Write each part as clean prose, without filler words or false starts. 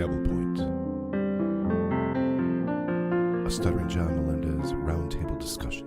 Dabblepoint, a Stuttering John Melendez roundtable discussion.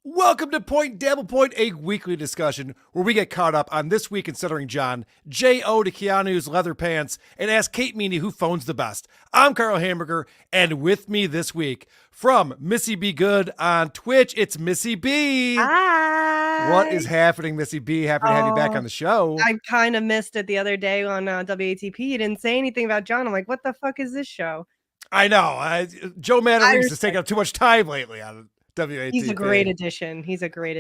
Welcome to Point Dabblepoint, a weekly discussion where we get caught up on This Week in Stuttering John, J.O. to Keanu's leather pants, and ask Kate Meany who phones the best. I'm Karl Hamburger, and with me this week, from Missy B Good on Twitch, it's Missy B. Hi. What is happening, Missy B? Happy to have you back on the show. I kind of missed it the other day on WATP. You didn't say anything about John. I'm like, what the fuck is this show? I know. Joe Matarese has taken up too much time lately on WATP. He's a great addition.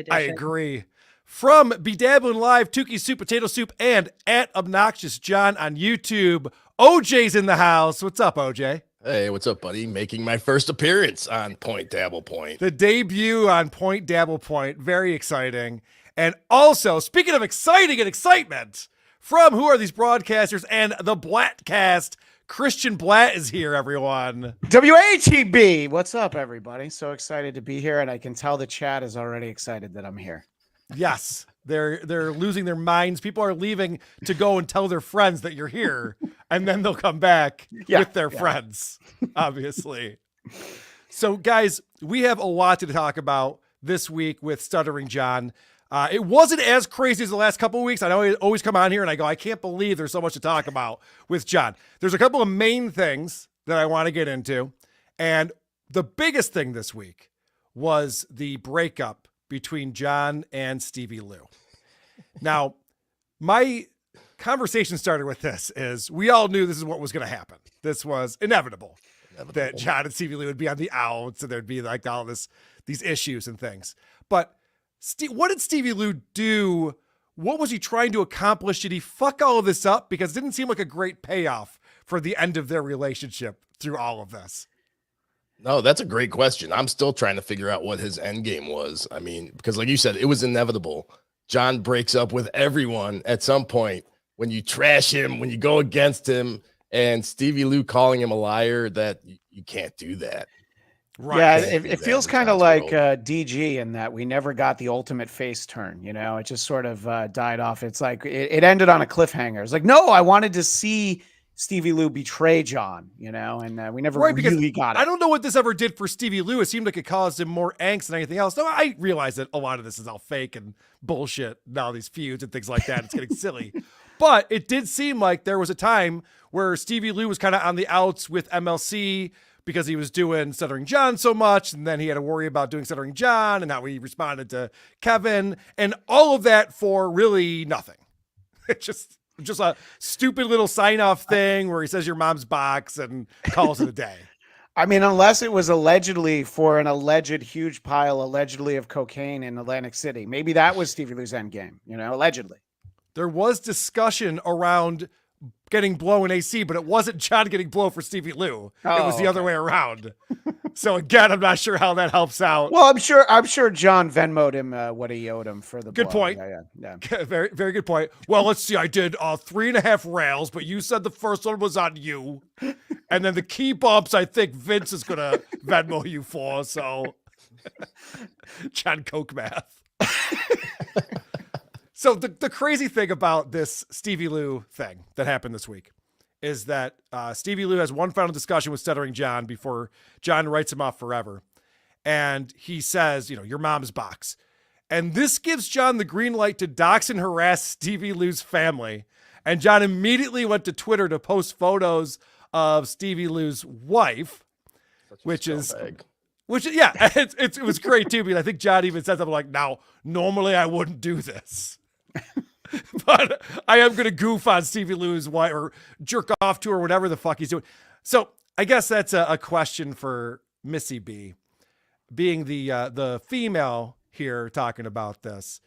I agree. From Bedabbling Live, Tukey Soup, Potato Soup, and at Obnoxious John on YouTube, OJ's in the house. What's up, OJ? Hey, what's up, buddy? Making my first appearance on Point Dabblepoint. The debut on Point Dabblepoint. Very exciting. And also, speaking of exciting and excitement, from Who Are These Broadcasters and the Bladt cast, Christian Bladt is here, everyone. WATB. What's up, everybody? So excited to be here, and I can tell the chat is already excited that I'm here. Yes, they're losing their minds. People are leaving to go and tell their friends that you're here, and then they'll come back with their friends, obviously. So, guys, we have a lot to talk about this week with Stuttering John. It wasn't as crazy as the last couple of weeks. I know I always come on here and I go, I can't believe there's so much to talk about with John. There's a couple of main things that I want to get into. And the biggest thing this week was the breakup between John and Stevie Lew. Now, my conversation started with this is we all knew this is what was going to happen. This was inevitable that John and Stevie Lew would be on the outs and there'd be like all these issues and things. But what did Stevie Lew do? What was he trying to accomplish? Did he fuck all of this up? Because it didn't seem like a great payoff for the end of their relationship through all of this. No, that's a great question. I'm still trying to figure out what his end game was. I mean, because like you said, it was inevitable. John breaks up with everyone at some point when you trash him, when you go against him, and Stevie Lew calling him a liar, that you can't do that. Right. Yeah, it feels kind of like DG in that we never got the ultimate face turn. You know, it just sort of died off. It's like it ended on a cliffhanger. It's like, no, I wanted to see Stevie Lew betray John, you know, and we never really got it. I don't know what this ever did for Stevie Lew. It seemed like it caused him more angst than anything else. No, I realize that a lot of this is all fake and bullshit. Now these feuds and things like that, it's getting silly. But it did seem like there was a time where Stevie Lew was kind of on the outs with MLC because he was doing Stuttering John so much, and then he had to worry about doing Stuttering John, and how he responded to Kevin, and all of that for really nothing. It's just a stupid little sign-off thing where he says your mom's box and calls it a day. I mean, unless it was allegedly for an alleged huge pile, allegedly of cocaine in Atlantic City. Maybe that was Stevie Lew's end game, you know, allegedly. There was discussion around getting blow in AC, but it wasn't John getting blow for Stevie Lew. It was the other way around. So again, I'm not sure how that helps out. Well, I'm sure John Venmo'd him what he owed him for the good blow. point. Yeah. Very, very good point. Well, let's see. I did 3.5 rails, but you said the first one was on you, and then the key bumps I think Vince is gonna Venmo you for. So John Coke math. So the crazy thing about this Stevie Lew thing that happened this week is that Stevie Lew has one final discussion with Stuttering John before John writes him off forever. And he says, you know, your mom's box. And this gives John the green light to dox and harass Stevie Lew's family. And John immediately went to Twitter to post photos of Stevie Lew's wife, which it was great too, because I think John even said something like, now, normally I wouldn't do this. But I am going to goof on Stevie Lew's wife or jerk off to her, whatever the fuck he's doing. So I guess that's a question for Missy B, being the female here talking about this.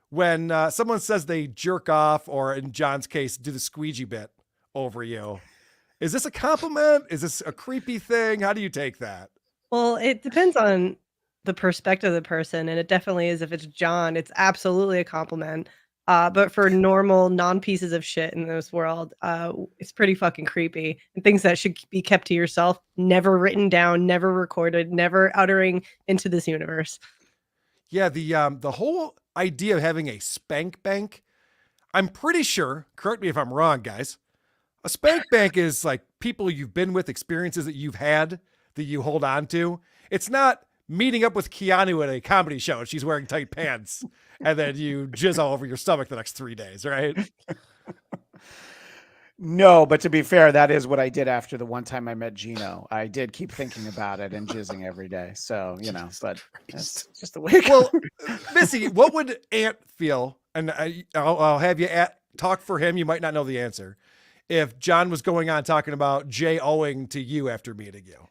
When someone says they jerk off, or in John's case, do the squeegee bit over you, is this a compliment? Is this a creepy thing? How do you take that? Well, it depends on the perspective of the person, and it definitely is. If it's John, it's absolutely a compliment. But for normal non-pieces of shit in this world, it's pretty fucking creepy. And things that should be kept to yourself, never written down, never recorded, never uttering into this universe. Yeah, the whole idea of having a spank bank, I'm pretty sure, correct me if I'm wrong, guys, A spank bank is like people you've been with, experiences that you've had that you hold on to. It's not meeting up with Keanu at a comedy show and she's wearing tight pants and then you jizz all over your stomach the next 3 days, right? No, but to be fair, that is what I did after the one time I met Gino. I did keep thinking about it and jizzing every day. So, but that's just the way it goes. Well, Missy, what would Ant feel? And I'll have you talk for him. You might not know the answer. If John was going on talking about Jay owing to you after meeting you.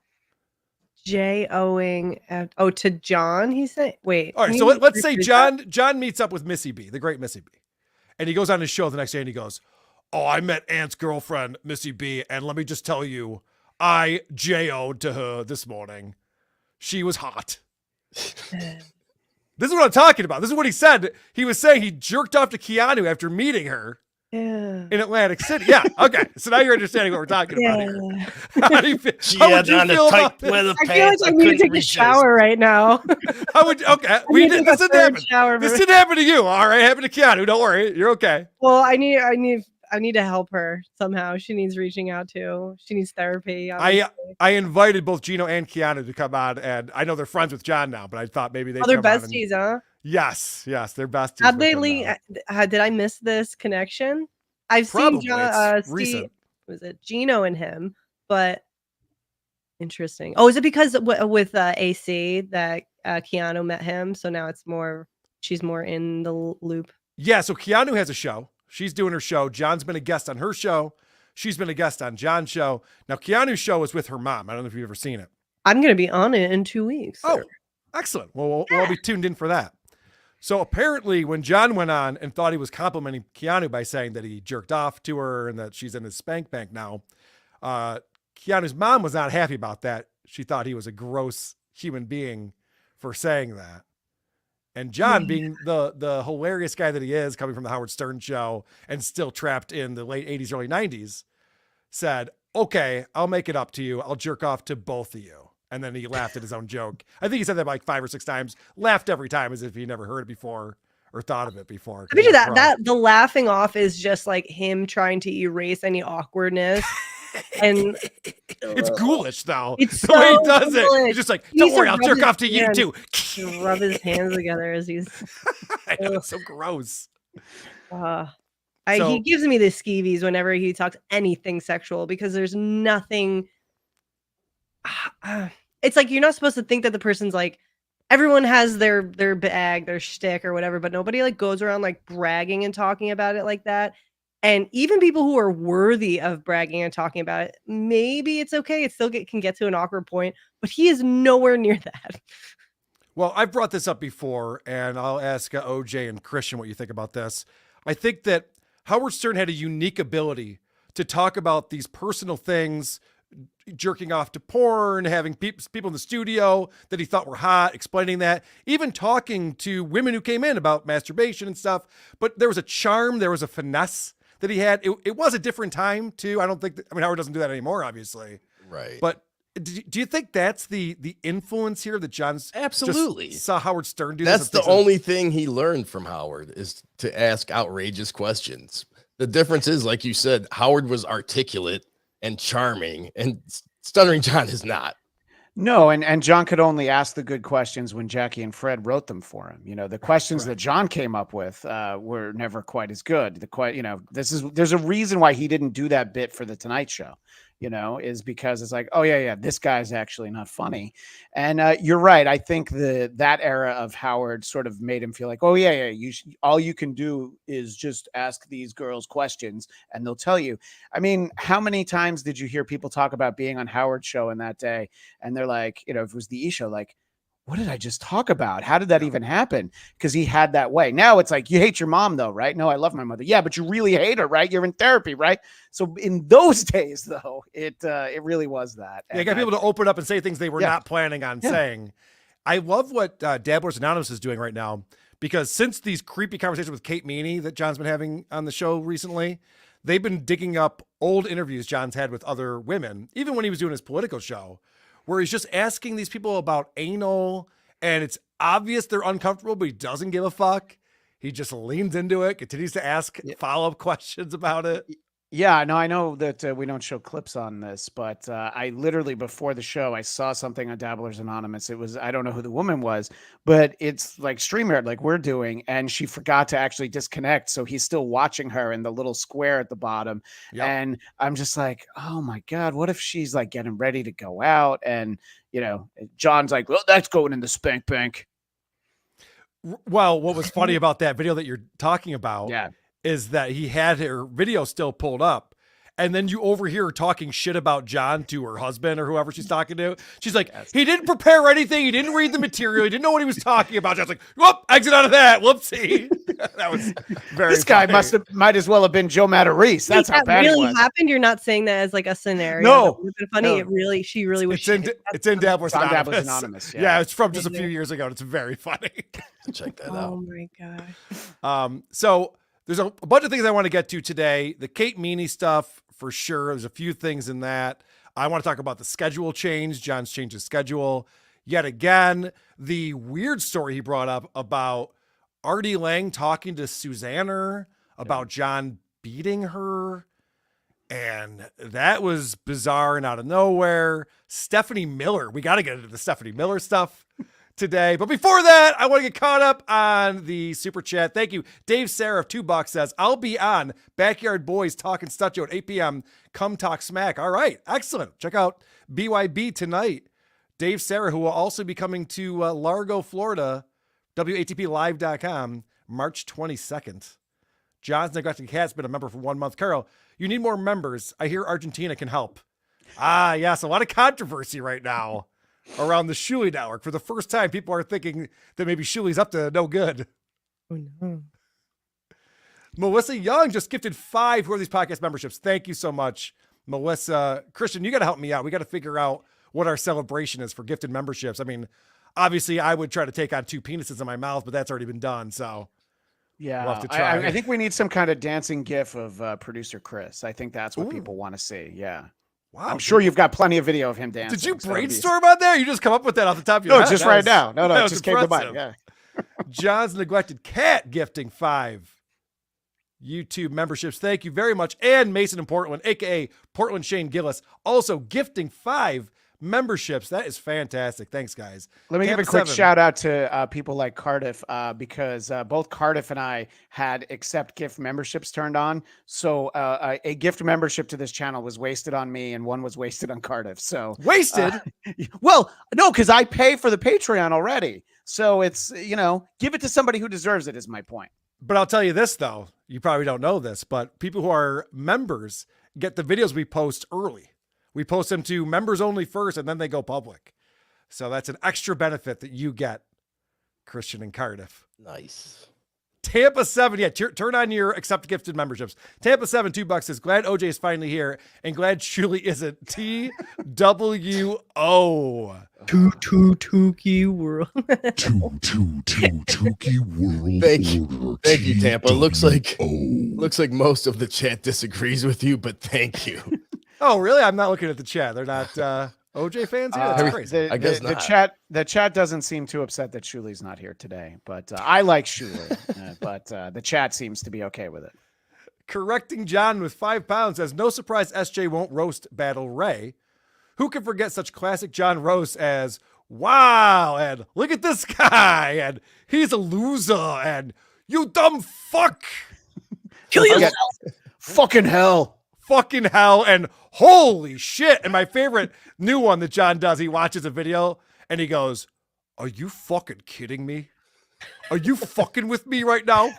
Jay owing to John, he said. Wait. All right, so let's say John meets up with Missy B, the great Missy B. And he goes on his show the next day and he goes, "Oh, I met Ant's girlfriend, Missy B, and let me just tell you, I J-O'd to her this morning. She was hot." This is what I'm talking about. This is what he said. He was saying he jerked off to Keanu after meeting her in Atlantic City. Yeah, okay. So now you're understanding what we're talking about here. How do you feel? She had on a tight leather I feel like I need to take a shower right now. Okay, this didn't happen. This didn't happen to you. All right, happened to Keanu. Don't worry, you're okay. Well, I need to help her somehow. She needs reaching out to. She needs therapy. I invited both Gino and Keanu to come on, and I know they're friends with John now, but I thought maybe they'd they're besties, huh? Yes, they're besties. How'd they leave? Did I miss this connection? I've seen John, recent. Was it Gino and him? But interesting. Oh, is it because with AC that Keanu met him? So now she's more in the loop. Yeah. So Keanu has a show. She's doing her show. John's been a guest on her show. She's been a guest on John's show. Now, Keanu's show is with her mom. I don't know if you've ever seen it. I'm going to be on it in 2 weeks. Oh, excellent. Well, we'll all be tuned in for that. So apparently when John went on and thought he was complimenting Keanu by saying that he jerked off to her and that she's in his spank bank now, Keanu's mom was not happy about that. She thought he was a gross human being for saying that. And John, being the hilarious guy that he is, coming from the Howard Stern show and still trapped in the late 80s, early 90s, said, "Okay, I'll make it up to you. I'll jerk off to both of you." And then he laughed at his own joke. I think he said that like 5 or 6 times, laughed every time as if he never heard it before or thought of it before. I bet you that the laughing off is just like him trying to erase any awkwardness. And it's ghoulish though. It's the way he does ghoulish. it. He's just like, "Don't worry, I'll jerk off to you too." Rub his hands together as he's I know, it's so gross. He gives me the skeevies whenever he talks anything sexual because there's nothing. It's like you're not supposed to think that the person's like, everyone has their bag, their shtick or whatever, but nobody like goes around like bragging and talking about it like that. And even people who are worthy of bragging and talking about it, maybe it's okay. It still can get to an awkward point, but he is nowhere near that. Well, I've brought this up before, and I'll ask OJ and Christian what you think about this. I think that Howard Stern had a unique ability to talk about these personal things, jerking off to porn, having people in the studio that he thought were hot, explaining that, even talking to women who came in about masturbation and stuff. But there was a charm, there was a finesse that he had. It was a different time too. I mean, Howard doesn't do that anymore, obviously. Right. But do you think that's the influence here that John's absolutely saw Howard Stern do? That's the only thing he learned from Howard is to ask outrageous questions. The difference is, like you said, Howard was articulate and charming, and Stuttering John is not. No, and John could only ask the good questions when Jackie and Fred wrote them for him. The questions that John came up with were never quite as good. There's a reason why he didn't do that bit for the Tonight Show. Is because it's like, oh yeah, this guy's actually not funny. And you're right. I think that era of Howard sort of made him feel like, oh yeah, all you can do is just ask these girls questions and they'll tell you. I mean, how many times did you hear people talk about being on Howard's show in that day? And they're like, if it was the E! Show, like, what did I just talk about? How did that even happen? Because he had that way. Now it's like, you hate your mom though, right? No, I love my mother. Yeah, but you really hate her, right? You're in therapy, right? So in those days though, it really was that. Yeah, you got people to open up and say things they were not planning on saying. I love what Dabbleverse Anonymous is doing right now, because since these creepy conversations with Kate Meany that John's been having on the show recently, they've been digging up old interviews John's had with other women, even when he was doing his political show, where he's just asking these people about anal, and it's obvious they're uncomfortable, but he doesn't give a fuck. He just leans into it, continues to ask follow-up questions about it. Yeah, no, I know that we don't show clips on this, but I literally before the show I saw something on Dabblers Anonymous. It was I don't know who the woman was, but it's like StreamYard, like we're doing, and she forgot to actually disconnect, so he's still watching her in the little square at the bottom. Yep. And I'm just like, oh my god, what if she's like getting ready to go out, and John's like, well, that's going in the spank bank. Well, what was funny about that video that you're talking about? Yeah. Is that he had her video still pulled up, and then you overhear her talking shit about John to her husband or whoever she's talking to. She's like, he didn't prepare anything. He didn't read the material. He didn't know what he was talking about. John's like, whoop, exit out of that. Whoopsie. That was very This guy funny. might as well have been Joe Matarese. That's how bad really it was. happened. You're not saying that as like a scenario. No, that would have been funny. no. It really, she really was. It's in Dabblers on Anonymous. Dabblers Anonymous. Yeah, it's from just a few years ago. And it's very funny. Check that Oh out. my god. So there's a bunch of things I want to get to today. The Kate Meany stuff, for sure. There's a few things in that. I want to talk about the schedule change. John's changed his schedule yet again. The weird story he brought up about Artie Lang talking to Susanna about John beating her. And that was bizarre and out of nowhere. Stephanie Miller. We got to get into the Stephanie Miller stuff today. But before that, I want to get caught up on the super chat. Thank you. Dave Sarah of $2 says, I'll be on Backyard Boys Talking Studio at 8 p.m. Come talk smack. All right. Excellent. Check out BYB tonight. Dave Sarah, who will also be coming to Largo, Florida, WATPlive.com, March 22nd. John's Neglected Cat's been a member for 1 month. Carl, you need more members. I hear Argentina can help. Ah, yes. A lot of controversy right now around the Shuli Network. For the first time, people are thinking that maybe Shuli's up to no good. Oh no. Melissa Young just gifted 5 for these podcast memberships. Thank you so much, Melissa. Christian, you got to help me out. We got to figure out what our celebration is for gifted memberships. I mean, obviously, I would try to take on 2 penises in my mouth, but that's already been done. So yeah, we'll have to try. I think we need some kind of dancing gif of producer Chris. I think that's what Ooh. people want to see. Yeah. Wow. I'm sure you've got plenty of video of him dancing. Did you so that'd be- brainstorm on there? You just come up with that off the top of your No, head? just That right was- now. No, that it was just came to mind. impressive. Yeah. John's Neglected Cat gifting 5 YouTube memberships. Thank you very much. And Mason in Portland, aka Portland Shane Gillis, also gifting 5 memberships. That is fantastic. Thanks, guys. Let me Tampa give a quick 7. shout out to people like Cardiff because both Cardiff and I had accept gift memberships turned on. So a gift membership to this channel was wasted on me and one was wasted on Cardiff. So Wasted? well, no, because I pay for the Patreon already. So it's, give it to somebody who deserves it is my point. But I'll tell you this, though. You probably don't know this, but people who are members get the videos we post early. We post them to members only first, and then they go public. So that's an extra benefit that you get, Christian and Cardiff. Nice. Tampa 7, yeah, turn on your accept gifted memberships. Tampa 7, $2 says, glad OJ is finally here, and glad Shuli isn't. TWO. Tuki world. Tuki world. Thank you, Tampa. Looks like most of the chat disagrees with you, but thank you. Oh, really? I'm not looking at the chat. They're not OJ fans here? That's crazy. I guess not. The chat doesn't seem too upset that Shuli's not here today, but I like Shuli, but the chat seems to be okay with it. Correcting John with 5 pounds says, no surprise SJ won't roast Battle Ray. Who can forget such classic John roasts as, wow, and look at this guy, and he's a loser, and you dumb fuck. Kill yourself. Fucking hell. Fucking hell, and holy shit. And my favorite new one that John does, he watches a video and he goes, are you fucking kidding me? Are you fucking with me right now?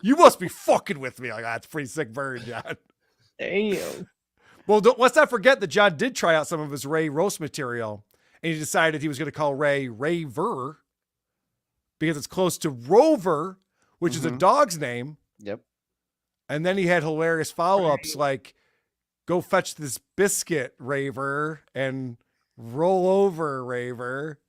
You must be fucking with me. Like, that's a pretty sick bird, John. Damn. Well, let's not forget that John did try out some of his Ray roast material, and he decided he was going to call Ray Raver because it's close to Rover, which is a dog's name. Yep. And then he had hilarious follow-ups like, go fetch this biscuit, Raver, and roll over, Raver.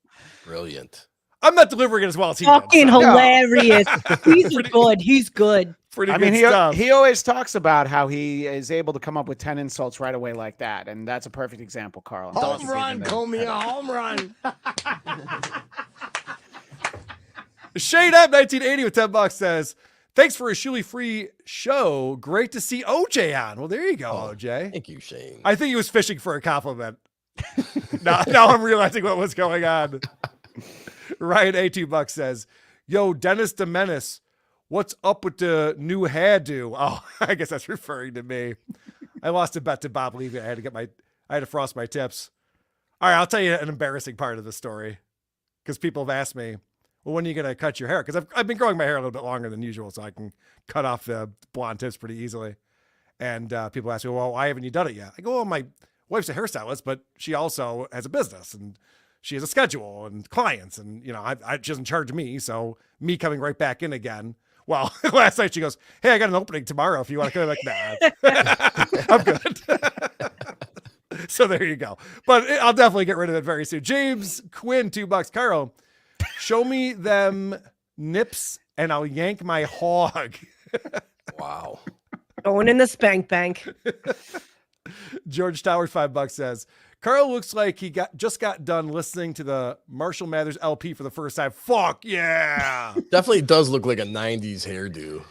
Brilliant. I'm not delivering it as well as he Fucking did. So. hilarious. He's good. He's good. Pretty I good mean, stuff. he always talks about how he is able to come up with 10 insults right away like that. And that's a perfect example, Carl. Home run, call me a home run. Shade Ep19 with $10 says, Thanks for a Shuli-free show. Great to see OJ on. Well, there you go, OJ. Thank you, Shane. I think he was fishing for a compliment. now I'm realizing what was going on. Ryan A2 says, yo, Dennis the Menace, what's up with the new hairdo? Oh, I guess that's referring to me. I lost a bet to Bob Levy. I had to frost my tips. All right, I'll tell you an embarrassing part of the story because people have asked me, well, when are you going to cut your hair? Because I've been growing my hair a little bit longer than usual, so I can cut off the blonde tips pretty easily. And people ask me, well, why haven't you done it yet? I go, well, my wife's a hairstylist, but she also has a business and she has a schedule and clients. And, you know, she doesn't charge me. So me coming right back in again. Well, last night she goes, hey, I got an opening tomorrow if you want to come. Like, nah, I'm good. So there you go. But I'll definitely get rid of it very soon. James Quinn, $2. Carl, show me them nips and I'll yank my hog. Wow. Going in the spank bank. George Towers, $5 says, Carl looks like he just got done listening to the Marshall Mathers LP for the first time. Fuck yeah. Definitely does look like a 90s hairdo.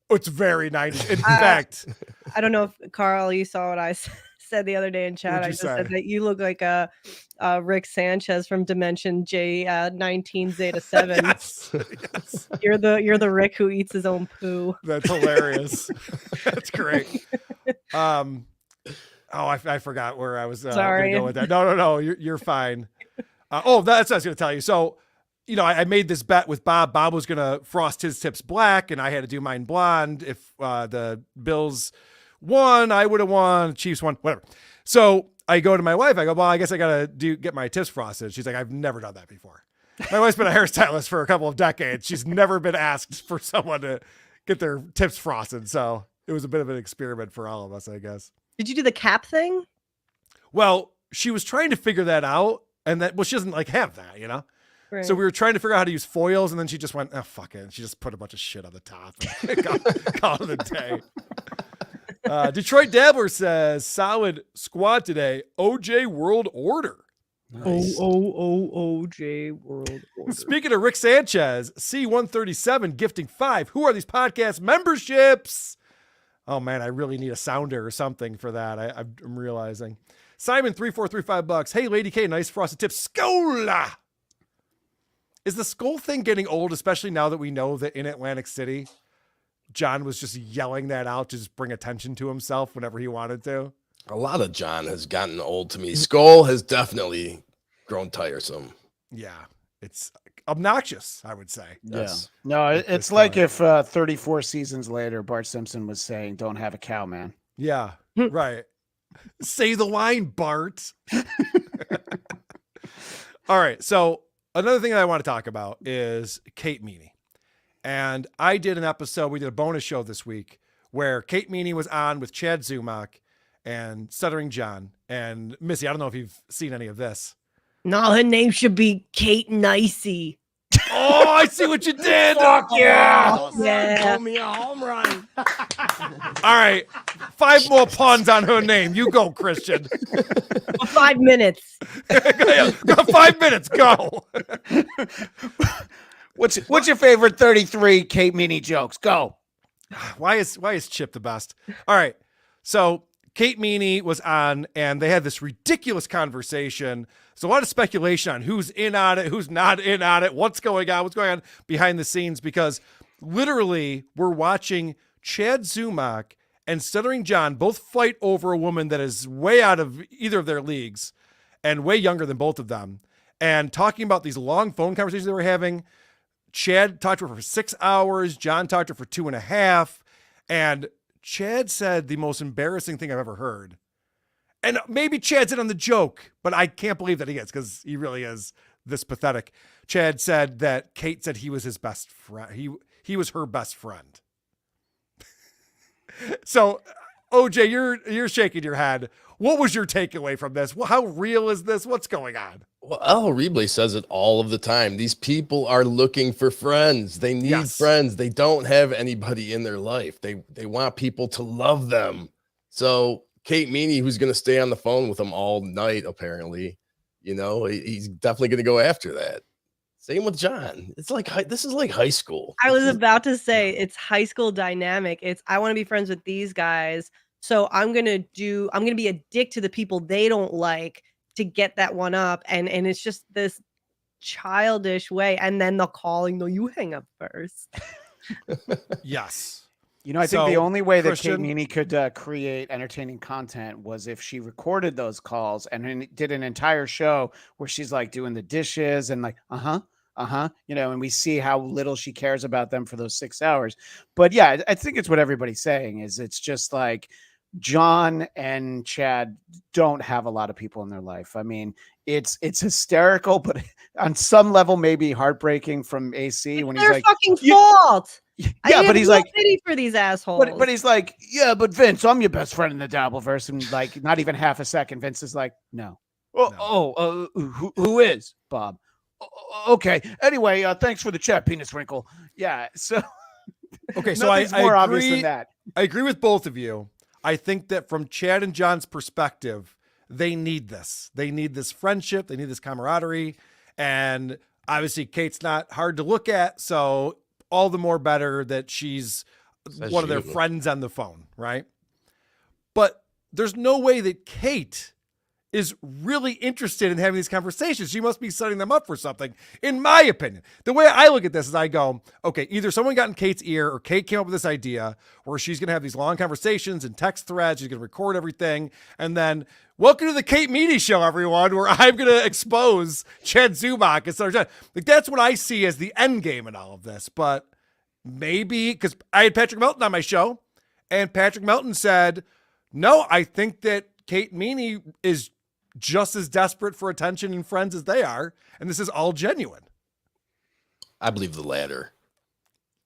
It's very 90s. In fact, I don't know if Carl, you saw what I said the other day in chat. I just said that you look like a Rick Sanchez from Dimension J19 Zeta 7. Yes. You're the Rick who eats his own poo. That's hilarious. That's great. I forgot where I was Sorry. gonna go with that. No, you're fine. That's what I was gonna tell you. So, you know, I made this bet with Bob. Bob was gonna frost his tips black, and I had to do mine blonde. If the Bills won, I would have won. Chiefs won, whatever. So I go to my wife. I go, well, I guess I gotta get my tips frosted. She's like, I've never done that before. My wife's been a hairstylist for a couple of decades. She's never been asked for someone to get their tips frosted. So it was a bit of an experiment for all of us, I guess. Did you do the cap thing? Well, she was trying to figure that out, and she doesn't like have that, you know? Right. So we were trying to figure out how to use foils, and then she just went, oh, fuck it. And she just put a bunch of shit on the top. Call it a day. Detroit Dabbler says, solid squad today. OJ World Order. Nice. OJ World Order. Speaking of Rick Sanchez, C137 gifting 5. Who are these podcast memberships? Oh man, I really need a sounder or something for that. I'm realizing. Simon 3435 bucks. Hey, Lady K, nice frosted tip. Skola. Is the skull thing getting old, especially now that we know that in Atlantic City, John was just yelling that out to just bring attention to himself whenever he wanted to? A lot of John has gotten old to me. Skull has definitely grown tiresome. Yeah, it's obnoxious, I would say. Yes. Yeah. No, it's like if 34 seasons later, Bart Simpson was saying, don't have a cow, man. Yeah, right. Say the line, Bart. All right. So another thing that I want to talk about is Kate Meany. And I did an episode, we did a bonus show this week where Kate Meany was on with Chad Zumock and Stuttering John and Missy. I don't know if you've seen any of this. No, her name should be Kate Nicey. Oh, I see what you did. Fuck yeah. Yeah. me a home run. All right. 5 more puns on her name. You go, Christian. For 5 minutes. Go 5 minutes. Go. What's your favorite 33 Kate Meany jokes? Go. Why is Chip the best? All right. So Kate Meany was on and they had this ridiculous conversation. So a lot of speculation on who's in on it, who's not in on it, what's going on behind the scenes, because literally we're watching Chad Zumock and Stuttering John both fight over a woman that is way out of either of their leagues and way younger than both of them, and talking about these long phone conversations they were having. Chad talked to her for 6 hours. John talked to her for 2.5. And Chad said the most embarrassing thing I've ever heard. And maybe Chad's in on the joke, but I can't believe that he is, because he really is this pathetic. Chad said that Kate said he was his best friend. He was her best friend. So, OJ, you're shaking your head. What was your takeaway from this? How real is this? What's going on? Well, El Rible says it all of the time. These people are looking for friends. They need friends. They don't have anybody in their life. They want people to love them. So Kate Meany, who's going to stay on the phone with them all night, apparently, you know, he's definitely going to go after that. Same with John. It's like this is like high school. I was about to say it's high school dynamic. It's I want to be friends with these guys, so I'm gonna be a dick to the people they don't like to get that one up, and it's just this childish way, and then the calling. No, you hang up first. Yes. You know, I think the only way that Kate Christian- Meany could create entertaining content was if she recorded those calls and then did an entire show where she's like doing the dishes and like, you know, and we see how little she cares about them for those 6 hours. But yeah, I think it's what everybody's saying is it's just like John and Chad don't have a lot of people in their life. I mean, it's hysterical, but on some level, maybe heartbreaking from AC when he's their like, fucking fault. Yeah, but he's like, pity for these assholes. but he's like, yeah, but Vince, I'm your best friend in the Dabbleverse, and like, not even half a second, Vince is like, no. Who is Bob? Okay. Anyway, thanks for the chat, penis wrinkle. Yeah. So okay, so I more agree, obvious than that. I agree with both of you. I think that from Chad and John's perspective, they need this. They need this friendship. They need this camaraderie. And obviously, Kate's not hard to look at. So all the more better that she's one of their friends on the phone, right? But there's no way that Kate is really interested in having these conversations. She must be setting them up for something, in my opinion. The way I look at this is I go, okay, either someone got in Kate's ear or Kate came up with this idea where she's going to have these long conversations and text threads. She's going to record everything. And then, welcome to the Kate Meany Show, everyone, where I'm going to expose Chad Zubak. Like, that's what I see as the end game in all of this. But maybe, because I had Patrick Melton on my show, and Patrick Melton said, no, I think that Kate Meany is just as desperate for attention and friends as they are, and this is all genuine. I believe the latter.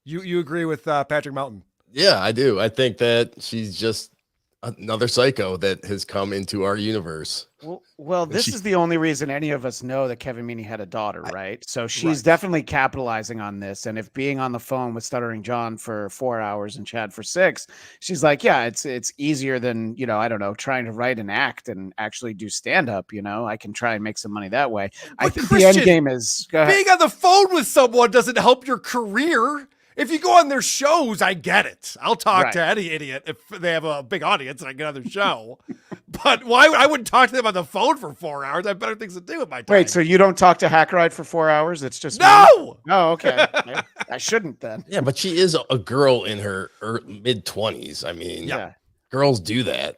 You agree with Patrick Melton? Yeah, I do. I think that she's just another psycho that has come into our universe. Well, this is the only reason any of us know that Kevin Meany had a daughter, right? So she's definitely capitalizing on this. And if being on the phone with Stuttering John for 4 hours and Chad for 6, she's like, yeah, it's easier than, you know, I don't know, trying to write an act and actually do stand up. You know, I can try and make some money that way. But I think Christian, the end game is being on the phone with someone doesn't help your career. If you go on their shows, I get it. I'll talk to any idiot if they have a big audience and I get on their show. But why I wouldn't talk to them on the phone for 4 hours? I have better things to do with my time. Wait, so you don't talk to Hackride for 4 hours? It's just no. Me? Oh, okay. I shouldn't then. Yeah, but she is a girl in her mid-20s. I mean, girls do that.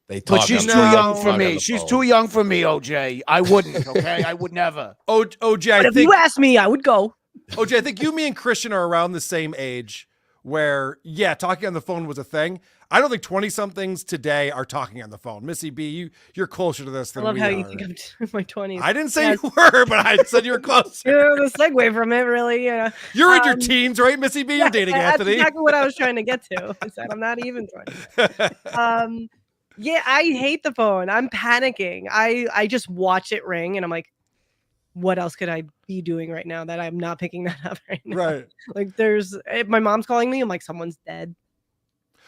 They talk. But she's too young for me. She's too young for me, OJ. I wouldn't. Okay, I would never. OJ, if you asked me, I would go. OJ, I think you, me, and Christian are around the same age where, talking on the phone was a thing. I don't think 20-somethings today are talking on the phone. Missy B, you're closer to this than we are. I love how you think I'm in my 20s. I didn't say you were, but I said you were closer. The segue from it, really, You're in your teens, right, Missy B? You're dating Anthony. That's exactly what I was trying to get to. I said I'm not even 20. Yeah, I hate the phone. I'm panicking. I just watch it ring, and I'm like, what else could I be doing right now that I'm not picking that up right now? Right. Like if my mom's calling me, I'm like, someone's dead.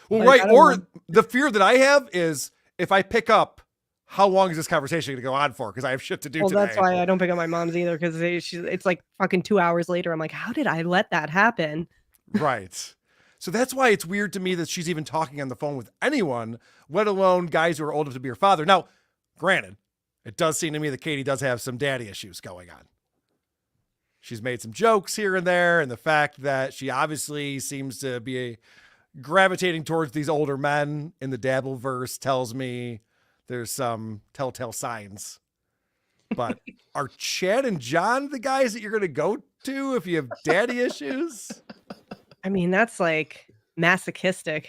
Well, like, or the fear that I have is if I pick up, how long is this conversation going to go on for? Because I have shit to do today. Well, that's why I don't pick up my mom's either, because it's like fucking 2 hours later. I'm like, how did I let that happen? Right. So that's why it's weird to me that she's even talking on the phone with anyone, let alone guys who are old enough to be her father. Now, granted, it does seem to me that Katie does have some daddy issues going on. She's made some jokes here and there, and the fact that she obviously seems to be gravitating towards these older men in the Dabbleverse tells me there's some telltale signs. But are Chad and John the guys that you're going to go to if you have daddy issues? I mean, that's like masochistic.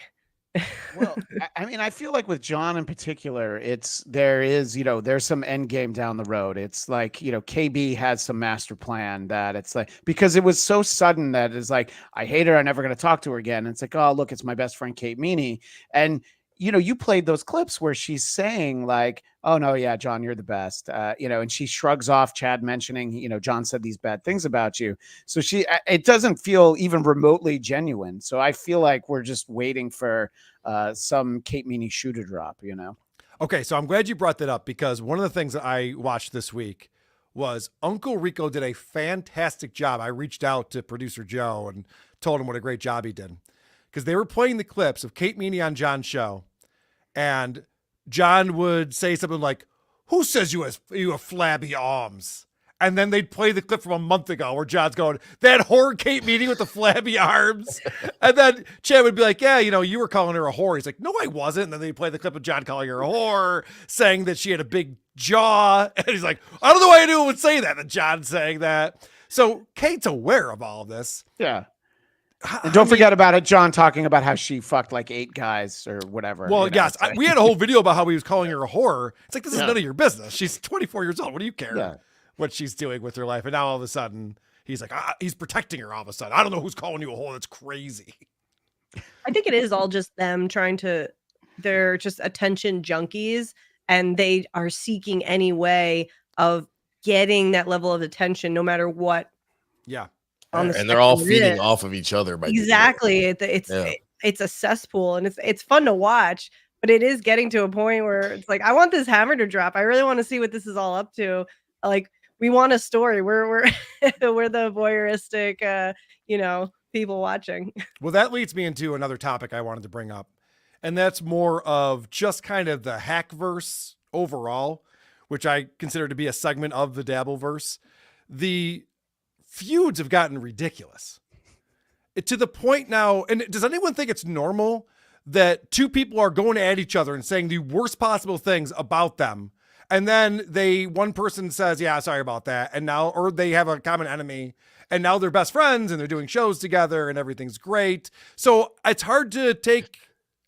Well, I mean, I feel like with John in particular, there's some end game down the road. It's like, KB has some master plan that it's like, because it was so sudden that it's like, I hate her. I'm never going to talk to her again. And it's like, oh, look, it's my best friend, Kate Meany. And, you played those clips where she's saying like, oh no, yeah, John, you're the best. And she shrugs off Chad mentioning, John said these bad things about you. So it doesn't feel even remotely genuine. So I feel like we're just waiting for some Kate Meany shoe to drop, Okay. So I'm glad you brought that up, because one of the things that I watched this week was Uncle Rico did a fantastic job. I reached out to producer Joe and told him what a great job he did, because they were playing the clips of Kate Meany on John's show, and John would say something like, "Who says you have flabby arms?" And then they'd play the clip from a month ago where John's going, "That whore Kate Meany with the flabby arms." And then Chad would be like, "Yeah, you were calling her a whore." He's like, "No, I wasn't." And then they play the clip of John calling her a whore, saying that she had a big jaw. And he's like, "I don't know why anyone would say that." And John's saying that. So Kate's aware of all of this. Yeah. And don't forget about it, John talking about how she fucked like 8 guys or whatever. Well, yes, we had a whole video about how he was calling her a whore. It's like, this is none of your business. She's 24 years old. What do you care what she's doing with her life? And now all of a sudden, he's like, he's protecting her all of a sudden. I don't know who's calling you a whore. That's crazy. I think it is all just them they're just attention junkies, and they are seeking any way of getting that level of attention, no matter what. Yeah. And they're all feeding off of each other. Exactly. It's a cesspool, and it's fun to watch, but it is getting to a point where it's like, I want this hammer to drop. I really want to see what this is all up to. Like, we want a story. We're we're the voyeuristic, people watching. Well, that leads me into another topic I wanted to bring up, and that's more of just kind of the hackverse overall, which I consider to be a segment of the Dabbleverse. The feuds have gotten ridiculous to the point now. And does anyone think it's normal that two people are going at each other and saying the worst possible things about them, and then one person says, "Yeah, sorry about that," and now, or they have a common enemy, and now they're best friends and they're doing shows together and everything's great. So it's hard to take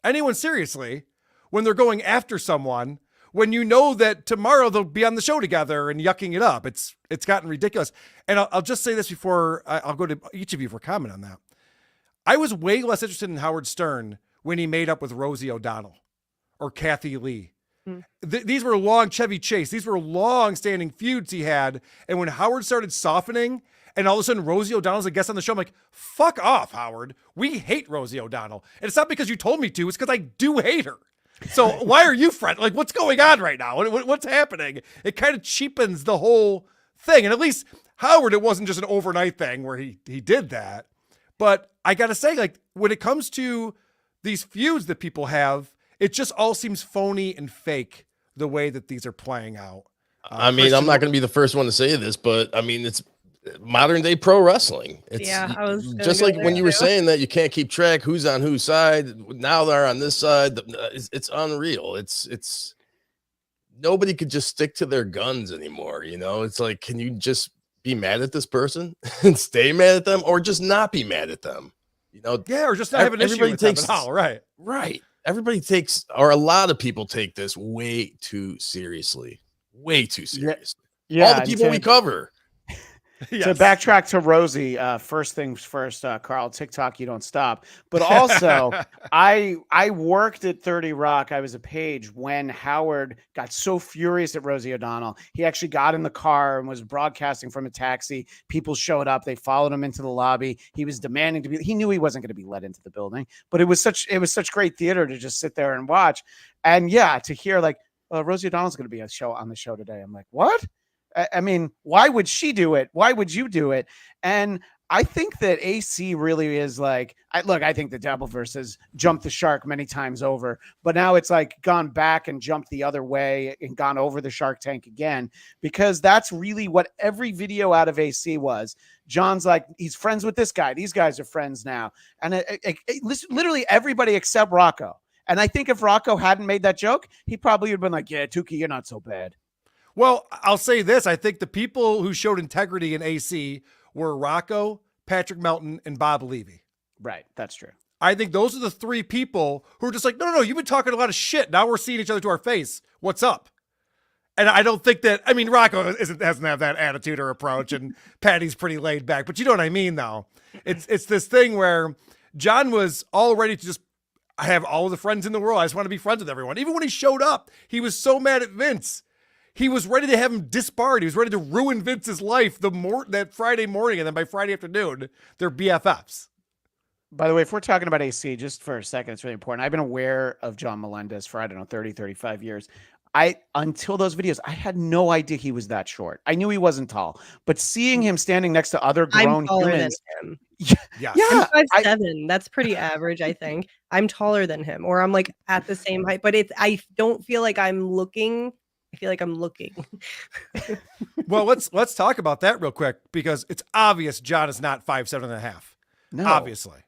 anyone seriously when they're going after someone, when you know that tomorrow they'll be on the show together and yucking it up. It's gotten ridiculous. And I'll just say this before I'll go to each of you for comment on that. I was way less interested in Howard Stern when he made up with Rosie O'Donnell or Kathy Lee. These were long Chevy Chase. These were long-standing feuds he had. And when Howard started softening, and all of a sudden Rosie O'Donnell's a guest on the show, I'm like, fuck off, Howard. We hate Rosie O'Donnell. And it's not because you told me to. It's because I do hate her. So why are you friends? Like, what's going on right now? What's happening? It kind of cheapens the whole thing. And at least Howard, it wasn't just an overnight thing where he did that. But I got to say, like, when it comes to these feuds that people have, it just all seems phony and fake the way that these are playing out. I mean, I'm not going to be the first one to say this, but I mean, it's modern day pro wrestling. It's I was just like when you were saying that you can't keep track who's on whose side. Now they're on this side. It's unreal. It's nobody could just stick to their guns anymore. It's like, can you just be mad at this person and stay mad at them, or just not be mad at them? Yeah, or just not have an issue with them at all. Right. Everybody takes, or a lot of people take this way too seriously. Way too seriously. Yeah. All the people we cover. Yes. To backtrack to Rosie, first things first, Karl, TikTok, you don't stop. But also, I worked at 30 Rock. I was a page when Howard got so furious at Rosie O'Donnell. He actually got in the car and was broadcasting from a taxi. People showed up. They followed him into the lobby. He was demanding to be. He knew he wasn't going to be let into the building, but it was such great theater to just sit there and watch. And yeah, to hear like Rosie O'Donnell's going to be on the show today. I'm like, what? I mean, why would she do it? Why would you do it? And I think that AC really is like, I think the Dabbleverse has jumped the shark many times over, but now it's like gone back and jumped the other way and gone over the shark tank again, because that's really what every video out of AC was. John's like, he's friends with this guy. These guys are friends now. And literally everybody except Rocco. And I think if Rocco hadn't made that joke, he probably would have been like, yeah, Tukey, you're not so bad. Well, I'll say this. I think the people who showed integrity in AC were Rocco, Patrick Melton, and Bob Levy. Right. That's true. I think those are the three people who are just like, no, you've been talking a lot of shit. Now we're seeing each other to our face. What's up? And I don't think that, I mean, Rocco doesn't have that attitude or approach, and Patty's pretty laid back, but you know what I mean, though. It's this thing where John was all ready to just have all of the friends in the world. I just want to be friends with everyone. Even when he showed up, he was so mad at Vince. He was ready to have him disbarred. He was ready to ruin Vince's life that Friday morning, and then by Friday afternoon, they're BFFs. By the way, if we're talking about AC, just for a second, it's really important. I've been aware of John Melendez for, 30, 35 years. until those videos, I had no idea he was that short. I knew he wasn't tall, but seeing him standing next to other grown humans. Than him. Yeah. I'm 5'7". That's pretty average, I think. I'm taller than him, or I'm like at the same height, but I don't feel like I'm looking. I feel like I'm looking. Well, let's talk about that real quick, because it's obvious John is not 5'7.5". No. Obviously.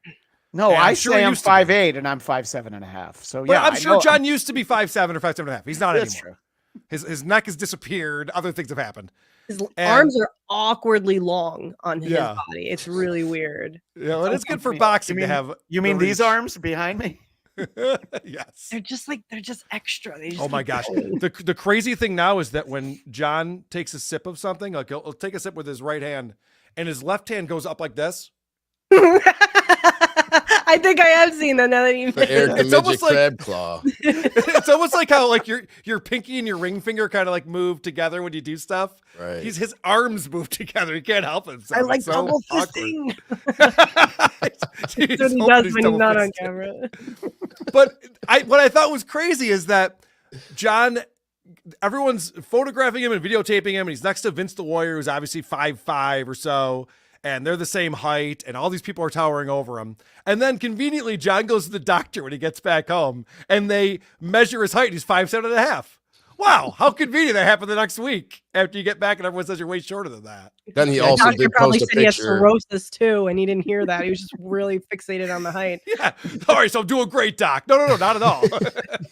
No, and I say I'm 5'8" and I'm 5'7.5". So yeah, I'm sure John used to be 5'7" or 5'7.5". He's not That's anymore. True. His neck has disappeared. Other things have happened. His arms are awkwardly long on his Yeah. body. It's really weird. Yeah, well, it's good for boxing to have. You mean these arms behind me? Yes. They're just extra. They just Oh my gosh. The crazy thing now is that when John takes a sip of something, like he'll take a sip with his right hand and his left hand goes up like this. I think I have seen that now that you For Eric the Midget Crab Claw. It's almost like how like your pinky and your ring finger kind of like move together when you do stuff. Right. His arms move together. He can't help himself. I like so double awkward. fisting. That's That's what he does when he's not on camera. But what I thought was crazy is that John, everyone's photographing him and videotaping him, and he's next to Vince the Warrior, who's obviously 5'5" or so, and they're the same height, and all these people are towering over him. And then conveniently, John goes to the doctor when he gets back home, and they measure his height, and he's 5'7.5". Wow, how convenient that happened the next week after you get back and everyone says you're way shorter than that. Then he also did probably post a said he has picture. cirrhosis too, and he didn't hear that. He was just really fixated on the height. Yeah. All right, so I'm doing great, Doc. No, not at all.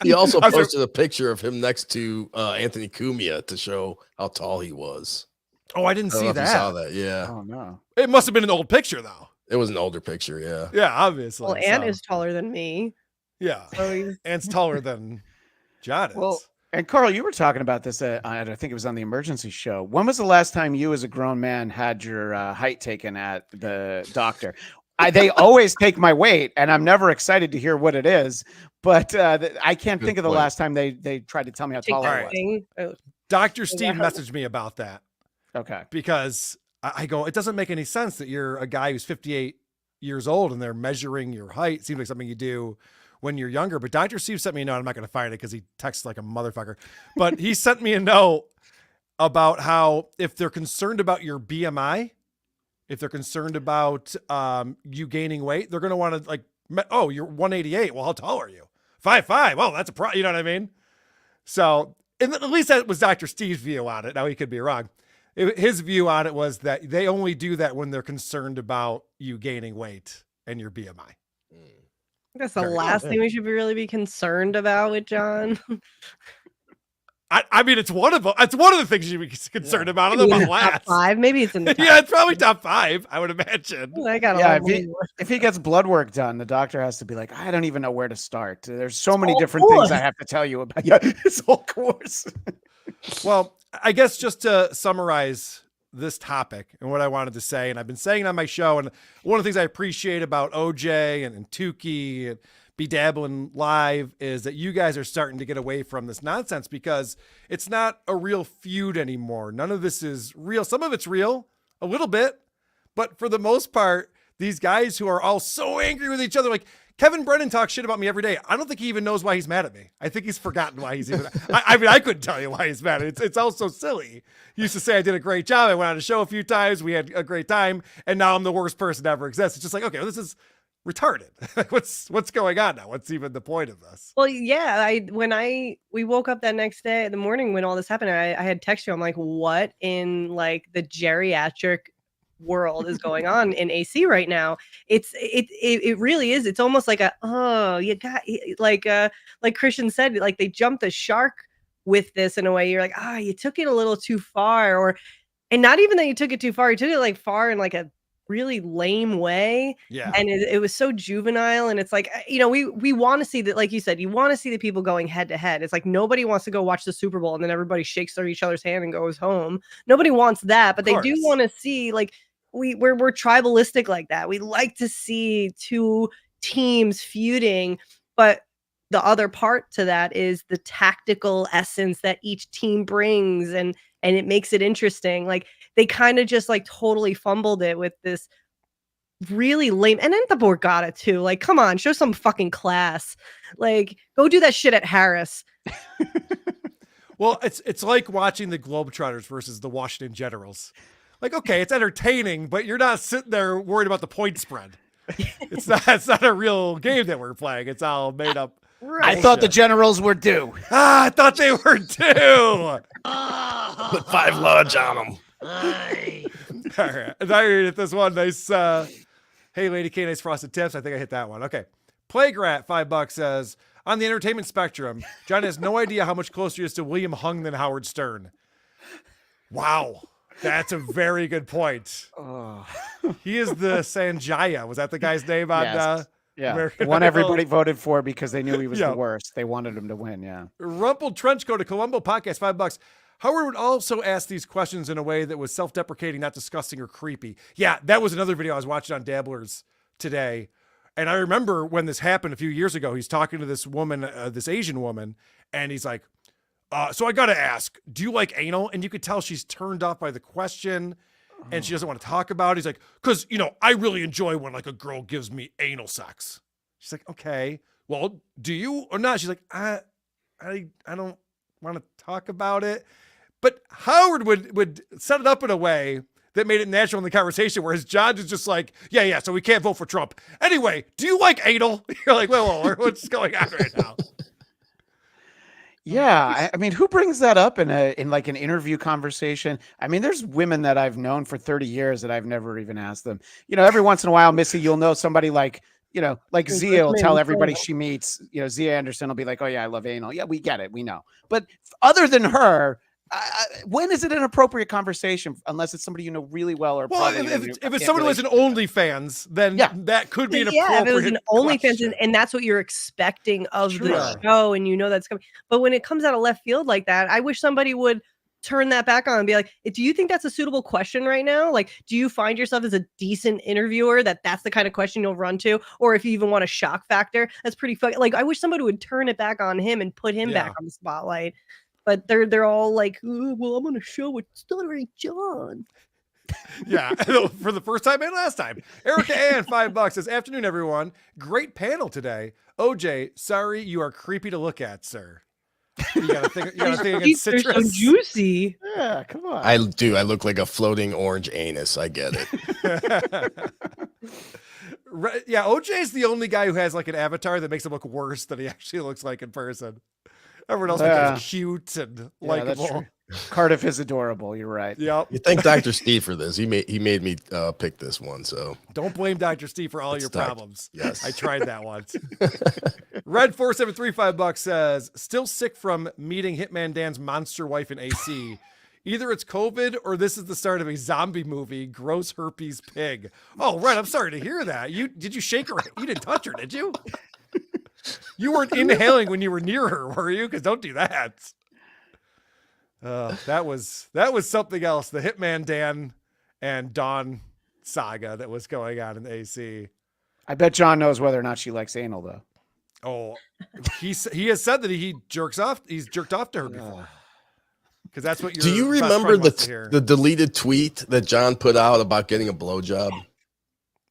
He also posted a picture of him next to Anthony Cumia to show how tall he was. Oh, I didn't see If that. you saw that, yeah. Oh no. It must have been an old picture though. It was an older picture, yeah. Yeah, obviously. Well, Ant is taller than me. Yeah. So Ant's taller than John is. Well, and Karl, you were talking about this. I think it was on the emergency show. When was the last time you, as a grown man, had your height taken at the doctor? They always take my weight, and I'm never excited to hear what it is. But I can't think of the last time they tried to tell me how tall I was. Dr. Steve messaged me about that. Okay. Because I go, it doesn't make any sense that you're a guy who's 58 years old and they're measuring your height. It seems like something you do when you're younger. But Dr. Steve sent me a note. I'm not going to find it because he texts like a motherfucker. But he sent me a note about how if they're concerned about your BMI, if they're concerned about you gaining weight, they're going to want to like, oh, you're 188. Well, how tall are you? 5'5". Well, that's you know what I mean? So and at least that was Dr. Steve's view on it. Now he could be wrong. His view on it was that they only do that when they're concerned about you gaining weight and your BMI. That's the last thing we should really be concerned about with John. I mean, it's one of them. It's one of the things you should be concerned about. I don't know about last. Top 5, maybe it's in the top. Yeah, it's probably top 5. I would imagine. I got if he gets blood work done, the doctor has to be like, I don't even know where to start. There's so many different things I have to tell you about. Yeah, this whole course. Well, I guess just to summarize this topic and what I wanted to say, and I've been saying it on my show, and one of the things I appreciate about OJ and Tukey and Be Dabbling Live is that you guys are starting to get away from this nonsense because it's not a real feud anymore. None of this is real. Some of it's real, a little bit, but for the most part, these guys who are all so angry with each other, like Kevin Brennan talks shit about me every day. I don't think he even knows why he's mad at me. I think he's forgotten why he's even. I mean, I couldn't tell you why he's mad. It's all so silly. He used to say I did a great job. I went on a show a few times. We had a great time, and now I'm the worst person to ever exist. It's just like, okay, well, this is retarded. What's going on now? What's even the point of this? Well, yeah. We woke up that next day in the morning when all this happened. I had texted you. I'm like, what in like the geriatric world is going on in AC right now? It really is. It's almost like you got like Christian said, like they jumped the shark with this in a way. You're like, you took it a little too far, and not even that you took it too far. You took it like far in like a really lame way. Yeah. And it was so juvenile. And it's like, we want to see that, like you said, you want to see the people going head to head. It's like nobody wants to go watch the Super Bowl and then everybody shakes each other's hand and goes home. Nobody wants that, but they do want to see like we're tribalistic like that. We like to see two teams feuding, but the other part to that is the tactical essence that each team brings, and it makes it interesting. Like they kind of just like totally fumbled it with this really lame, and then the Borgata too. Like, come on, show some fucking class. Like, go do that shit at Harris. Well, it's like watching the Globetrotters versus the Washington Generals. Like, okay, it's entertaining, but you're not sitting there worried about the point spread. It's not a real game that we're playing. It's all made up. I thought the Generals were due. I thought they were due. Put 5 large on them. All right. I hit this one. Nice. Hey, Lady K, nice frosted tips. I think I hit that one. Okay. Plaguerat, $5 says, on the entertainment spectrum, John has no idea how much closer he is to William Hung than Howard Stern. Wow. That's a very good point. Oh. He is the Sanjaya. Was that the guy's name on American one Idol? everybody voted for because they knew he was the worst. They wanted him to win, Rumpled Trenchcoat, a Columbo podcast, $5. Howard would also ask these questions in a way that was self-deprecating, not disgusting or creepy. Yeah, that was another video I was watching on Dabblers today. And I remember when this happened a few years ago, he's talking to this woman, this Asian woman, and he's like, so I got to ask, do you like anal? And you could tell she's turned off by the question and she doesn't want to talk about it. He's like, because, I really enjoy when like a girl gives me anal sex. She's like, okay, well, do you or not? She's like, I don't want to talk about it. But Howard would set it up in a way that made it natural in the conversation, whereas John is just like, yeah, so we can't vote for Trump. Anyway, do you like anal? You're like, whoa, what's going on right now? Yeah, I mean, who brings that up in like an interview conversation? I mean, there's women that I've known for 30 years that I've never even asked them. Every once in a while, Missy, you'll know somebody like Zia will tell everybody she meets, Zia Anderson will be like, oh yeah, I love anal. Yeah, we get it. We know. But other than her, when is it an appropriate conversation unless it's somebody you know really well or if it's someone who has an OnlyFans, then that could be an appropriate if it was an OnlyFans and that's what you're expecting of the show and that's coming. But when it comes out of left field like that, I wish somebody would turn that back on and be like, do you think that's a suitable question right now? Like, do you find yourself as a decent interviewer that's the kind of question you'll run to? Or if you even want a shock factor, that's pretty fucking, like, I wish somebody would turn it back on him and put him back on the spotlight. But they're all like, well, I'm going to show with Stuttering John. Yeah, for the first time and last time. Erica Ann, $5 says, afternoon, everyone. Great panel today. OJ, sorry, you are creepy to look at, sir. You got to think against citrus. They're so juicy. Yeah, come on. I do. I look like a floating orange anus. I get it. Yeah, OJ is the only guy who has like an avatar that makes him look worse than he actually looks like in person. Everyone else becomes cute and likable. Cardiff is adorable. You're right. Yep. You thank Dr. Steve for this. He made me pick this one. So don't blame Dr. Steve for all your problems. Yes, I tried that once. Red 4735 says, still sick from meeting Hitman Dan's monster wife in AC. Either it's COVID or this is the start of a zombie movie. Gross herpes pig. Oh, Red, I'm sorry to hear that. Did you shake her? You didn't touch her, did you? You weren't inhaling when you were near her, were you? Because don't do that. That was something else. The Hitman Dan and Dawn saga that was going on in the AC. I bet John knows whether or not she likes anal, though. Oh, he has said that he jerks off. He's jerked off to her before. Because that's what. Do you remember the deleted tweet that John put out about getting a blowjob?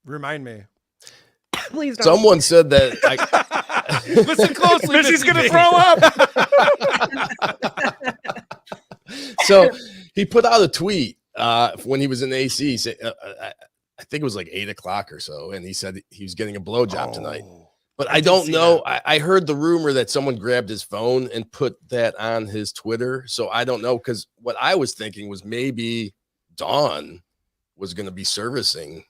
Remind me. Please don't. Someone said that. Listen closely. Missy's going to throw up. So he put out a tweet when he was in AC. He said, I think it was like 8 o'clock or so. And he said he was getting a blowjob tonight. But I don't know. I heard the rumor that someone grabbed his phone and put that on his Twitter. So I don't know. Because what I was thinking was maybe Dawn was going to be servicing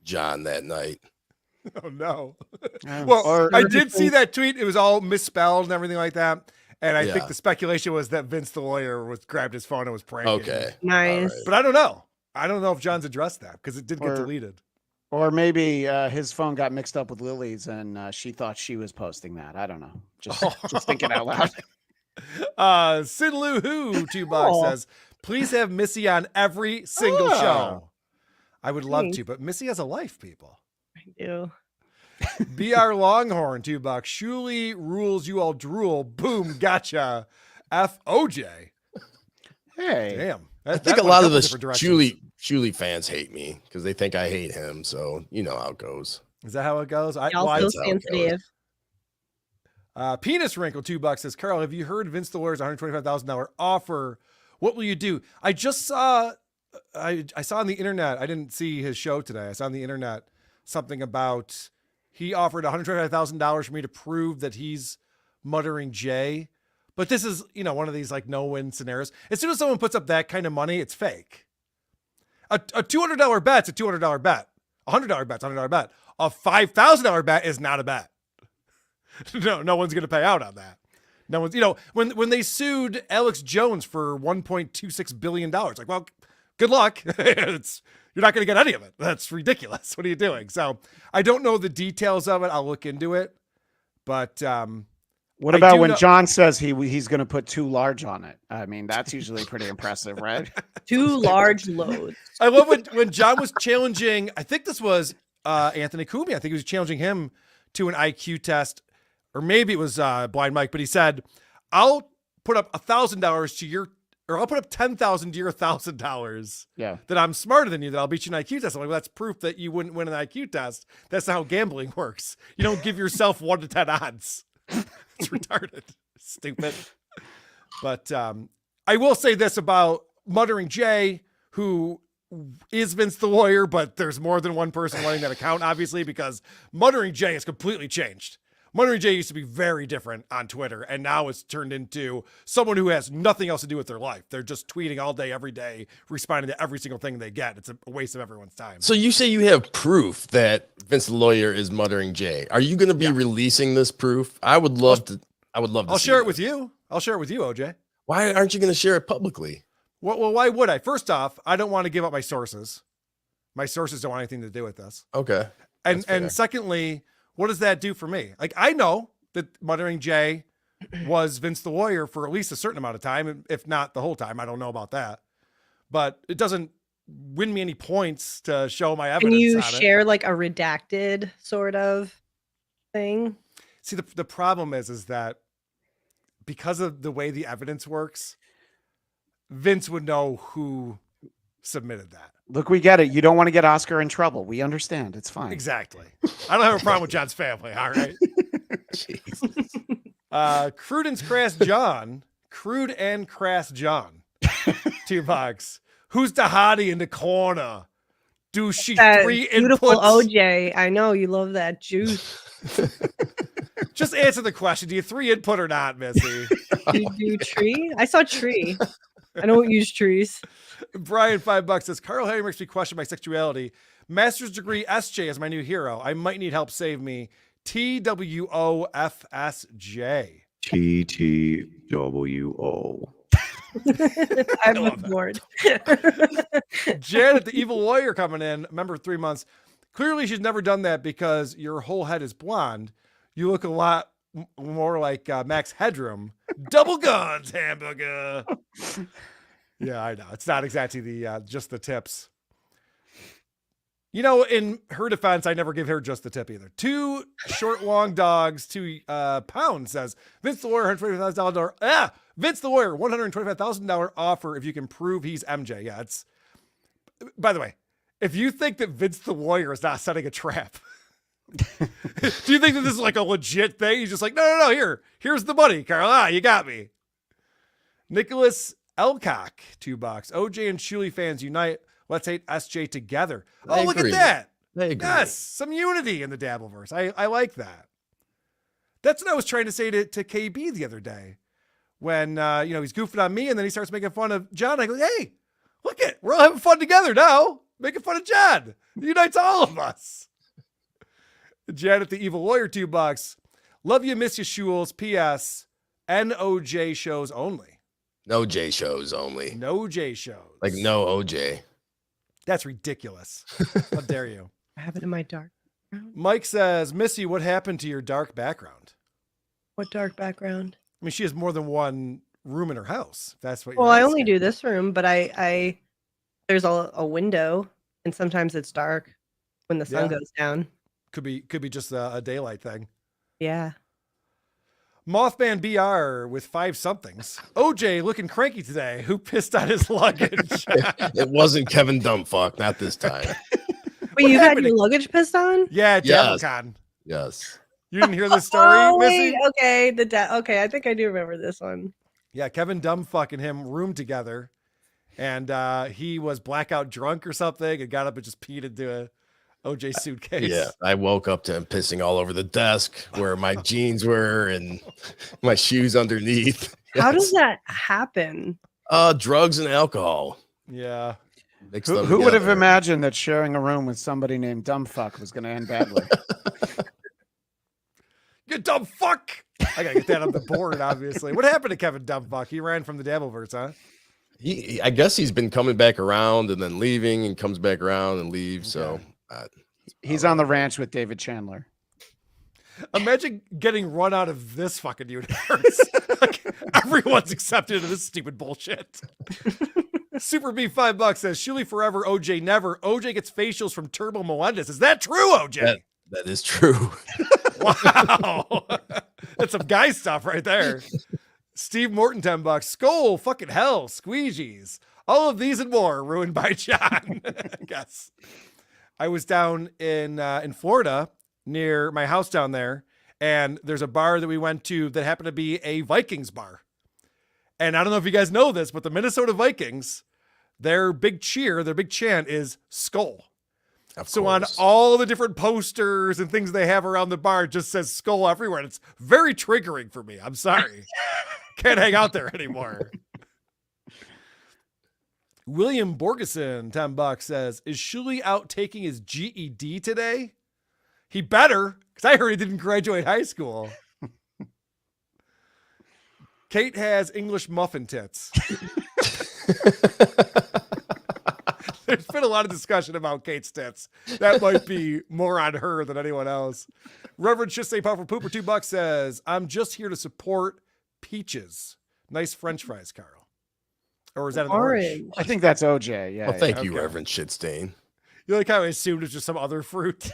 John that night. Oh, no. Well, I did see that tweet. It was all misspelled and everything like that. And I think the speculation was that Vince, the lawyer, grabbed his phone and was pranking. Okay. Nice. Right. But I don't know. I don't know if John's addressed that because it did get deleted. Or maybe his phone got mixed up with Lily's and she thought she was posting that. I don't know. Just thinking out loud. Sid Lou Who, $2 says, please have Missy on every single show. I would love to, but Missy has a life, people. I do. BR Longhorn, $2. Shuli rules, you all drool. Boom, gotcha. FOJ. Hey. Damn. I think a lot of the Shuli fans hate me because they think I hate him. So you know how it goes. Is that how it goes? Y'all so sensitive. Penis Wrinkle $2 says, Karl, have you heard Vince the Lawyer's $125,000 offer? What will you do? I just saw, I saw on the internet, I didn't see his show today. I saw on the internet something about he offered $125,000 for me to prove that he's muttering J. But this is, one of these like no-win scenarios. As soon as someone puts up that kind of money, it's fake. A $200 bet's a $200 bet. A $100 bet's a $100 bet. A $5,000 bet is not a bet. No one's going to pay out on that. No one's, when they sued Alex Jones for $1.26 billion, like, well, good luck. You're not going to get any of it. That's ridiculous. What are you doing? So I don't know the details of it. I'll look into it. But what about when John says he's going to put 2 large on it? I mean, that's usually pretty impressive, right? 2 large loads. I love when John was challenging, I think this was Anthony Kumi. I think he was challenging him to an IQ test. Or maybe it was Blind Mike, but he said, I'll put up $1,000 to your, or I'll put up $10,000 to your $1,000. Yeah. That I'm smarter than you, that I'll beat you in an IQ test. I'm like, well, that's proof that you wouldn't win an IQ test. That's not how gambling works. You don't give yourself 1 to 10 odds. It's retarded. Stupid. But I will say this about Muttering Jay, who is Vince the Lawyer, but there's more than one person running that account, obviously, because Muttering Jay has completely changed. Muttering Jay used to be very different on Twitter, and now it's turned into someone who has nothing else to do with their life. They're just tweeting all day, every day, responding to every single thing they get. It's a waste of everyone's time. So you say you have proof that Vince the Lawyer is Muttering Jay. Are you going to be releasing this proof? I would love to. I'll share it with you. I'll share it with you, OJ. Why aren't you going to share it publicly? Well, why would I? First off, I don't want to give up my sources. My sources don't want anything to do with this. Okay. And secondly, what does that do for me? Like, I know that Muttering Jay was Vince the Lawyer for at least a certain amount of time, if not the whole time. I don't know about that. But it doesn't win me any points to show my evidence. Can you on share like a redacted sort of thing? See, the problem is that because of the way the evidence works, Vince would know who submitted that. Look, we get it. You don't want to get Oscar in trouble. We understand. It's fine. Exactly. I don't have a problem with John's family. All right. Jesus. Crude and Crass John. $2. Who's the hottie in the corner? Do she That 3 beautiful inputs? OJ. I know you love that juice. Just answer the question. Do you 3 input or not, Missy? Do you do tree? I saw tree. I don't use trees. Brian, $5 says, Karl Hamburger makes me question my sexuality. Master's degree SJ is my new hero. I might need help. Save me. TWOFSJ. TTWO. I'm bored. Janet, the evil lawyer, coming in. Member 3 months. Clearly, she's never done that because your whole head is blonde. You look a lot more like Max Headroom. Double guns, Hamburger. Yeah, I know. It's not exactly the just the tips. In her defense, I never give her just the tip either. 2 short, long dogs, 2 pounds, says Vince the Lawyer, $125,000. Vince the Lawyer, $125,000 offer if you can prove he's MJ. Yeah, it's. By the way, if you think that Vince the Lawyer is not setting a trap, do you think that this is like a legit thing? He's just like, no, here's the money, Karl. You got me. Nicholas Elcock, $2. OJ and Shuli fans unite. Let's hate SJ together. Oh, look at that. Yes, some unity in the Dabbleverse. I like that. That's what I was trying to say to KB the other day. When he's goofing on me and then he starts making fun of John. I go, hey, look it. We're all having fun together now. Making fun of John. It unites all of us. Janet, the evil lawyer, $2. Love you, miss you, Shules. P.S. NOJ shows only. No J shows only. No J shows. Like no OJ. That's ridiculous. How dare you? I have it in my dark background. Mike says, Missy, what happened to your dark background? What dark background? I mean, she has more than one room in her house. If that's what you're Well, I asking. only do this room, but I there's a window, and sometimes it's dark when the sun goes down. Could be just a daylight thing. Yeah. Mothman BR with 5 somethings. OJ looking cranky today. Who pissed on his luggage? It wasn't Kevin Dumbfuck, not this time. Wait, you had your luggage pissed on? Yeah, Yes. DabbleCon. Yes. You didn't hear this story, Oh, Missy? wait, okay, okay, I think I do remember this one. Yeah, Kevin Dumbfuck and him roomed together, and he was blackout drunk or something and got up and just peed into a OJ suitcase. Yeah, I woke up to him pissing all over the desk where my jeans were and my shoes underneath. How does that happen? Drugs and alcohol. Yeah. Who would have imagined that sharing a room with somebody named Dumbfuck was going to end badly? You dumb fuck! I gotta get that on the board, obviously. What happened to Kevin Dumbfuck? He ran from the Dabbleverse, huh? I guess he's been coming back around and then leaving and comes back around and leaves. Okay. So he's on the ranch with David Chandler. Imagine getting run out of this fucking universe. Like, everyone's accepted into this stupid bullshit. Super B $5 says Shuli forever, OJ never. OJ gets facials from Turbo Melendez. Is that true, OJ? That is true. Wow. That's some guy stuff right there. Steve Morton, $10. Skull, fucking hell, squeegees. All of these and more ruined by John. Guess. I was down in Florida near my house down there, and there's a bar that we went to that happened to be a Vikings bar. And I don't know if you guys know this, but the Minnesota Vikings, their big cheer, their big chant is Skull. So on all the different posters and things they have around the bar, it just says Skull everywhere. And it's very triggering for me. I'm sorry. Can't hang out there anymore. William Borgeson, $10 says, is Shuli out taking his GED today? He better, because I heard he didn't graduate high school. Kate has English muffin tits. There's been a lot of discussion about Kate's tits. That might be more on her than anyone else. Reverend Just Say Powerful Pooper, $2 says, I'm just here to support Peaches. Nice French fries, Carl. Or is that an orange? I think that's OJ. Yeah. Well, thank you, Okay. Reverend Shitstain. You like how I assumed it's just some other fruit?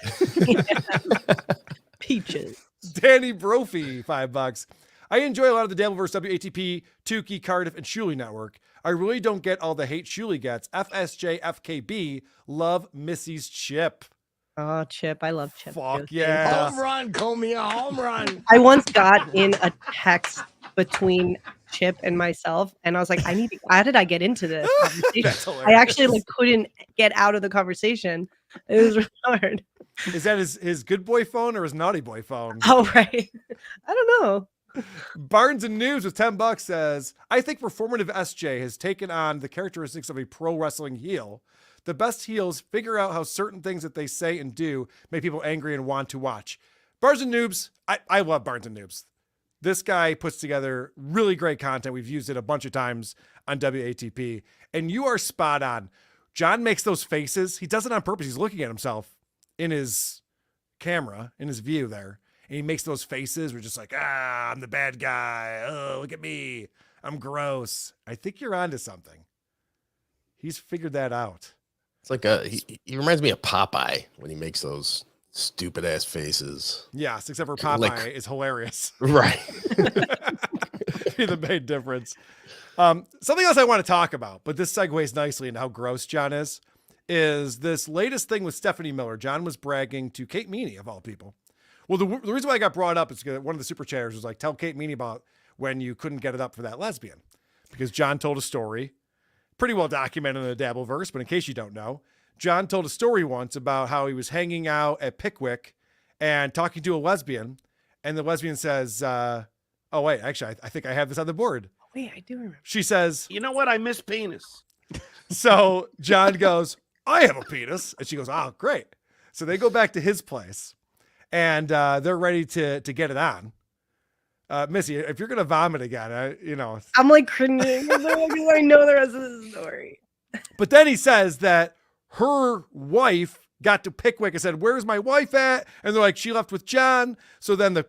Peaches. Danny Brophy, $5. I enjoy a lot of the Dabbleverse, WATP, Tukey, Cardiff, and Shuli network. I really don't get all the hate Shuli gets. FSJ, FKB, love Missy's chip. Oh, Chip. I love Chip. Fuck too. yeah. Home run, call me a home run. I once got in a text between Chip and myself, and I was like, how did I get into this conversation? That's I hilarious. actually couldn't get out of the conversation. It was really hard. Is that his good boy phone or his naughty boy phone? Oh, right. I don't know. Barnes and News with $10 says, I think performative SJ has taken on the characteristics of a pro wrestling heel. The best heels figure out how certain things that they say and do make people angry and want to watch. Barnes and Noobs, I love Barnes and Noobs. This guy puts together really great content. We've used it a bunch of times on WATP, and you are spot on. John makes those faces. He does it on purpose. He's looking at himself in his camera, in his view there. And he makes those faces. We're just like, I'm the bad guy. Oh, look at me. I'm gross. I think you're onto something. He's figured that out. It's like he reminds me of Popeye when he makes those stupid ass faces. Yes, except for Popeye is hilarious. Right. Be the main difference. Something else I want to talk about, but this segues nicely into how gross John is this latest thing with Stephanie Miller. John was bragging to Kate Meany, of all people. Well, the reason why I got brought up is because one of the super chatters was like, tell Kate Meany about when you couldn't get it up for that lesbian. Because John told a story, pretty well documented in the Dabbleverse, but in case you don't know, John told a story once about how he was hanging out at Pickwick and talking to a lesbian, and the lesbian says, oh, wait, actually, I think I have this on the board. Oh, wait, I do remember. She says, You know what? I miss penis. so John goes, I have a penis. And she goes, oh, great. So they go back to his place. And they're ready to get it on. Missy, if you're gonna vomit again, I'm like cringing because I know the rest of the story. But then he says that her wife got to Pickwick and said, "Where's my wife at?" And they're like, "She left with John." So then the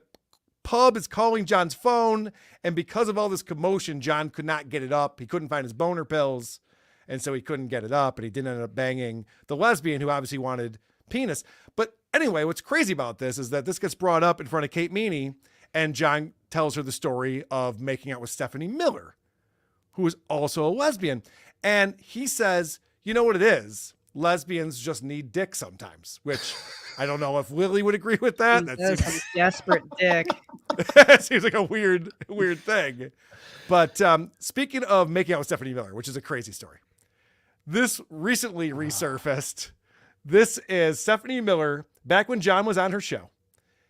pub is calling John's phone, and because of all this commotion, John could not get it up. He couldn't find his boner pills, and so he couldn't get it up. And he didn't end up banging the lesbian, who obviously wanted penis. But anyway, what's crazy about this is that this gets brought up in front of Kate Meany, and John tells her the story of making out with Stephanie Miller, who is also a lesbian. And he says, you know what it is lesbians just need dick sometimes, which I don't know if Lily would agree with that. That That's seems a desperate dick. seems like a weird thing. But speaking of making out with Stephanie Miller, which is a crazy story, this recently resurfaced. This is Stephanie Miller back when John was on her show.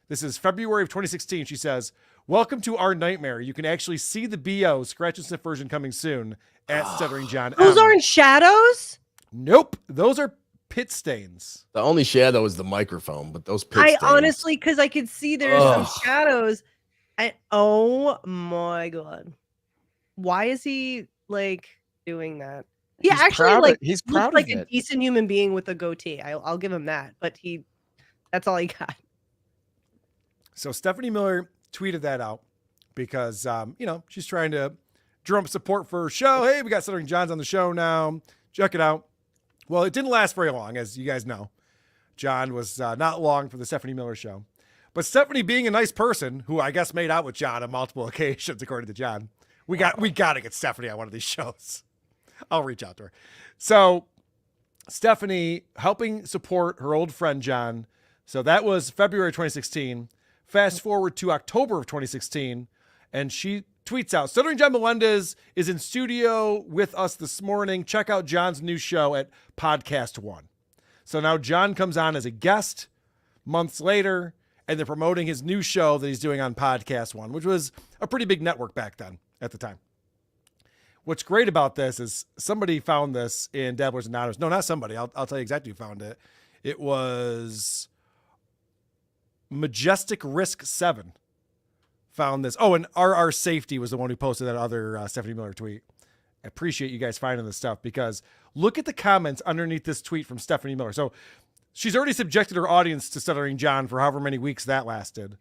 This is February of 2016. She says, "Welcome to our nightmare. You can actually see the BO scratch and sniff version coming soon at Stuttering John." Those aren't shadows? Nope. Those are pit stains. The only shadow is the microphone, but those pit I stains. honestly, because I could see there's some shadows. Oh my God. Why is he like doing that? Yeah, He's actually, proud like of- he's looks proud like of a it. decent human being with a goatee. I'll give him that, but that's all he got. So Stephanie Miller tweeted that out because, she's trying to drum up support for her show. Hey, we got Stuttering John's on the show now. Check it out. Well, it didn't last very long, as you guys know. John was not long for the Stephanie Miller show. But Stephanie, being a nice person, who I guess made out with John on multiple occasions, according to John, we got to get Stephanie on one of these shows. I'll reach out to her. So Stephanie helping support her old friend John. So that was February 2016. Fast forward to October of 2016, and she tweets out, "Stuttering John Melendez is in studio with us this morning. Check out John's new show at Podcast One." So now John comes on as a guest months later, and they're promoting his new show that he's doing on Podcast One, which was a pretty big network back then at the time. What's great about this is somebody found this in Dabblers Anonymous. No, not somebody. I'll tell you exactly who found it. It was Majestic Risk 7 found this. Oh, and RR Safety was the one who posted that other Stephanie Miller tweet. I appreciate you guys finding this stuff because look at the comments underneath this tweet from Stephanie Miller. So she's already subjected her audience to Stuttering John for however many weeks that lasted.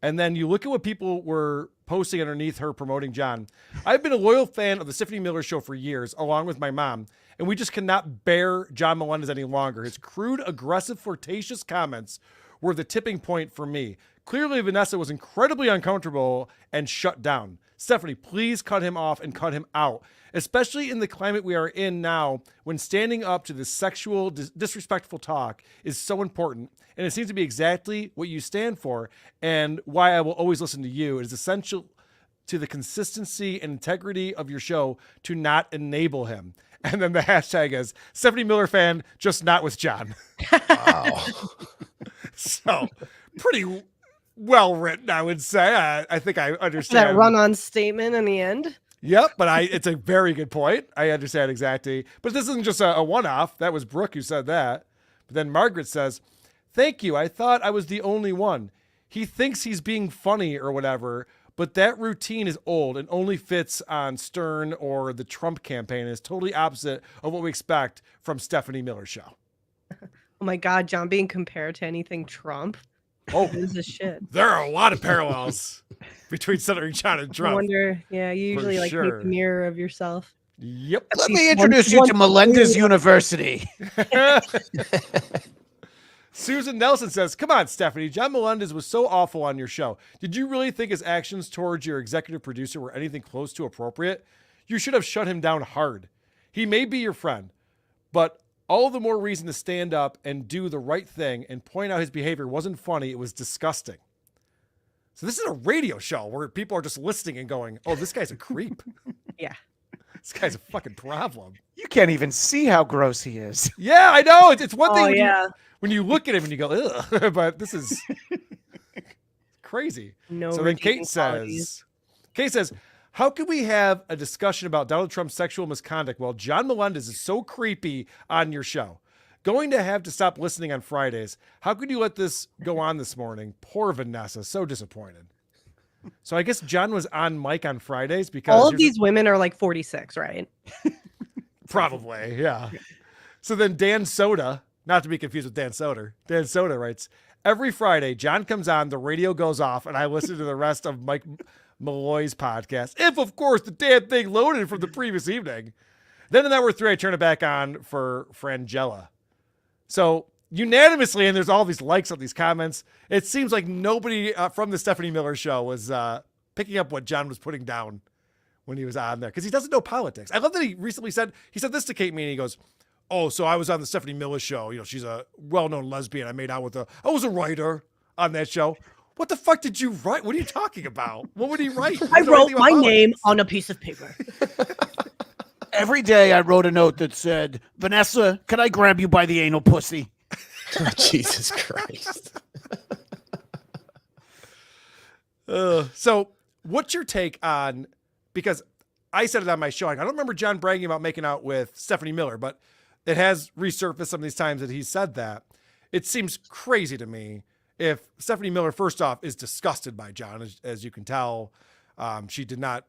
And then you look at what people were posting underneath her promoting John. I've been a loyal fan of the Stephanie Miller show for years, along with my mom, and we just cannot bear John Melendez any longer. His crude, aggressive, flirtatious comments were the tipping point for me. Clearly, Vanessa was incredibly uncomfortable and shut down. Stephanie, please cut him off and cut him out, especially in the climate we are in now when standing up to this sexual, disrespectful talk is so important. And it seems to be exactly what you stand for and why I will always listen to you. It is essential to the consistency and integrity of your show to not enable him. And then the hashtag is Stephanie Miller fan, just not with John. Wow. So pretty well written, I would say. I think I understand That run-on statement in the end. Yep, but it's a very good point. I understand exactly. But this isn't just a one-off. That was Brooke who said that. But then Margaret says, "Thank you. I thought I was the only one. He thinks he's being funny or whatever, but that routine is old and only fits on Stern or the Trump campaign and is totally opposite of what we expect from Stephanie Miller's show." Oh my God, John being compared to anything Trump. Oh, This is shit. there are a lot of parallels between Stuttering John and I Trump. wonder, yeah, you usually like sure. make a mirror of yourself. Yep. Let me introduce you to Melendez University. Susan Nelson says, "Come on, Stephanie. John Melendez was so awful on your show. Did you really think his actions towards your executive producer were anything close to appropriate? You should have shut him down hard. He may be your friend, but all the more reason to stand up and do the right thing and point out his behavior wasn't funny. It was disgusting." So this is a radio show where people are just listening and going, "Oh, this guy's a creep." Yeah. This guy's a fucking problem. You can't even see how gross he is. Yeah, I know. It's one thing Oh, yeah. when you look at him and you go, ugh, but this is crazy. No. So then redeeming qualities. Kate says, "How can we have a discussion about Donald Trump's sexual misconduct while John Melendez is so creepy on your show? Going to have to stop listening on Fridays. How could you let this go on this morning? Poor Vanessa, so disappointed." So I guess John was on mic on Fridays because All of these women are like 46, right? probably, yeah. So then Dan Soda, not to be confused with Dan Soder, Dan Soda writes, "Every Friday, John comes on, the radio goes off, and I listen to the rest of Mike Malloy's podcast. If, of course, the damn thing loaded from the previous evening. Then in hour 3, I turn it back on for Frangella." So unanimously, and there's all these likes on these comments, it seems like nobody from the Stephanie Miller show was picking up what John was putting down when he was on there because he doesn't know politics. I love that he recently said this to Kate Meany. He goes, oh, so I was on the Stephanie Miller show. You know, she's a well-known lesbian. I made out with I was a writer on that show. What the fuck did you write? What are you talking about? What would he write? I wrote my name on a piece of paper. Every day I wrote a note that said, Vanessa, can I grab you by the anal pussy? Oh, Jesus Christ. So what's your take on, because I said it on my show, I don't remember John bragging about making out with Stephanie Miller, but it has resurfaced some of these times that he said that. It seems crazy to me if Stephanie Miller, first off, is disgusted by John, as you can tell. He did not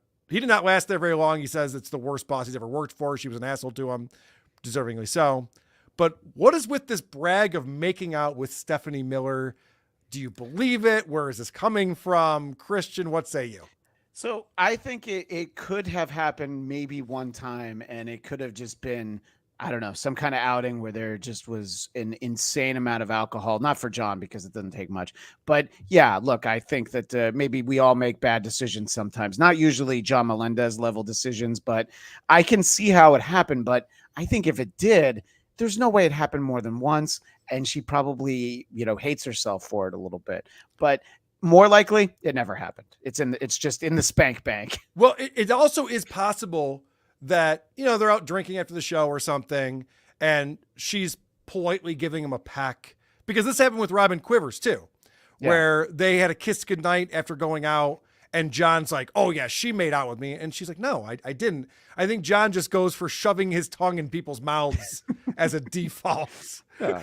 last there very long. He says it's the worst boss he's ever worked for. She was an asshole to him, deservingly so. But what is with this brag of making out with Stephanie Miller? Do you believe it? Where is this coming from? Christian, what say you? So I think it could have happened maybe one time, and it could have just been, I don't know, some kind of outing where there just was an insane amount of alcohol. Not for John, because it doesn't take much. But yeah, look, I think that maybe we all make bad decisions sometimes. Not usually John Melendez level decisions, but I can see how it happened. But I think if it did, there's no way it happened more than once. And she probably, hates herself for it a little bit. But more likely, it never happened. It's just in the spank bank. Well, it also is possible that, they're out drinking after the show or something, and she's politely giving him a peck, because this happened with Robin Quivers too, where they had a kiss goodnight after going out, and John's like, oh yeah, she made out with me. And she's like, no, I didn't. I think John just goes for shoving his tongue in people's mouths as a default. Yeah.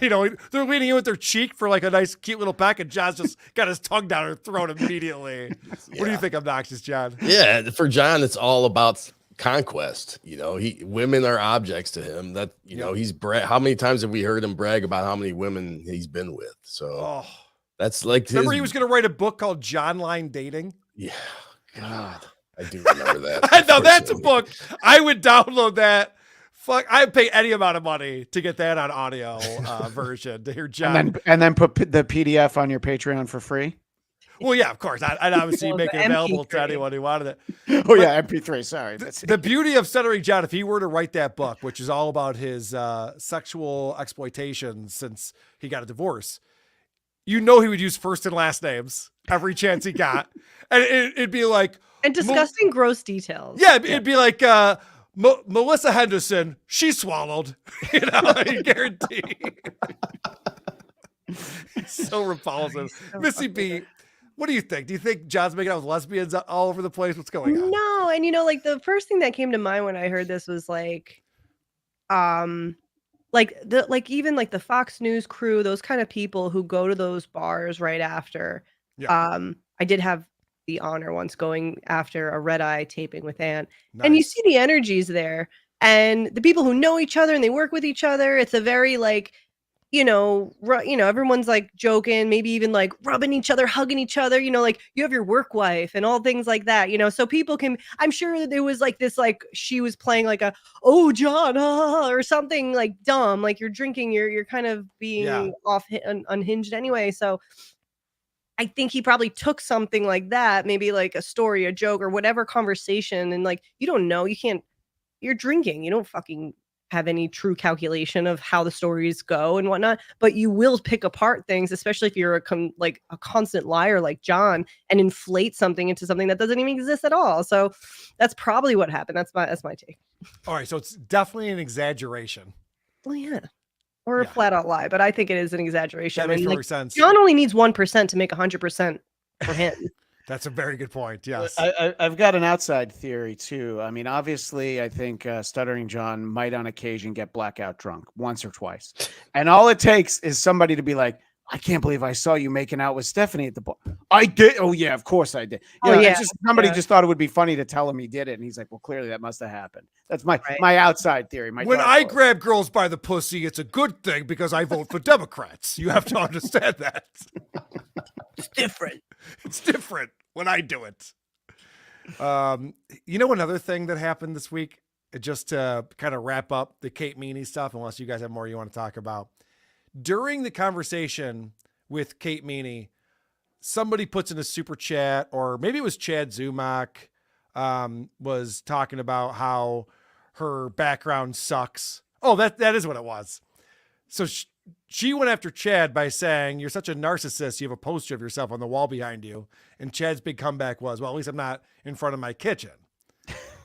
They're leaning in with their cheek for like a nice, cute little peck, and John's just got his tongue down her throat immediately. Yeah. What do you think, Obnoxious John? Yeah, for John, it's all about conquest. Women are objects to him. That he's how many times have we heard him brag about how many women he's been with? So that's like, remember he was going to write a book called John Line Dating. Yeah, God, I do remember that. I know that's a book. I would download that. Fuck, I'd pay any amount of money to get that on audio version to hear John. And then put the PDF on your Patreon for free. Well, yeah, of course. I'd obviously make it available to anyone who wanted it. Oh, yeah, MP3. Sorry. The beauty of Stuttering John, if he were to write that book, which is all about his sexual exploitation since he got a divorce, he would use first and last names every chance he got. And it'd be like... And disgusting, gross details. Yeah, it'd be like... Melissa Henderson, she swallowed. I guarantee. So repulsive. So Missy B, what do you think? Do you think John's making out with lesbians all over the place? What's going on? No, and the first thing that came to mind when I heard this was even the Fox News crew, those kind of people who go to those bars right after. Yeah. I did have the honor once going after a red eye taping with Ann. Nice. And you see the energies there, and the people who know each other and they work with each other. It's a very everyone's like joking, maybe even like rubbing each other, hugging each other, you have your work wife and all things like that, so people can, I'm sure that there was like this, like she was playing like oh John, or something like dumb, like you're drinking, you're kind of being unhinged anyway. So I think he probably took something like that, maybe like a story, a joke, or whatever conversation. And you don't know, you're drinking. You don't fucking have any true calculation of how the stories go and whatnot, but you will pick apart things, especially if you're a constant liar like John, and inflate something into something that doesn't even exist at all. So that's probably what happened. That's my take. All right. So it's definitely an exaggeration. Well, yeah. Or a flat out lie, but I think it is an exaggeration. That makes perfect sense. John only needs 1% to make 100% for him. That's a very good point. Yes. I've got an outside theory too. I mean, obviously, I think Stuttering John might on occasion get blackout drunk once or twice. And all it takes is somebody to be like, I can't believe I saw you making out with Stephanie at the bar. I did. Oh, yeah, of course I did. Somebody just thought it would be funny to tell him he did it. And he's like, well, clearly that must have happened. That's my outside theory. When I grab girls by the pussy, it's a good thing because I vote for Democrats. You have to understand that. It's different. It's different when I do it. Another thing that happened this week, just to kind of wrap up the Kate Meany stuff, unless you guys have more you want to talk about. During the conversation with Kate Meany, somebody puts in a super chat, or maybe it was Chad Zumock, was talking about how her background sucks Oh, that is what it was. So she went after Chad by saying, "You're such a narcissist. You have a poster of yourself on the wall behind you." And Chad's big comeback was, "Well, at least I'm not in front of my kitchen."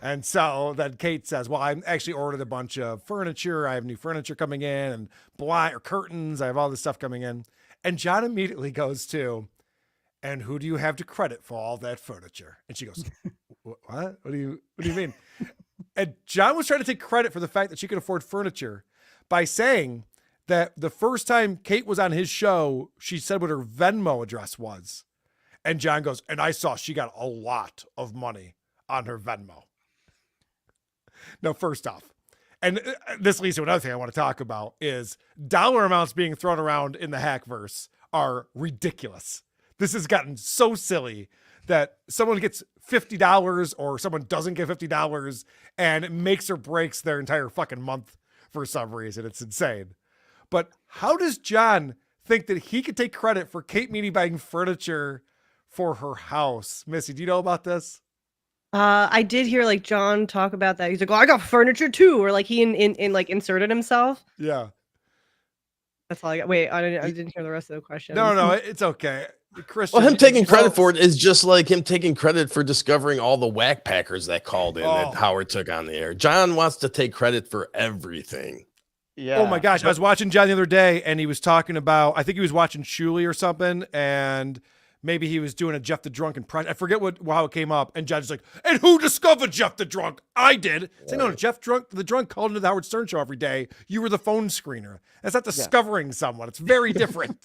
And so then Kate says, "Well, I actually ordered a bunch of furniture. I have new furniture coming in and blind or curtains. I have all this stuff coming in." And John immediately goes to, "And who do you have to credit for all that furniture?" And she goes, "What? What do you mean?" And John was trying to take credit for the fact that she could afford furniture by saying that the first time Kate was on his show, she said what her Venmo address was. And John goes, "And I saw she got a lot of money on her Venmo." No, first off, and this leads to another thing I want to talk about is dollar amounts being thrown around in the Hackverse are ridiculous. This has gotten so silly that someone gets $50 or someone doesn't get $50 and it makes or breaks their entire fucking month for some reason. It's insane. But how does John think that he could take credit for Kate Meany buying furniture for her house? Missy, do you know about this? I did hear like John talk about that. He's like, "Oh, I got furniture too," or like he in like inserted himself. Yeah. That's all I got. Wait, I didn't hear the rest of the question. No, it's okay. Christian, Well, him taking credit for it is just like him taking credit for discovering all the whack packers that called in that Howard took on the air. John wants to take credit for everything. Yeah. Oh my gosh. I was watching John the other day and he was talking about, I think he was watching Shuley or something, and maybe he was doing a Jeff the Drunk impression. I forget how it came up. And John's like, "And who discovered Jeff the Drunk?" "I did." Say, "No, Jeff the Drunk called into the Howard Stern show every day. You were the phone screener." That's not discovering someone. It's very different.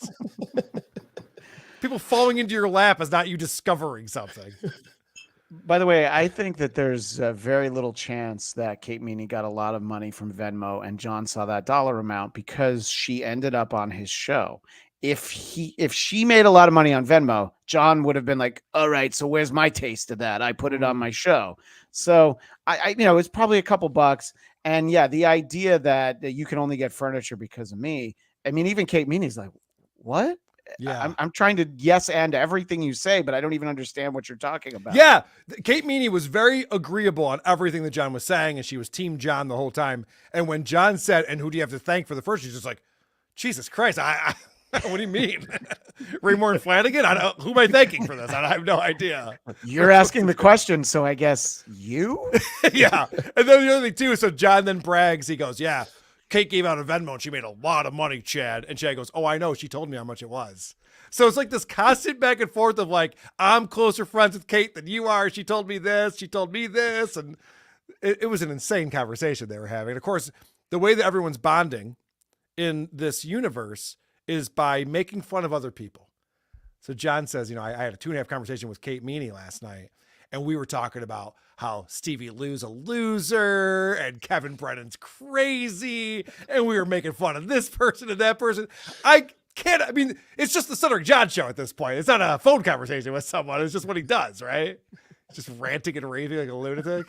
People falling into your lap is not you discovering something. By the way, I think that there's a very little chance that Kate Meany got a lot of money from Venmo and John saw that dollar amount because she ended up on his show. If she made a lot of money on Venmo, John would have been like, "All right, so where's my taste of that? I put it on my show." So I it's probably a couple bucks. And yeah, the idea that you can only get furniture because of me. I mean, even Kate Meany's like, "What?" Yeah. I'm trying to yes and everything you say, but I don't even understand what you're talking about. Yeah. Kate Meany was very agreeable on everything that John was saying, and she was Team John the whole time. And when John said, "And who do you have to thank for the first?" she's just like, "Jesus Christ, what do you mean? Raymore and Flanagan? Who am I thanking for this? I have no idea." You're asking the question, so I guess you? Yeah. And then the other thing too, so John then brags, he goes, "Yeah, Kate gave out a Venmo and she made a lot of money, Chad." And Chad goes, "Oh, I know. She told me how much it was." So it's like this constant back and forth of like, "I'm closer friends with Kate than you are. She told me this. She told me this." And it was an insane conversation they were having. And of course, the way that everyone's bonding in this universe is by making fun of other people. So John says, I had a 2.5 conversation with Kate Meany last night, and we were talking about how Stevie Lew's a loser and Kevin Brennan's crazy, and we were making fun of this person and that person. It's just the Cedric John show at this point. It's not a phone conversation with someone. It's just what he does, right? Just ranting and raving like a lunatic.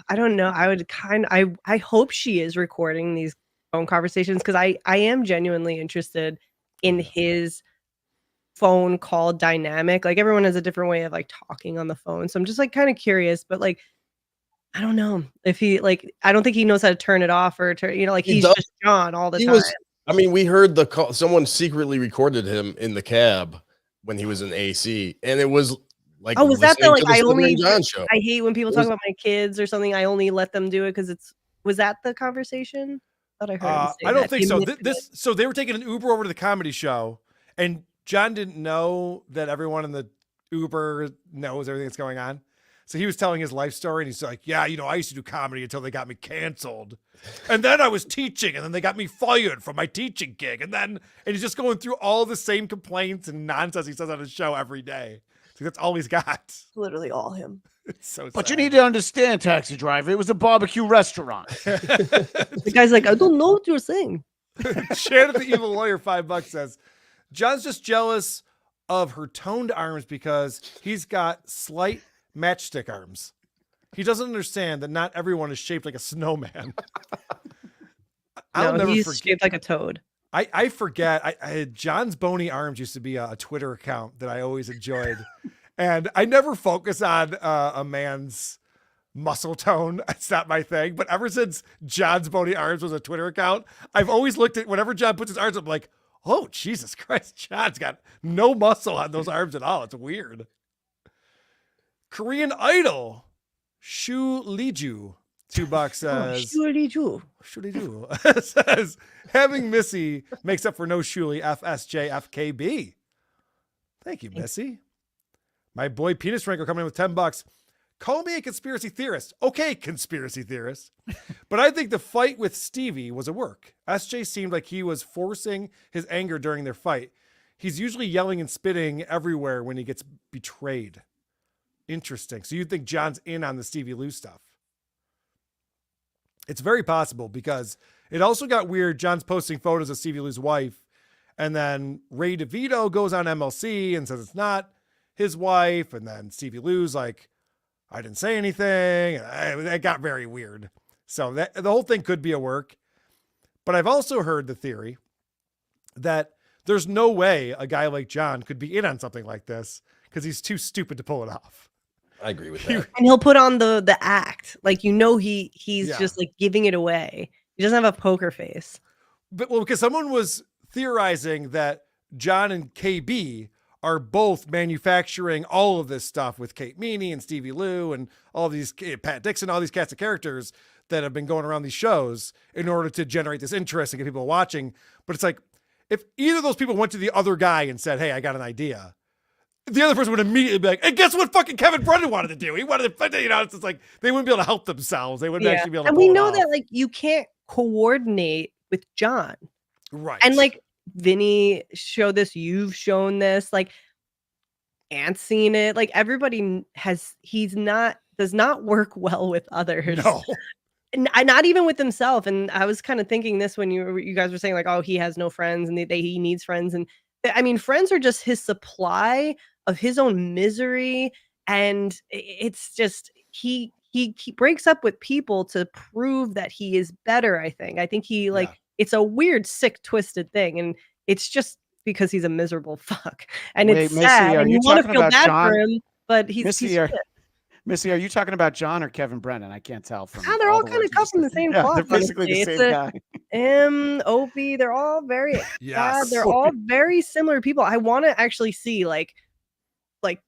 I don't know. I hope she is recording these phone conversations because I am genuinely interested in his phone call dynamic. Like everyone has a different way of like talking on the phone. So I'm just like kind of curious, but like, I don't know if he I don't think he knows how to turn it off or he's just John all the time. We heard the call. Someone secretly recorded him in the cab when he was in AC, and it was like, oh, was that the John show. I hate when people talk about my kids or something. I only let them do it because was that the conversation? I thought I heard him say I don't think so. So they were taking an Uber over to the comedy show, and John didn't know that everyone in the Uber knows everything that's going on. So he was telling his life story, and he's like, "Yeah, I used to do comedy until they got me canceled. And then I was teaching, and then they got me fired from my teaching gig. And he's just going through all the same complaints and nonsense he says on his show every day. So that's all he's got. It's literally all him. It's so but sad. You need to understand, taxi driver, it was a barbecue restaurant. The guy's like, "I don't know what you're saying." Shannon the Evil Lawyer, $5 says, "John's just jealous of her toned arms because he's got slight matchstick arms. He doesn't understand that not everyone is shaped like a snowman." I'll never he's forget. shaped like a toad. I forget. John's Bony Arms used to be a Twitter account that I always enjoyed. And I never focus on a man's muscle tone. It's not my thing. But ever since John's Bony Arms was a Twitter account, I've always looked at whenever John puts his arms up, I'm like, oh, Jesus Christ, John's got no muscle on those arms at all. It's weird. Korean Idol, Shu Liju, $2 says, Shu Liju. Shu Liju says, having Missy makes up for no Shuli, FSJ, Thank you, Missy. My boy Penis Ranker coming in with $10. Call me a conspiracy theorist. Okay, conspiracy theorist. But I think the fight with Stevie was a work. SJ seemed like he was forcing his anger during their fight. He's usually yelling and spitting everywhere when he gets betrayed. Interesting. So you think John's in on the Stevie Lew stuff? It's very possible because it also got weird. John's posting photos of Stevie Lew's wife, and then Ray DeVito goes on MLC and says it's not his wife, and then Stevie Lew's like, I didn't say anything. It got very weird. So the whole thing could be a work. But I've also heard the theory that there's no way a guy like John could be in on something like this because he's too stupid to pull it off. I agree with that. And he'll put on the act. Like, he's just like giving it away. He doesn't have a poker face. But because someone was theorizing that John and KB are both manufacturing all of this stuff with Kate Meany and Stevie Lew and all these Pat Dixon, all these cast of characters that have been going around these shows in order to generate this interest and get people watching. But it's like, if either of those people went to the other guy and said, hey, I got an idea, the other person would immediately be like, and guess what fucking Kevin Brennan wanted to do? He wanted to, it's just like, they wouldn't be able to help themselves. They wouldn't actually be able to. And we know that like you can't coordinate with John. Right. And like Vinny showed this, you've shown this, like Ant's seen it. Like everybody does not work well with others. No. Not even with himself. And I was kind of thinking this when you guys were saying like, oh, he has no friends and he needs friends. And I mean, friends are just his supply of his own misery. And it's just, he breaks up with people to prove that he is better. I think he it's a weird, sick, twisted thing. And it's just because he's a miserable fuck. And it's Missy, sad. are And you you want to talking feel about bad John? for him, but he's Missy, are you talking about John or Kevin Brennan? I can't tell from. they're all kind of cut from the same cloth. They're basically the same guy. Opie, they're all very yes. they're all very similar people. I want to actually see like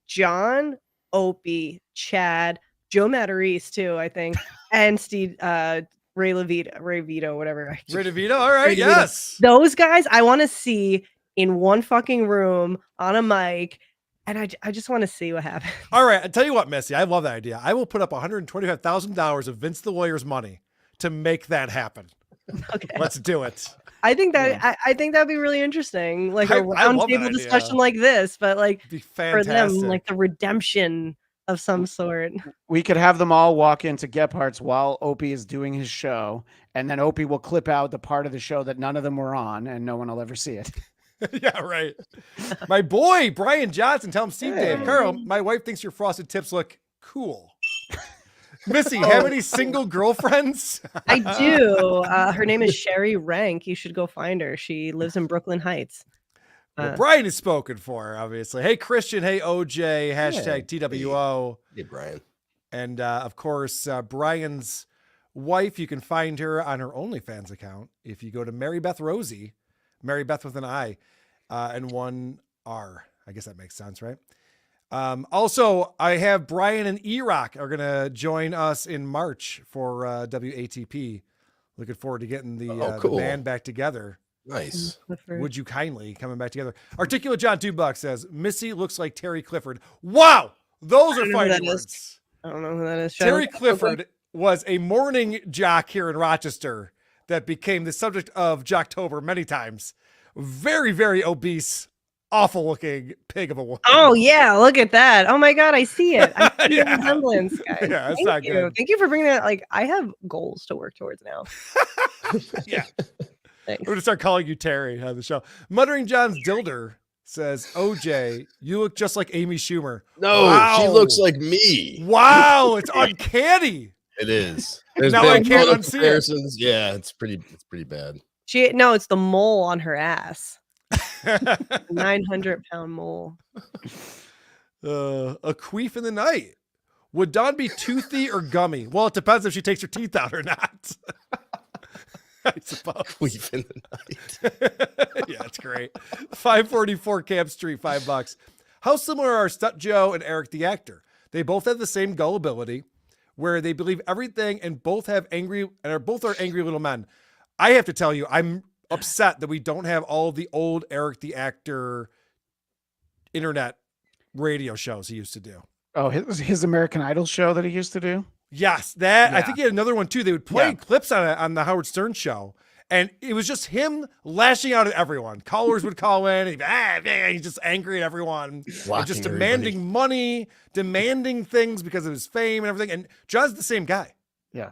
John, Opie, Chad, Joe Matarese too, I think, and Steve Ray Vito, whatever. Ray DeVito, all right, yes. Those guys I want to see in one fucking room on a mic. And I just want to see what happens. All right. I tell you what, Missy, I love that idea. I will put up $125,000 of Vince the Lawyer's money to make that happen. Okay. Let's do it. I think that I think that'd be really interesting. Like a round table discussion like this, but like be fantastic. For them, like the redemption of some sort. We could have them all walk into Gephardt's while Opie is doing his show, and then Opie will clip out the part of the show that none of them were on, and no one will ever see it. Yeah, right. My boy, Brian Johnson, tell him Steve Dave. Karl, my wife thinks your frosted tips look cool. Missy, have any single girlfriends? I do. Her name is Sherry Rank. You should go find her. She lives in Brooklyn Heights. Well, Brian is spoken for, obviously. Hey, Christian. Hey, OJ. Hashtag TWO. Hey, Brian. And, of course, Brian's wife, you can find her on her OnlyFans account. If you go to Mary Beth Rosie, Mary Beth with an I and one R. I guess that makes sense, right? Also, I have Brian and E-Rock are going to join us in March for WATP. Looking forward to getting the band back together. Nice. Would you kindly coming back together? Articulate John $2 says, Missy looks like Terry Clifford. Wow. Those are fighting words. I don't know who that is. Terry Clifford was a morning jock here in Rochester that became the subject of Jocktober many times. Very, very obese, awful looking pig of a woman. Oh yeah, look at that. Oh my God, I see it. I see the resemblance, guys. Yeah, that's not good. Thank you for bringing that. Like, I have goals to work towards now. Yeah. Thanks. We're going to start calling you Terry on the show. Muttering John's Dilder says, OJ, you look just like Amy Schumer. No, wow. She looks like me. Wow, it's uncanny. It is. There's now I can't unsee it. Yeah, it's pretty bad. It's the mole on her ass. 900-pound mole. A queef in the night. Would Dawn be toothy or gummy? Well, it depends if she takes her teeth out or not. I suppose. Sleep in the night. Yeah, it's great. 544 Camp Street, $5. How similar are Stut Joe and Eric the actor? They both have the same gullibility, where they believe everything and both are angry little men. I have to tell you, I'm upset that we don't have all of the old Eric the actor internet radio shows he used to do. Oh, his American Idol show that he used to do? Yes, that. Yeah. I think he had another one too. They would play clips on the Howard Stern show, and it was just him lashing out at everyone. Callers would call in, and he's just angry at everyone, and just demanding money, demanding things because of his fame and everything. And John's the same guy. Yeah,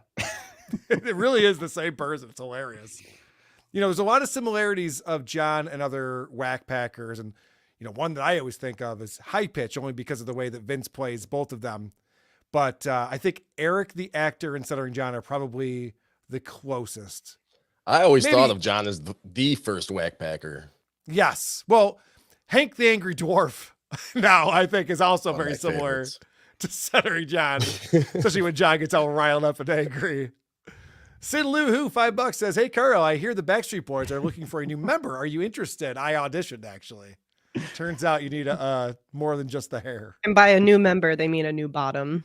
it really is the same person. It's hilarious. You know, there's a lot of similarities of John and other whack packers, and you know, one that I always think of is High Pitch, only because of the way that Vince plays both of them. But I think Eric, the actor, and Stuttering John are probably the closest. I always thought of John as the first whack packer. Yes. Well, Hank the Angry Dwarf now I think is also very similar to Stuttering John, especially when John gets all riled up and angry. Sid Lou Who, $5 says, "Hey, Karl, I hear the Backstreet Boys are looking for a new member. Are you interested? I auditioned, actually. Turns out you need more than just the hair." And by a new member, they mean a new bottom.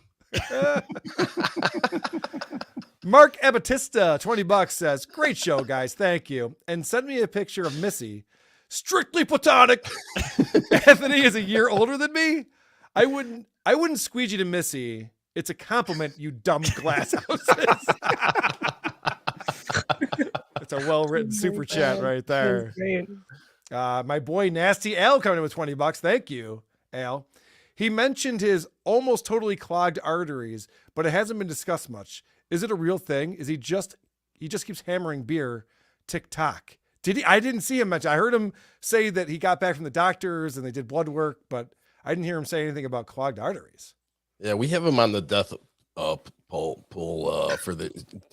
Mark Abatista, $20 says, "Great show, guys. Thank you. And send me a picture of Missy. Strictly platonic. Anthony is a year older than me. I wouldn't squeegee to Missy. It's a compliment, you dumb glass houses." It's a well-written super chat right there. My boy Nasty Al coming in with $20. Thank you, Al. He mentioned his almost totally clogged arteries, but it hasn't been discussed much. Is it a real thing? Is he just keeps hammering beer? TikTok. Did he? I didn't see him mention. I heard him say that he got back from the doctors and they did blood work, but I didn't hear him say anything about clogged arteries. Yeah, we have him on the death poll for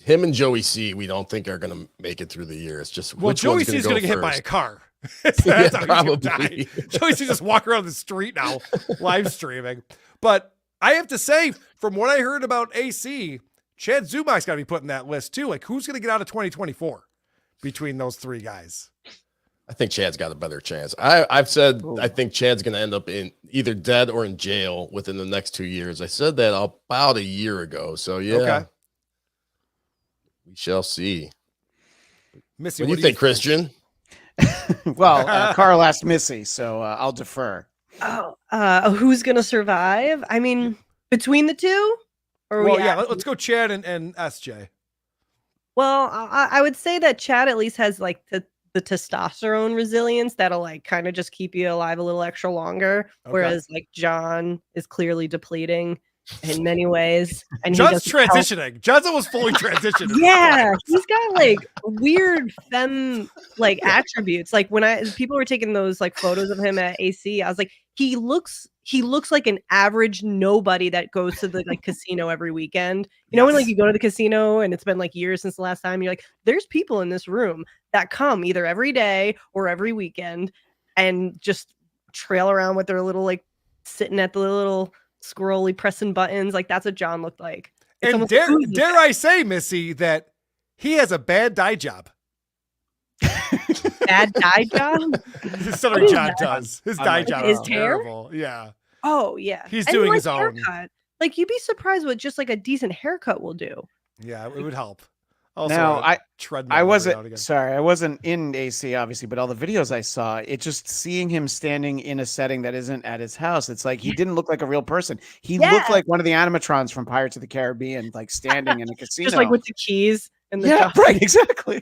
him and Joey C. We don't think are going to make it through the year. It's just Joey C is going to get hit by a car. That's how probably. Joey C just walk around the street now, live streaming. But I have to say, from what I heard about AC, Chad Zumach's got to be put in that list too. Like, who's going to get out of 2024 between those three guys? I think Chad's got a better chance. I've said I think Chad's going to end up in either dead or in jail within the next 2 years. I said that about a year ago. So yeah, okay. We shall see. Missy, what do you think, Christian? Well, Karl asked Missy, so I'll defer. Who's going to survive? I mean, between the two? Or let's go Chad and SJ. Well, I would say that Chad at least has like the testosterone resilience that'll like kind of just keep you alive a little extra longer. Okay. Whereas like John is clearly depleting in many ways. And John's transitioning. John's almost fully transitioned. Yeah, he's got like weird femme like attributes. Like when people were taking those like photos of him at AC, I was like, he looks like an average nobody that goes to the like casino every weekend. You know, when like you go to the casino and it's been like years since the last time, you're like, there's people in this room that come either every day or every weekend and just trail around with their little like sitting at the little squirrely pressing buttons. Like that's what John looked like. It's and dare I say, Missy, that he has a bad dye job. Bad dye job? Stuttering John does. His dye job is terrible. Yeah. Oh yeah. He's doing his own haircut. Like you'd be surprised what just like a decent haircut will do. Yeah, it would help. Also, now, I wasn't in AC obviously, but all the videos I saw, it just seeing him standing in a setting that isn't at his house, it's like he didn't look like a real person. He looked like one of the animatrons from Pirates of the Caribbean, like standing in a casino, just like with the keys. Right, exactly.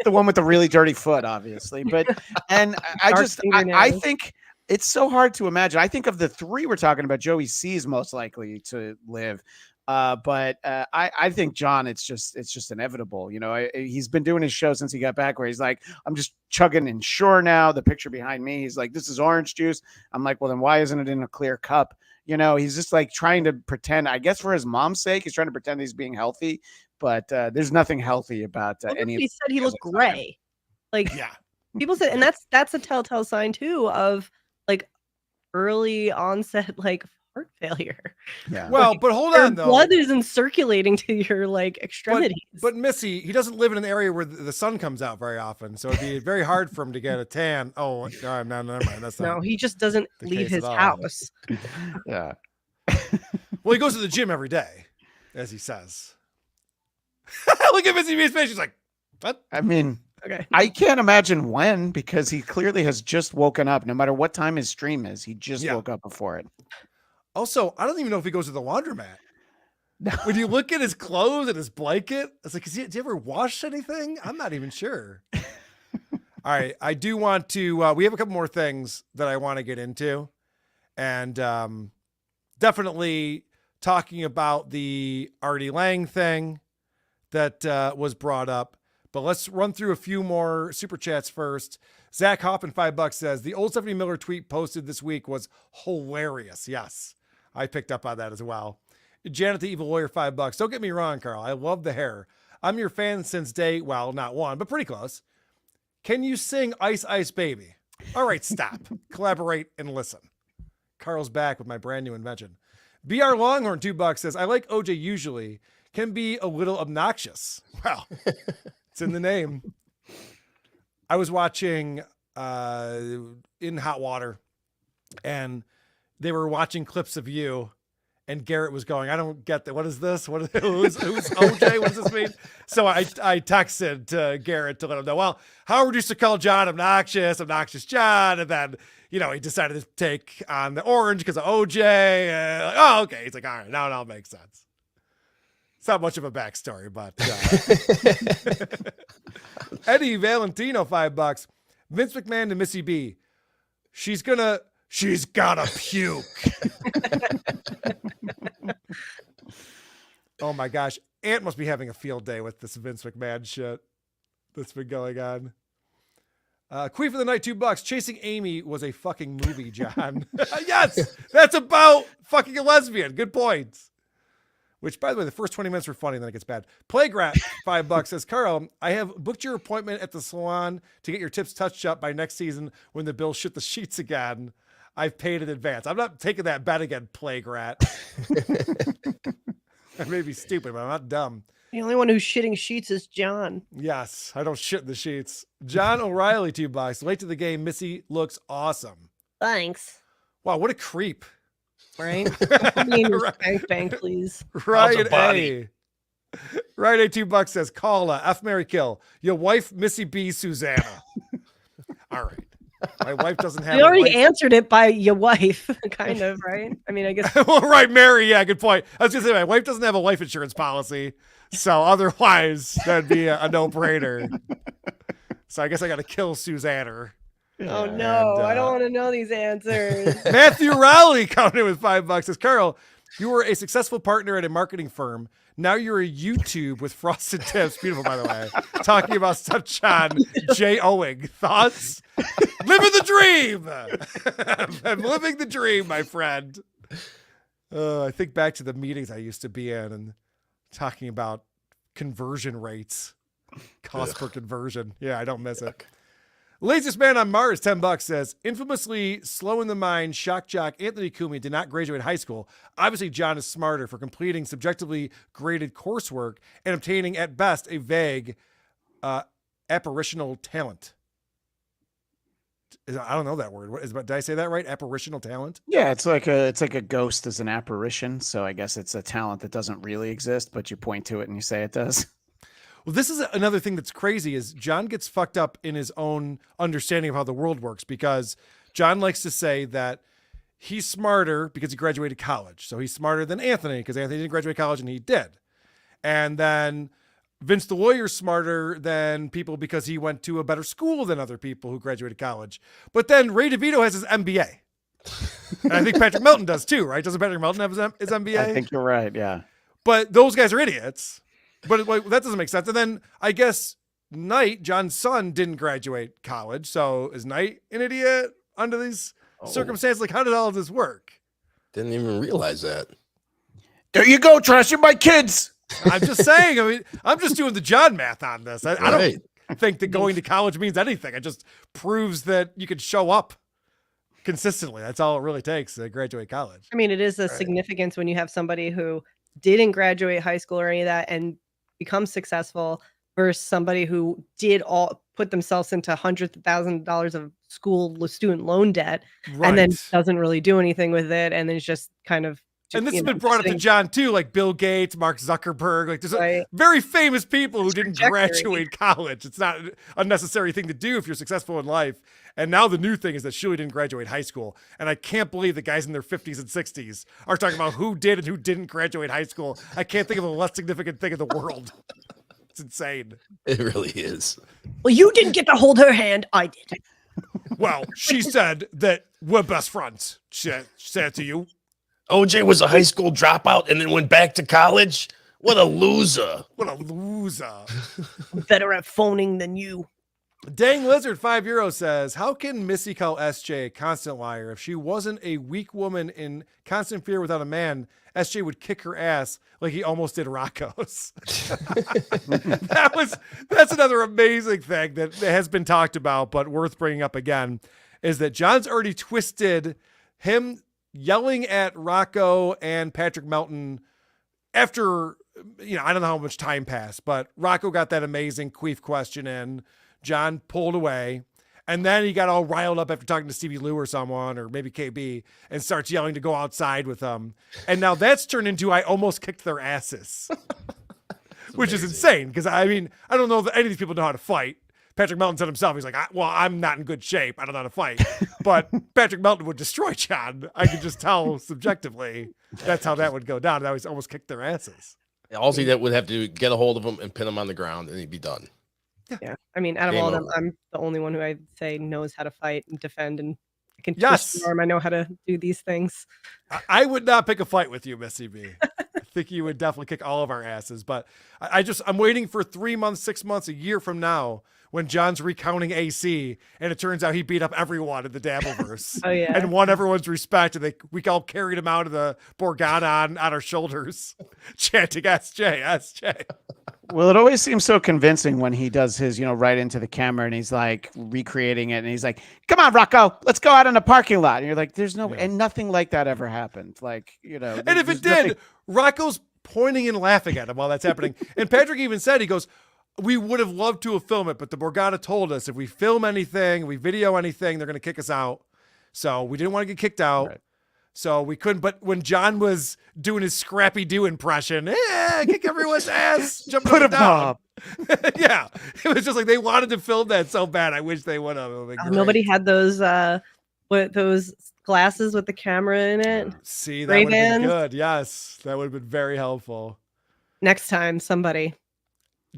The one with the really dirty foot, obviously. But I think it's so hard to imagine. I think of the three we're talking about, Joey C is most likely to live. But I think John, it's just inevitable. You know, he's been doing his show since he got back where he's like, I'm just chugging Ensure now. The picture behind me, he's like, this is orange juice. I'm like, well, then why isn't it in a clear cup? You know, he's just like trying to pretend, I guess for his mom's sake, he's trying to pretend he's being healthy, but there's nothing healthy about any. He said he looked gray. Like, yeah, people said, and that's a telltale sign too of like early onset, like heart failure. Yeah. Well, but hold Your on though. blood isn't circulating to your like extremities. But Missy, he doesn't live in an area where the sun comes out very often, so it'd be very hard for him to get a tan. Oh, no, never mind. That's not. No, he just doesn't the leave case his at all. house. Yeah. Well, he goes to the gym every day, as he says. Look at Missy B's face. She's like, what? I mean, Okay. I can't imagine when, because he clearly has just woken up. No matter what time his stream is, he just woke up before it. Also, I don't even know if he goes to the laundromat. No. When you look at his clothes and his blanket, it's like, did you ever wash anything? I'm not even sure. All right. I do want to, we have a couple more things that I want to get into. And definitely talking about the Artie Lang thing that was brought up. But let's run through a few more super chats first. Zach Hoffman, $5 says, the old Stephanie Miller tweet posted this week was hilarious. Yes, I picked up on that as well. Janet the Evil Lawyer, $5. Don't get me wrong, Karl. I love the hair. I'm your fan since day, well, not one, but pretty close. Can you sing Ice Ice Baby? All right, stop. Collaborate and listen. Karl's back with my brand new invention. BR Longhorn, $2 says, I like OJ usually. Can be a little obnoxious. Well, it's in the name. I was watching In Hot Water, and they were watching clips of you, and Garrett was going, I don't get that. What is this? Who's OJ? What does this mean? So I texted to Garrett to let him know, well, Howard used to call John obnoxious John. And then, he decided to take on the orange because of OJ. Oh, okay. He's like, all right, now it all makes sense. It's not much of a backstory, but Eddie Valentino, $5. Vince McMahon to Missy B. She's gotta puke. Oh my gosh. Ant must be having a field day with this Vince McMahon shit that's been going on. Queen for the Night, $2. Chasing Amy was a fucking movie, John. Yes, that's about fucking a lesbian. Good point. Which, by the way, the first 20 minutes were funny, and then it gets bad. Playgrat, $5 says, Karl, I have booked your appointment at the salon to get your tips touched up by next season when the Bills shit the sheets again. I've paid in advance. I'm not taking that bet again, Playgrat. I may be stupid, but I'm not dumb. The only one who's shitting sheets is John. Yes, I don't shit in the sheets. John O'Reilly, $2. Late to the game, Missy looks awesome. Thanks. Wow, what a creep. Right? Name is Spank Bank, please. Ryan A. Ryan A, $2 says, Carla, F, Mary, kill. Your wife, Missy B, Susanna. All right. My wife doesn't have. You already answered it by your wife, kind of, right? I mean, I guess. Well, right, Mary. Yeah, good point. I was gonna say my wife doesn't have a life insurance policy, so otherwise that'd be a no-brainer. So I guess I got to kill Susanna. Oh no, I don't want to know these answers. Matthew Rowley coming in with $5 says, Karl, you were a successful partner at a marketing firm. Now you're a YouTube with frosted tips. Beautiful, by the way. Talking about stepchild Jay Owing. Thoughts? Living the dream. I'm living the dream, my friend. I think back to the meetings I used to be in and talking about conversion rates, cost per conversion. Yeah, I don't miss it. Laziest Man on Mars, $10 says, infamously slow in the mind, shock jock Anthony Cumia did not graduate high school. Obviously, John is smarter for completing subjectively graded coursework and obtaining, at best, a vague apparitional talent. I don't know that word. Did I say that right? Apparitional talent? Yeah, it's like a ghost as an apparition. So I guess it's a talent that doesn't really exist, but you point to it and you say it does. Well, this is another thing that's crazy is John gets fucked up in his own understanding of how the world works because John likes to say that he's smarter because he graduated college. So he's smarter than Anthony because Anthony didn't graduate college and he did. And then Vince the Lawyer's smarter than people because he went to a better school than other people who graduated college. But then Ray DeVito has his MBA. And I think Patrick Melton does too, right? Doesn't Patrick Melton have his MBA? I think you're right, yeah. But those guys are idiots. But like, that doesn't make sense. And then I guess Knight, John's son, didn't graduate college. So is Knight an idiot under these circumstances? Like, how did all of this work? Didn't even realize that. There you go, trashing my kids. I'm just saying. I mean, I'm just doing the John math on this. I don't think that going to college means anything. It just proves that you can show up consistently. That's all it really takes to graduate college. I mean, it is a significance when you have somebody who didn't graduate high school or any of that and become successful versus somebody who did all put themselves into hundreds of thousands of dollars of school student loan debt and then doesn't really do anything with it. And then it's just kind of, and this has been brought up to John too, like Bill Gates, Mark Zuckerberg, like there's very famous people who didn't graduate college. It's not a necessary thing to do if you're successful in life. And now the new thing is that Shuli didn't graduate high school. And I can't believe that guys in their 50s and 60s are talking about who did and who didn't graduate high school. I can't think of a less significant thing in the world. It's insane. It really is. Well, you didn't get to hold her hand. I did. Well, she said that we're best friends. She said to you. OJ was a high school dropout and then went back to college. What a loser. What a loser. I'm better at phoning than you. Dang Lizard 5 Euro says, how can Missy call SJ a constant liar? If she wasn't a weak woman in constant fear without a man, SJ would kick her ass like he almost did Rocco's. That's another amazing thing that has been talked about, but worth bringing up again, is that John's already twisted him yelling at Rocco and Patrick Melton after, I don't know how much time passed, but Rocco got that amazing queef question in. John pulled away, and then he got all riled up after talking to Stevie Lew or someone, or maybe KB, and starts yelling to go outside with them. And now that's turned into I almost kicked their asses, which is insane because, I don't know that any of these people know how to fight. Patrick Melton said himself, he's like, I'm not in good shape. I don't know how to fight. But Patrick Melton would destroy John. I could just tell subjectively that's how that would go down. That was almost kicked their asses. All he would have to get a hold of him and pin him on the ground, and he'd be done. Yeah. Out of all of them, I'm the only one who I say knows how to fight and defend, and I can twist the arm. I know how to do these things. I would not pick a fight with you, Missy B. I think you would definitely kick all of our asses. But I'm waiting for 3 months, 6 months, a year from now when John's recounting AC, and it turns out he beat up everyone in the Dabbleverse. Oh yeah, and won everyone's respect, and we all carried him out of the Borgata on our shoulders, chanting SJ, SJ. Well, it always seems so convincing when he does his, right into the camera and he's like recreating it and he's like, come on, Rocco, let's go out in the parking lot. And you're like, there's no, and nothing like that ever happened. Like, and if it did, Rocco's pointing and laughing at him while that's happening. And Patrick even said, he goes, we would have loved to have filmed it, but the Borgata told us if we film anything, we video anything, they're going to kick us out. So we didn't want to get kicked out. Right. So we couldn't, but when John was doing his Scrappy Doo impression, kick everyone's ass, jumping put up and down. Yeah, it was just like they wanted to film that so bad. I wish they would have. Nobody had those glasses with the camera in it. See, that would have been good. Yes, that would have been very helpful. Next time, somebody.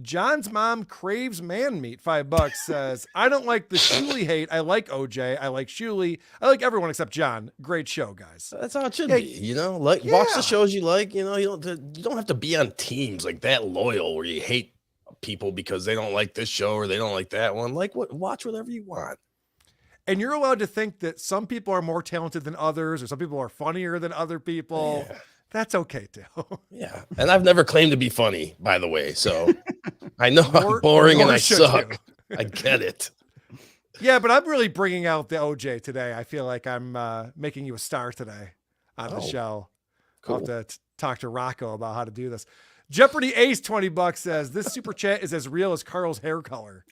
John's mom craves man meat. $5 says, I don't like the Shuli hate. I like OJ. I like Shuli. I like everyone except John. Great show, guys. That's how it should be. Watch the shows you like. You don't have to be on teams like that loyal where you hate people because they don't like this show or they don't like that one. Watch whatever you want. And you're allowed to think that some people are more talented than others, or some people are funnier than other people. Yeah. That's okay too. Yeah. And I've never claimed to be funny, by the way. So I know I'm boring and I suck. I get it. Yeah, but I'm really bringing out the OJ today. I feel like I'm making you a star today on the show. Cool. I'll have to talk to Rocco about how to do this. Jeopardy Ace $20 says, this super chat is as real as Carl's hair color.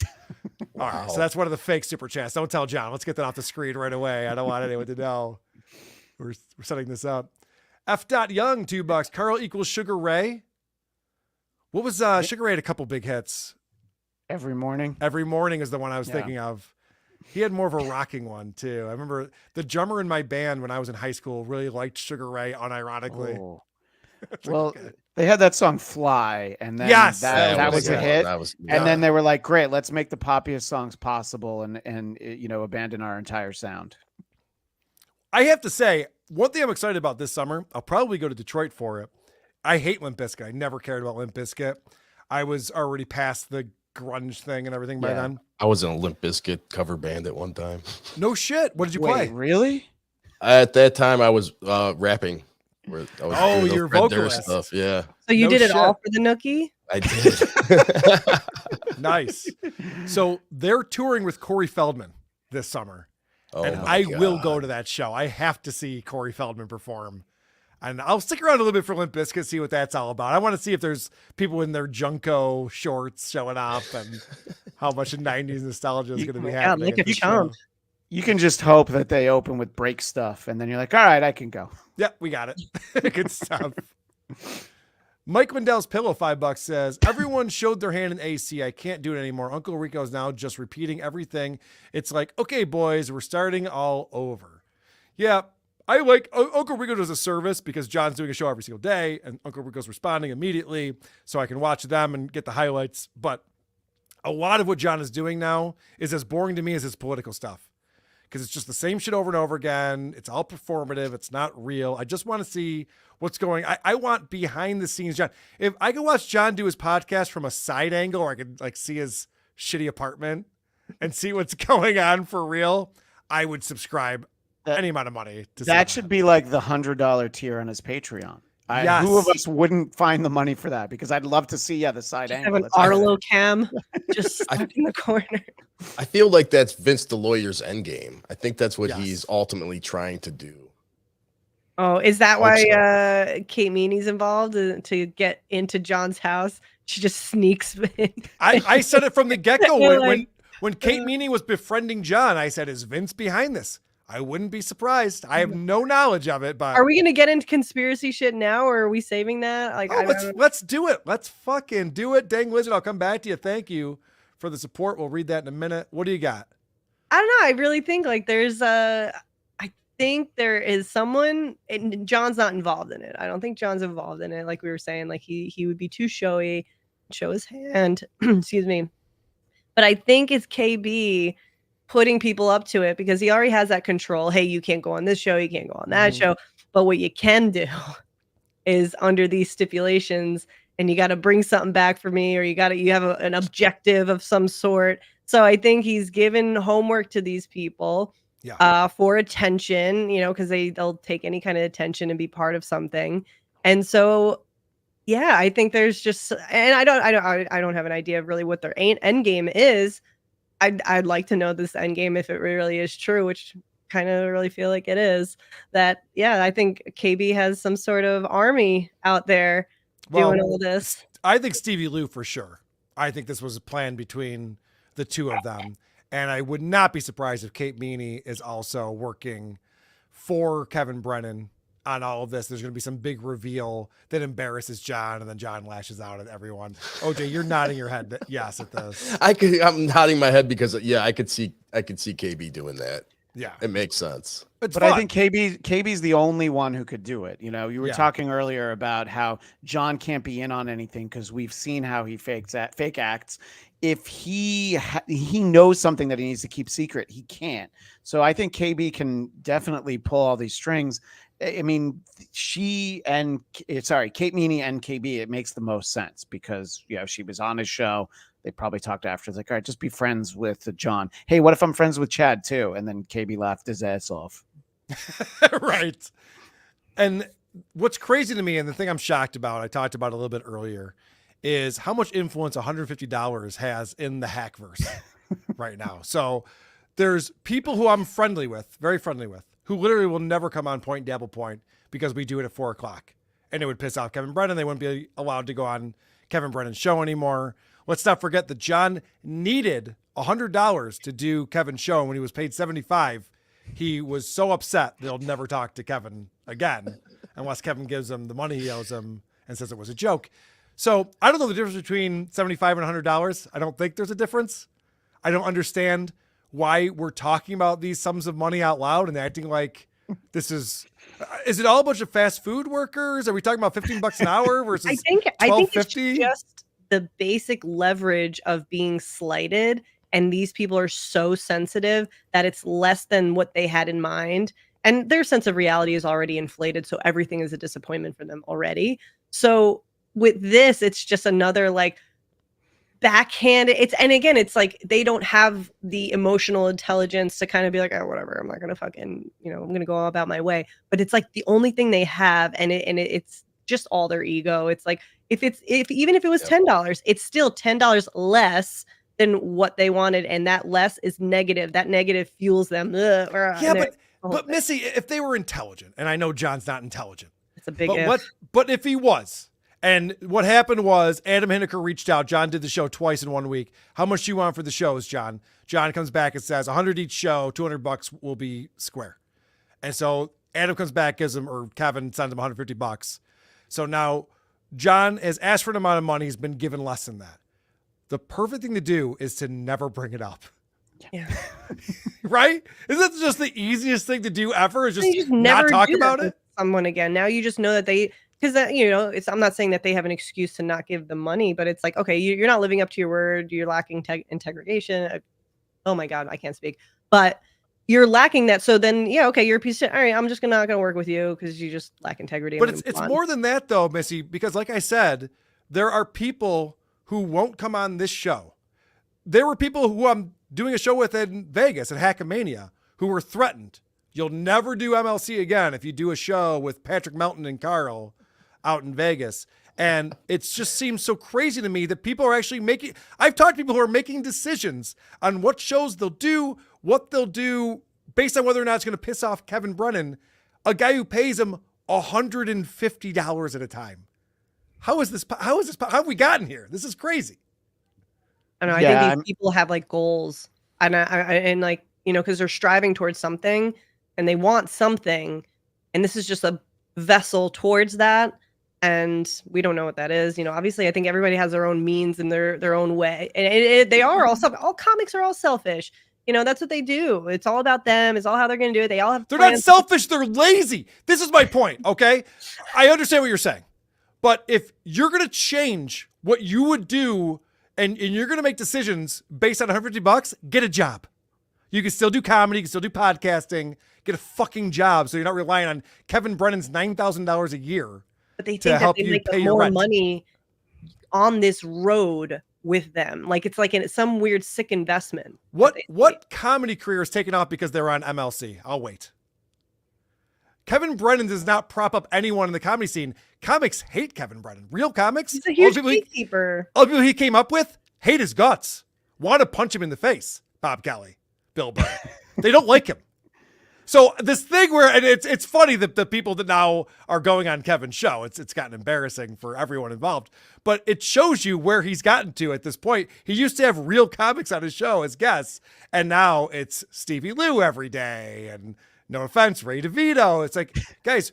All right, so that's one of the fake super chats. Don't tell John. Let's get that off the screen right away. I don't want anyone to know. We're setting this up. F.Young $2. Karl equals Sugar Ray. What was Sugar Ray had a couple big hits. Every Morning. Every Morning is the one I was thinking of. He had more of a rocking one too. I remember the drummer in my band when I was in high school really liked Sugar Ray unironically. Oh. Well, they had that song Fly, and then that was a hit. And then they were like, great, let's make the poppiest songs possible and abandon our entire sound. I have to say, one thing I'm excited about this summer, I'll probably go to Detroit for it. I hate Limp Bizkit. I never cared about Limp Bizkit. I was already past the grunge thing and everything by then. I was in a Limp Bizkit cover band at one time. No shit. What did you play? Really? At that time, I was rapping. You're vocalist stuff. Yeah. So you did it all for the Nookie? I did. Nice. So they're touring with Corey Feldman this summer. and my I God. will go to that show. I have to see Corey Feldman perform. And I'll stick around a little bit for Limp Bizkit, see what that's all about. I want to see if there's people in their Junko shorts showing up and how much 90s nostalgia is going to be happening. Look at at this Chomp. show. You can just hope that they open with break stuff, and then you're like, all right, I can go. Yep, we got it. Good stuff. Mike Mandell's Pillow $5 says, everyone showed their hand in AC. I can't do it anymore. Uncle Rico's now just repeating everything. It's like, okay, boys, we're starting all over. Yeah, I like Uncle Rico does a service because John's doing a show every single day and Uncle Rico's responding immediately so I can watch them and get the highlights. But a lot of what John is doing now is as boring to me as his political stuff because it's just the same shit over and over again. It's all performative. It's not real. I just want to see what's going. I want behind the scenes John. If I could watch John do his podcast from a side angle or I could like see his shitty apartment and see what's going on for real, I would subscribe any amount of money to that should be like the $100 tier on his Patreon. Yes. Who of us wouldn't find the money for that? Because I'd love to see the side Just angle. have an Arlo cam just stuck in the corner. I feel like that's Vince the lawyer's endgame. I think that's what Yes. he's ultimately trying to do. Oh, is that Hope why Kate Meany's involved to get into John's house? She just sneaks in. I said it from the get-go You're when Kate Meany was befriending John. I said, is Vince behind this? I wouldn't be surprised. I have no knowledge of it, but Are we gonna get into conspiracy shit now, or are we saving that? Like, let's do it. Let's fucking do it. Dang Lizard, I'll come back to you. Thank you for the support. We'll read that in a minute. What do you got? I don't know. I really think like there's I think there is someone, and John's not involved in it. I don't think John's involved in it. Like we were saying, like he would be too showy, show his hand. Excuse me. But I think it's KB putting people up to it because he already has that control. Hey, you can't go on this show, you can't go on that show. But what you can do is under these stipulations, and you got to bring something back for me, or you have an objective of some sort. So I think he's given homework to these people for attention, because they'll take any kind of attention and be part of something. And so, yeah, I think there's just, and I don't have an idea of really what their end game is. I'd like to know this end game if it really is true, which kind of really feel like it is. That, yeah, I think KB has some sort of army out there doing all this. I think Stevie Lew for sure. I think this was a plan between the two of them. And I would not be surprised if Kate Meany is also working for Kevin Brennan on all of this. There's going to be some big reveal that embarrasses John, and then John lashes out at everyone. OJ, you're nodding your head. Yes, at this. I'm nodding my head because I could see KB doing that. Yeah, it makes sense. But I think KB's the only one who could do it. You were talking earlier about how John can't be in on anything because we've seen how he fake acts. If he knows something that he needs to keep secret, he can't. So I think KB can definitely pull all these strings. I mean, Kate Meany and KB, it makes the most sense because, she was on his show. They probably talked after. It's like, all right, just be friends with John. Hey, what if I'm friends with Chad too? And then KB laughed his ass off. Right. And what's crazy to me, and the thing I'm shocked about, I talked about a little bit earlier, is how much influence $150 has in the Hackverse right now. So there's people who I'm friendly with, very friendly with, who literally will never come on Dabblepoint because we do it at 4:00, and it would piss off Kevin Brennan. They wouldn't be allowed to go on Kevin Brennan's show anymore. Let's not forget that John needed $100 to do Kevin's show. And when he was paid $75, he was so upset that he'll never talk to Kevin again unless Kevin gives him the money he owes him and says it was a joke. So I don't know the difference between $75 and $100. I don't think there's a difference. I don't understand why we're talking about these sums of money out loud and acting like this is it all a bunch of fast food workers? Are we talking about $15 an hour versus I think it's $12.50? just the basic leverage of being slighted, and these people are so sensitive that it's less than what they had in mind, and their sense of reality is already inflated, so everything is a disappointment for them already. So with this, it's just another like backhand. It's like they don't have the emotional intelligence to kind of be like, oh, whatever, I'm not gonna fucking, I'm gonna go about my way. But it's like the only thing they have, and it's just all their ego. It's like even if it was $10, it's still $10 less than what they wanted, and that less is negative. That negative fuels them. But Missy, if they were intelligent, and I know John's not intelligent, it's a big if. But if he was, and what happened was Adam Hineker reached out. John did the show twice in 1 week. How much do you want for the shows, John? John comes back and says 100 each show, $200 will be square. And so Adam comes back, gives him, or Kevin sends him $150. So now John has asked for an amount of money. He's been given less than that. The perfect thing to do is to never bring it up. Yeah. Right? Isn't that just the easiest thing to do ever? Is just never not talk about it? Someone again. Now you just know that they, because I'm not saying that they have an excuse to not give the money, but it's like, okay, you're not living up to your word. You're lacking integration. Oh my God, I can't speak. But you're lacking that. So then, okay, you're a piece of shit. All right, I'm just not going to work with you because you just lack integrity. But it's more than that, though, Missy, because like I said, there are people who won't come on this show. There were people who I'm doing a show with in Vegas at Hackamania who were threatened. You'll never do MLC again if you do a show with Patrick Melton and Karl out in Vegas. And it just seems so crazy to me that people are actually I've talked to people who are making decisions on what shows they'll do, what they'll do based on whether or not it's going to piss off Kevin Brennan, a guy who pays him $150 at a time. How have we gotten here? This is crazy. I know. I think these people have like goals and like, because they're striving towards something and they want something. And this is just a vessel towards that. And we don't know what that is. Obviously I think everybody has their own means and their own way. And they are all comics are all selfish. That's what they do. It's all about them. It's all how they're going to do it. They're not selfish. They're lazy. This is my point. Okay. I understand what you're saying, but if you're going to change what you would do and you're going to make decisions based on $150, get a job. You can still do comedy. You can still do podcasting, get a fucking job. So you're not relying on Kevin Brennan's $9,000 a year. But they think that they make more money on this road with them. Like it's like some weird sick investment. What comedy career is taken off because they're on MLC? I'll wait. Kevin Brennan does not prop up anyone in the comedy scene. Comics hate Kevin Brennan. Real comics. He's a huge gatekeeper. All the people he came up with hate his guts. Want to punch him in the face. Bob Kelly, Bill Burr. They don't like him. So this thing where, and it's funny that the people that now are going on Kevin's show, it's gotten embarrassing for everyone involved, but it shows you where he's gotten to at this point. He used to have real comics on his show as guests, and now it's Stevie Lew every day. And no offense, Ray DeVito. It's like, guys,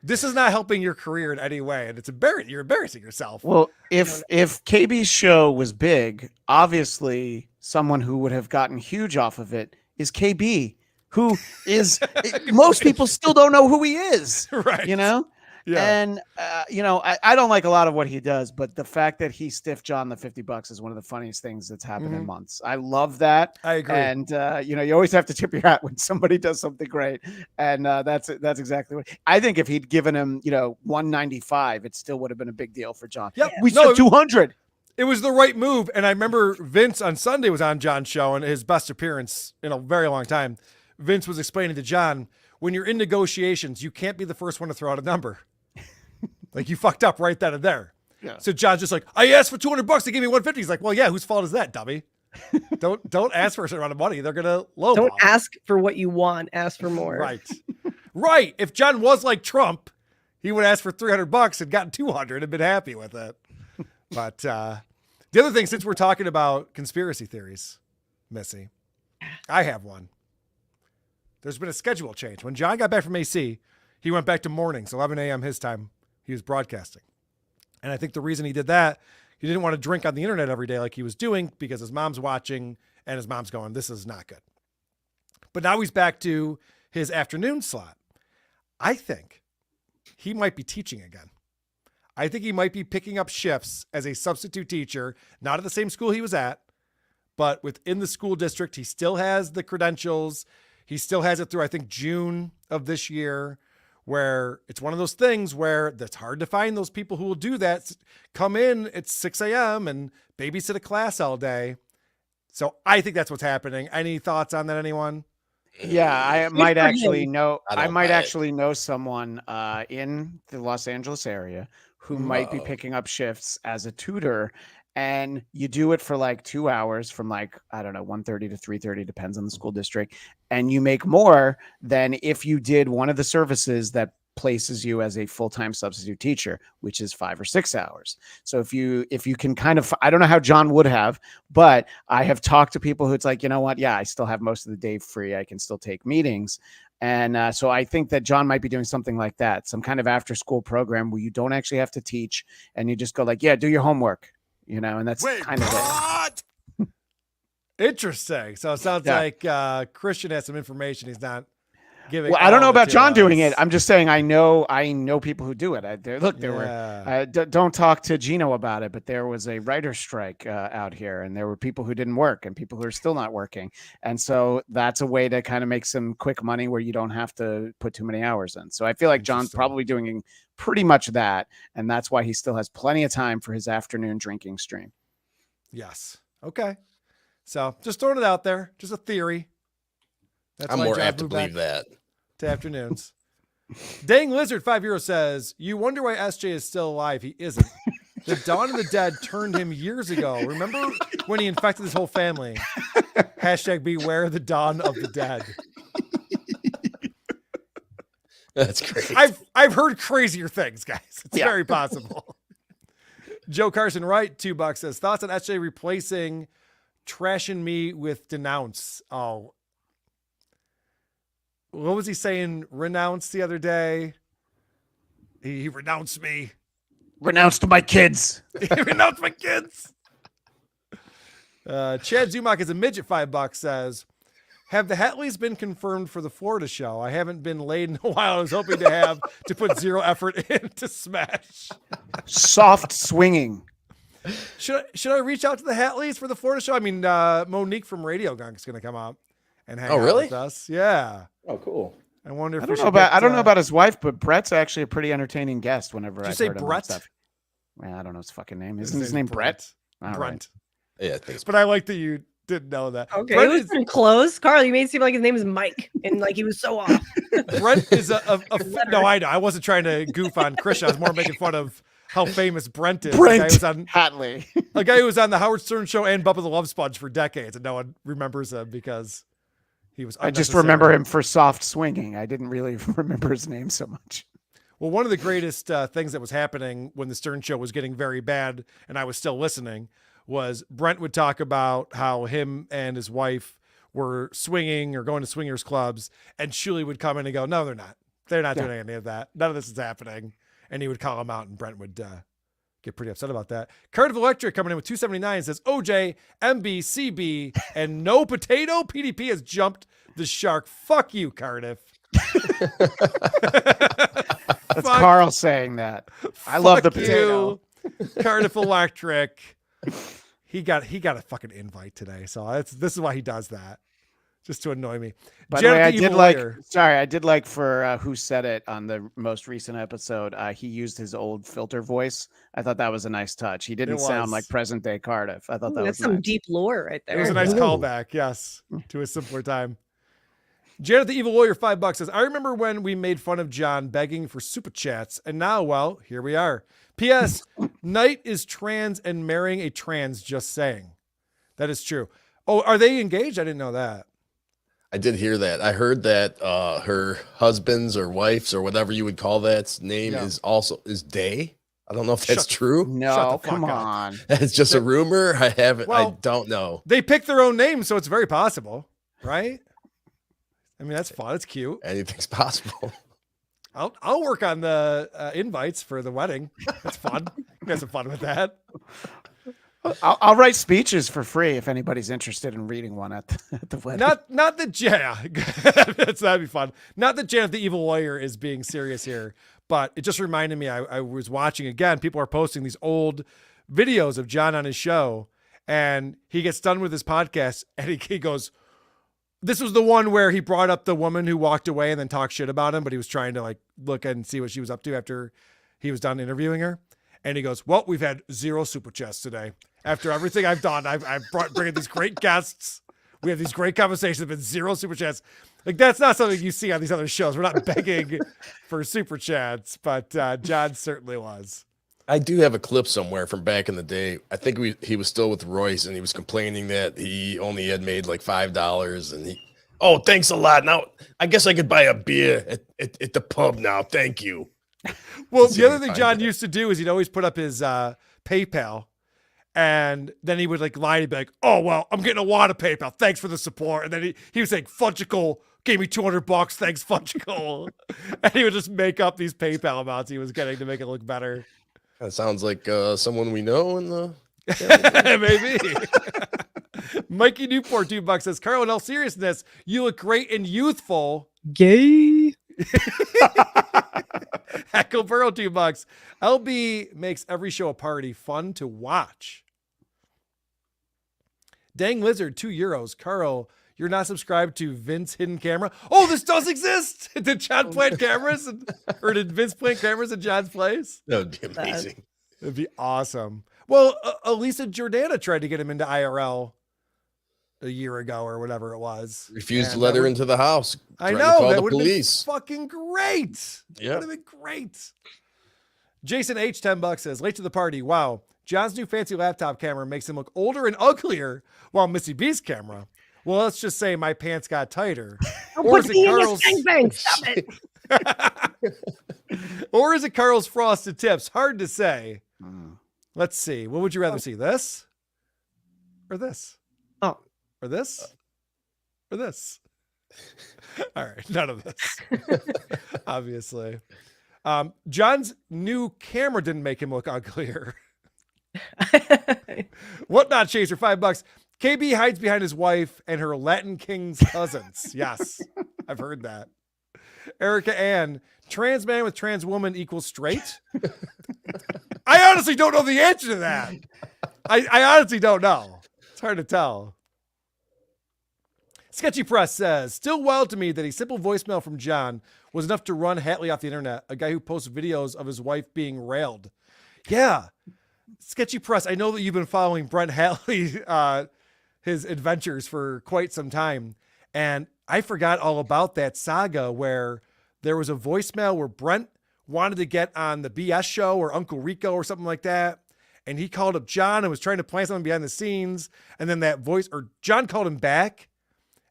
this is not helping your career in any way, and it's embarrassing. You're embarrassing yourself. Well, if KB's show was big, obviously someone who would have gotten huge off of it is KB. Who is most people still don't know who he is, right? Yeah. And I don't like a lot of what he does, but the fact that he stiffed John the $50 is one of the funniest things that's happened in months. I love that. I agree. And you always have to tip your hat when somebody does something great, and that's exactly what I think. If he'd given him $195, it still would have been a big deal for John. Yeah, we said $200. It was the right move, and I remember Vince on Sunday was on John's show, and his best appearance in a very long time. Vince was explaining to John, when you're in negotiations, you can't be the first one to throw out a number. Like you fucked up right then and there. Yeah. So John's just like, I asked for $200. They gave me $150. He's like, well, yeah, whose fault is that, dummy? Don't ask for a certain amount of money. They're going to lowball. Don't ask for what you want. Ask for more. Right. Right. If John was like Trump, he would ask for $300 and gotten 200 and been happy with it. But the other thing, since we're talking about conspiracy theories, Missy, I have one. There's been a schedule change. When John got back from AC, he went back to mornings, 11 a.m. his time. He was broadcasting. And I think the reason he did that, he didn't want to drink on the internet every day like he was doing because his mom's watching and his mom's going, this is not good. But now he's back to his afternoon slot. I think he might be teaching again. I think he might be picking up shifts as a substitute teacher, not at the same school he was at, but within the school district. He still has the credentials. He still has it through, I think, June of this year, where it's one of those things where it's hard to find those people who will do that. Come in at 6 a.m. and babysit a class all day. So I think that's what's happening. Any thoughts on that, anyone? Yeah, I might actually know. I might actually know someone in the Los Angeles area who might be picking up shifts as a tutor. and you do it for like 2 hours from like, I don't know, 1:30 to 3:30, depends on the school district. And you make more than if you did one of the services that places you as a full-time substitute teacher, which is 5 or 6 hours. So if you can kind of, I don't know how John would have, but I have talked to people who it's like, you know what? Yeah, I still have most of the day free. I can still take meetings. And so I think that John might be doing something like that, some kind of after school program where you don't actually have to teach and you just go like, yeah, do your homework, you know, and that's kind of it. Interesting. So it sounds like Christian has some information he's not giving. Well, I don't know about John doing it. I'm just saying I know people who do it. Don't talk to Gino about it, but there was a writer's strike out here, and there were people who didn't work and people who are still not working. And so that's a way to kind of make some quick money where you don't have to put too many hours in. So I feel like John's probably doing pretty much that, and that's why he still has plenty of time for his afternoon drinking stream. Yes. Okay. So just throwing it out there, just a theory. That's I'm more apt to believe that. To afternoons. Dang Lizard 5 Euro says, you wonder why SJ is still alive. He isn't. The Dawn of the Dead turned him years ago. Remember when he infected his whole family? Hashtag beware the Dawn of the Dead. That's great. I've heard crazier things, guys. It's very possible. Joe Carson Wright, $2 says, thoughts on SJ replacing Trashing Me with Denounce. Oh, what was he saying? Renounce the other day. He renounced me. Renounced my kids. He renounced my kids. Chad Zumach is a midget. $5 says, have the Hatleys been confirmed for the Florida show? I haven't been laid in a while. I was hoping to have to put zero effort in to smash. Soft swinging. Should I reach out to the Hatleys for the Florida show? I mean, Monique from Radio Gunk is going to come out and hang out with us. Yeah. Oh, cool. I wonder if I don't know about his wife, but Brett's actually a pretty entertaining guest whenever I say Brett? Stuff. Well, I don't know his fucking name. Isn't his name Brett? Brent. Right. Yeah, I think so. But I like that you didn't know that. Okay, it was pretty close. Carl, you made it seem like his name is Mike and like he was so off. Brent is no, I know. I wasn't trying to goof on Christian. I was more making fun of how famous Brent is. Brent Hatley. A guy who was on the Howard Stern show and Bubba the Love Sponge for decades, and no one remembers him because he was I just remember him for soft swinging. I didn't really remember his name so much. Well, one of the greatest things that was happening when the Stern show was getting very bad and I was still listening was Brent would talk about how him and his wife were swinging or going to swingers clubs, and Shuli would come in and go, no, they're not. They're not doing any of that. None of this is happening. And he would call him out, and Brent would get pretty upset about that. Cardiff Electric coming in with 279 says, OJ, MB, CB, and no potato. PDP has jumped the shark. Fuck you, Cardiff. That's Carl saying that. I love the potato. Cardiff Electric. He got a fucking invite today, so this is why he does that, just to annoy me. By the way, I did like for Who Said It on the most recent episode. He used his old filter voice. I thought that was a nice touch. He didn't sound like present day Cardiff. I thought that was some deep lore right there. It was a nice callback, yes, to a simpler time. Janet the Evil Lawyer, $5 says, I remember when we made fun of John begging for super chats, and now, well, here we are. P.S. Knight is trans and marrying a trans, just saying. That is true. Oh, are they engaged? I didn't know that. I did hear that. I heard that her husband's or wife's or whatever you would call that's name is Day. I don't know if that's true. No, come on. It's just a rumor. I don't know. They pick their own name, so it's very possible, right? I mean, that's fun. It's cute. Anything's possible. I'll work on the invites for the wedding. That's fun. You guys have fun with that. I'll write speeches for free if anybody's interested in reading one at the wedding. Not that that'd be fun. Not that Janet the Evil Lawyer is being serious here, but it just reminded me. I was watching again. People are posting these old videos of John on his show, and he gets done with his podcast, and he goes. This was the one where he brought up the woman who walked away and then talked shit about him, but he was trying to like look and see what she was up to after he was done interviewing her. And he goes, well, we've had 0 super chats today. After everything I've done, I've bringing these great guests. We have these great conversations, but 0 super chats. Like, that's not something you see on these other shows. We're not begging for super chats, but John certainly was. I do have a clip somewhere from back in the day. I think he was still with Royce, and he was complaining that he only had made like $5, and oh, thanks a lot. Now I guess I could buy a beer at the pub now. Thank you. Well, the other thing John used to do is he'd always put up his PayPal, and then he would like lie and be like, "Oh well, I'm getting a lot of PayPal. Thanks for the support." And then he was saying, "Fungicle gave me $200. Thanks, Fungicle." And he would just make up these PayPal amounts he was getting to make it look better. That sounds like someone we know in the maybe. Mikey Newport $2 says, "Karl, in all seriousness, you look great and youthful." Gay. Heckle Burrow $2. LB makes every show a party, fun to watch. Dang Lizard €2. Karl, you're not subscribed to Vince Hidden Camera. Oh, this does exist. Did John plant cameras or did Vince plant cameras in John's place? That would be amazing. It'd be awesome. Well, Elisa Jordana tried to get him into IRL a year ago or whatever it was. Refused to let her into the house. I know. Call that the would have been police. fucking great. Yeah. Would have been great. Jason H $10 says, late to the party. Wow. John's new fancy laptop camera makes him look older and uglier, while Missy B's camera, well, let's just say my pants got tighter. Or is it Karl's? Stop it. Or is it Karl's frosted tips? Hard to say. Let's see. What would you rather see? This? Or this? Oh. Or this? Or this? All right. None of this. Obviously. John's new camera didn't make him look uglier. Whatnot Chaser $5. KB hides behind his wife and her Latin King's cousins. Yes, I've heard that. Erica Ann, trans man with trans woman equals straight. I honestly don't know the answer to that. I honestly don't know. It's hard to tell. Sketchy Press says, still wild to me that a simple voicemail from John was enough to run Hatley off the internet, a guy who posts videos of his wife being railed. Yeah. Sketchy Press, I know that you've been following Brent Hatley, his adventures for quite some time. And I forgot all about that saga where there was a voicemail where Brent wanted to get on the BS show or Uncle Rico or something like that. And he called up John and was trying to plan something behind the scenes. And then John called him back.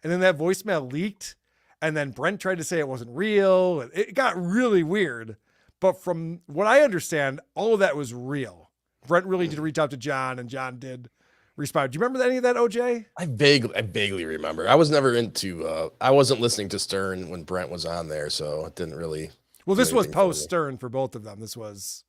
And then that voicemail leaked. And then Brent tried to say it wasn't real. It got really weird. But from what I understand, all of that was real. Brent really did reach out to John, and John did respond. Do you remember any of that, OJ? I vaguely remember. I was never into, I wasn't listening to Stern when Brent was on there, so it didn't really. Well, this was post Stern for both of them. This was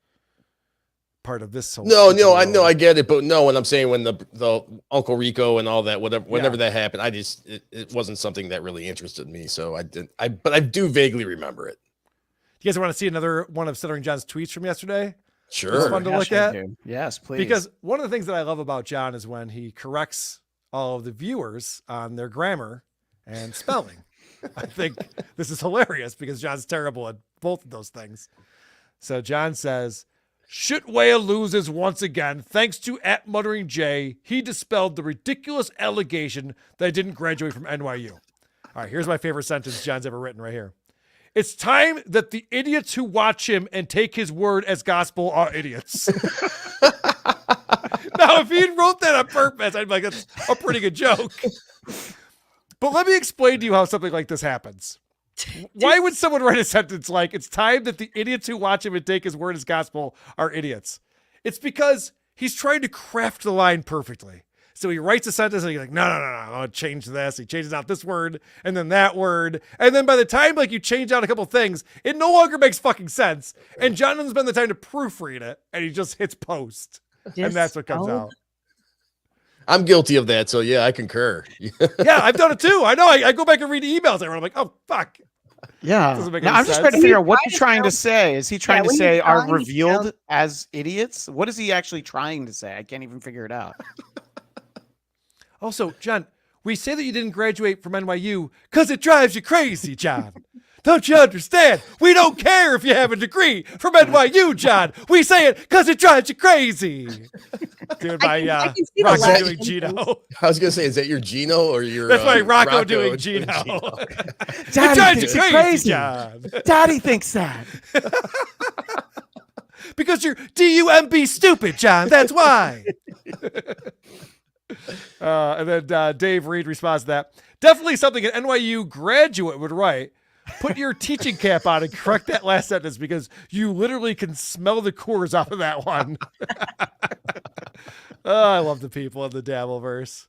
part of this. No, I know, I get it, but no, when I'm saying when the Uncle Rico and all that, whenever that happened, it wasn't something that really interested me. So but I do vaguely remember it. You guys want to see another one of Stuttering John's tweets from yesterday? Sure. It's fun to look at. Yes, please. Because one of the things that I love about John is when he corrects all of the viewers on their grammar and spelling. I think this is hilarious because John's terrible at both of those things. So John says, shit whale loses once again. Thanks to @MutteringJ, he dispelled the ridiculous allegation that I didn't graduate from NYU. All right, here's my favorite sentence John's ever written right here. It's time that the idiots who watch him and take his word as gospel are idiots. Now, if he wrote that on purpose, I'd be like, that's a pretty good joke. But let me explain to you how something like this happens. Why would someone write a sentence like, it's time that the idiots who watch him and take his word as gospel are idiots? It's because he's trying to craft the line perfectly. So he writes a sentence and he's like, no, I'm going to change this. He changes out this word and then that word. And then by the time you change out a couple things, it no longer makes fucking sense. And John doesn't spend the time to proofread it and he just hits post. And that's what comes out. I'm guilty of that. So yeah, I concur. Yeah, I've done it too. I know. I go back and read the emails. I'm like, oh, fuck. Yeah. Now, I'm just trying to figure out what he's trying to say. Is he trying to say are revealed as idiots? What is he actually trying to say? I can't even figure it out. Also, John, we say that you didn't graduate from NYU because it drives you crazy, John. Don't you understand? We don't care if you have a degree from NYU, John. We say it because it drives you crazy. Dude, my Rocco doing Gino. I was going to say, is that your Gino or your... That's my Rocco doing Gino. Daddy thinks you crazy, John. Daddy thinks that. Because you're D-U-M-B stupid, John. That's why. And then Dave Reed responds to that. Definitely something an NYU graduate would write. Put your teaching cap on and correct that last sentence because you literally can smell the Coors off of that one. Oh, I love the people in the Dabbleverse.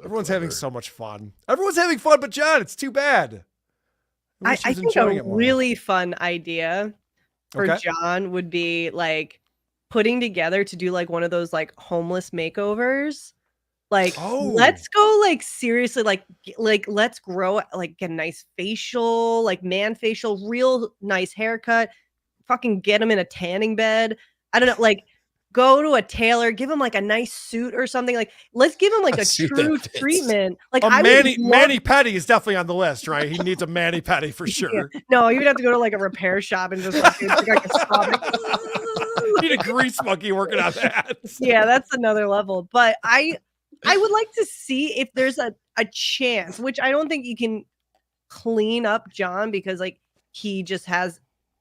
Everyone's having so much fun. Everyone's having fun, but John, it's too bad. I think a really fun idea for John would be like putting together to do like one of those like homeless makeovers. Like, let's go like seriously, like let's grow, like get a nice facial, like man facial, real nice haircut, fucking get him in a tanning bed. I don't know, like go to a tailor, give him like a nice suit or something. Like, let's give him like a true treatment. Like Manny Petty is definitely on the list, right? He needs a Manny Petty for sure. Yeah. No, you would have to go to like a repair shop and just like, need a grease monkey working on that. Yeah, that's another level. But I would like to see if there's a chance, which I don't think you can clean up John because like he just has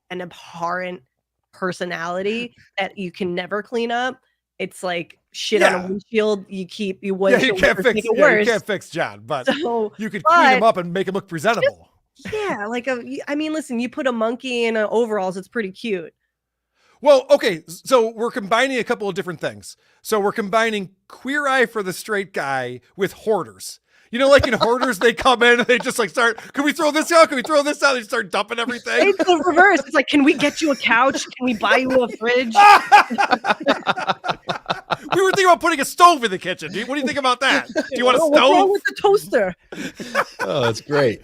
an abhorrent personality that you can never clean up. It's like shit on a windshield. You can't fix it worse. You can't fix John, but you could clean him up and make him look presentable. Like I mean, listen, you put a monkey in overalls, it's pretty cute. Well, okay, so we're combining a couple of different things. So we're combining Queer Eye for the straight guy with hoarders. You know, like in hoarders, they come in and they just like start, can we throw this out? Can we throw this out? They start dumping everything. It's the reverse. It's like, can we get you a couch? Can we buy you a fridge? We were thinking about putting a stove in the kitchen. What do you think about that? Do you want a stove? What's wrong with the toaster? Oh, that's great.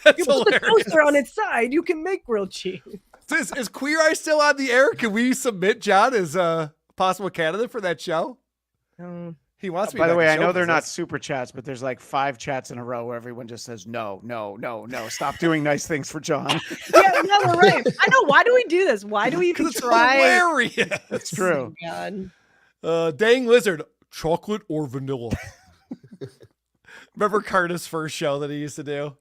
That's you put the toaster on its side. You can make grilled cheese. So is Queer Eye still on the air? Can we submit John as a possible candidate for that show? He wants to be. By the way, I know they're not super chats, but there's like 5 chats in a row where everyone just says no. Stop doing nice things for John. Yeah, no, we're right. I know. Why do we do this? Why do we even try? Hilarious. That's true. Oh, God. Dang Lizard, chocolate or vanilla? Remember Carter's first show that he used to do?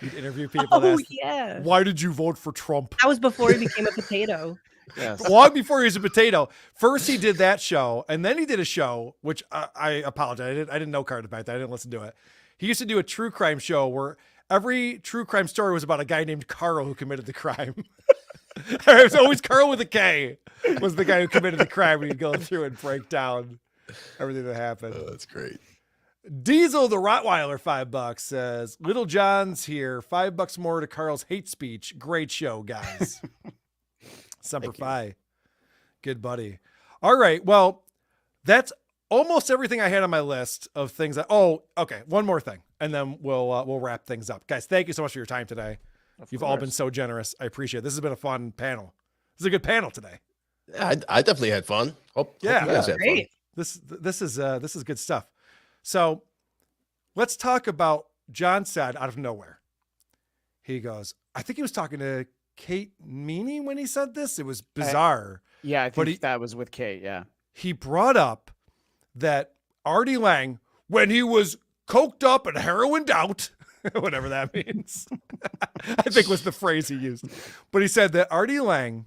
He'd interview people. Oh, yeah. Why did you vote for Trump? That was before he became a potato. Yes. Long before he was a potato. First he did that show, and then he did a show, which I apologize. I didn't know Carter back then. I didn't listen to it. He used to do a true crime show where every true crime story was about a guy named Karl who committed the crime. It was always Karl with a K was the guy who committed the crime. We'd go through and break down everything that happened. Oh, that's great. Diesel the Rottweiler $5 says, Little John's here. $5 more to Karl's hate speech. Great show, guys. Semper Fi. Good buddy. All right. Well, that's almost everything I had on my list of things that, okay. One more thing. And then we'll wrap things up. Guys, thank you so much for your time today. You've all been so generous. I appreciate it. This has been a fun panel. This is a good panel today. Yeah, I definitely had fun. Hope you guys had great. fun. This is good stuff. So let's talk about John said out of nowhere. He goes, I think he was talking to Kate Meany when he said this. It was bizarre. I think that was with Kate. Yeah. He brought up that Artie Lang, when he was coked up and heroined out, whatever that means, I think was the phrase he used. But he said that Artie Lang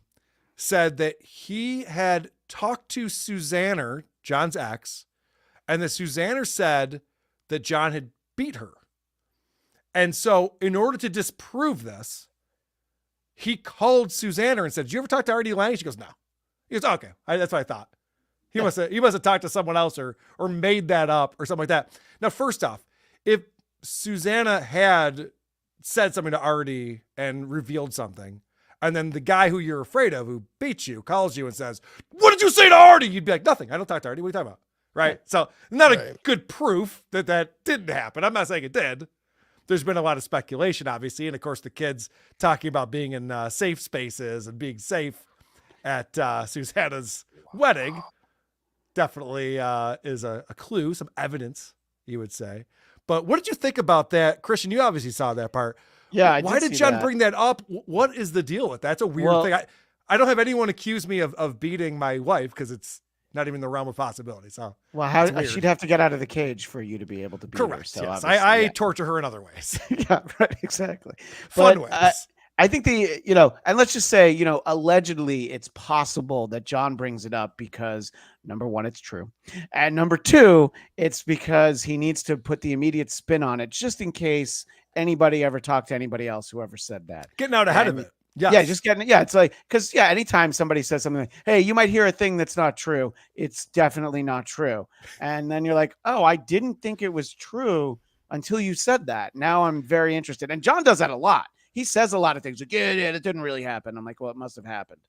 said that he had talked to Susanner, John's ex, and that Susanner said that John had beat her. And so in order to disprove this, he called Susanner and said, did you ever talk to Artie Lang? She goes, no. He goes, okay. That's what I thought. He must have talked to someone else or made that up or something like that. Now, first off, if Susanna had said something to Artie and revealed something, and then the guy who you're afraid of, who beats you, calls you and says, what did you say to Artie? You'd be like, nothing. I don't talk to Artie. What are you talking about? Right. So not a good proof that didn't happen. I'm not saying it did. There's been a lot of speculation, obviously. And of course, the kids talking about being in safe spaces and being safe at Susanna's wedding definitely is a clue, some evidence, you would say. But what did you think about that? Christian, you obviously saw that part. Yeah. Why did John bring that up? What is the deal with that? That's a weird thing. I don't have anyone accuse me of beating my wife because it's not even the realm of possibility. So, she'd have to get out of the cage for you to be able to beat her. Correct. So yes. I torture her in other ways. Yeah, right. Exactly. Fun ways. I think and let's just say, allegedly it's possible that John brings it up because number one, it's true. And number two, it's because he needs to put the immediate spin on it just in case anybody ever talked to anybody else who ever said that. Getting out ahead of it. Yes. Yeah, just getting, it's like, because, anytime somebody says something like, hey, you might hear a thing that's not true, it's definitely not true. And then you're like, oh, I didn't think it was true until you said that. Now I'm very interested. And John does that a lot. He says a lot of things like, yeah, it didn't really happen. I'm like, well, it must have happened.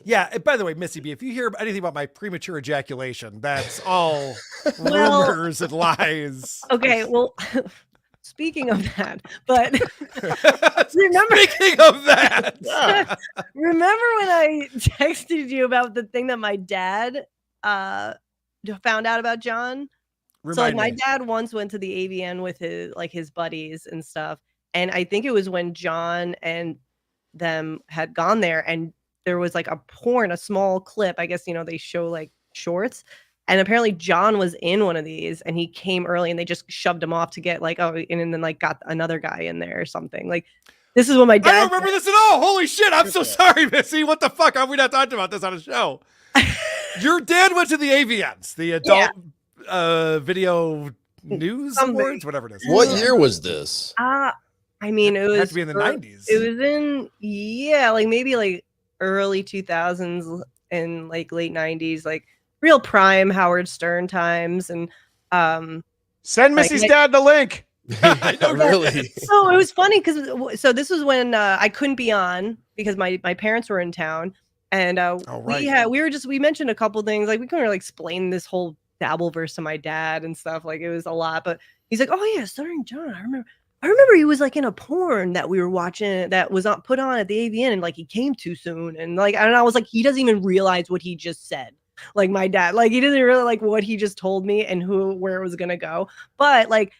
Yeah. And by the way, Missy B, if you hear anything about my premature ejaculation, that's all rumors and lies. Okay. Well, speaking of that, but speaking of that, remember when I texted you about the thing that my dad found out about John? My dad once went to the AVN with his buddies and stuff. And I think it was when John and them had gone there and there was like a small clip. I guess, they show like shorts. And apparently John was in one of these and he came early and they just shoved him off to get and then like got another guy in there or something. Like, this is what my dad. I don't remember this at all. Holy shit. I'm so sorry, Missy. What the fuck? How have we not talked about this on a show? Your dad went to the AVNs, the adult video news awards, whatever it is. What year was this? I mean, it had to be in the 90s. It was in, maybe like early 2000s and like late 90s, like real prime Howard Stern times. And send Missy's dad the link. Really? So it was funny because this was when I couldn't be on because my parents were in town. And we mentioned a couple things, like we couldn't really explain this whole Dabbleverse to my dad and stuff. Like, it was a lot, but he's like, oh yeah, starring John. I remember he was like in a porn that we were watching that was put on at the AVN and like he came too soon. And like, I was like, he doesn't even realize what he just said. Like my dad, like he doesn't really like what he just told me and where it was going to go. But like,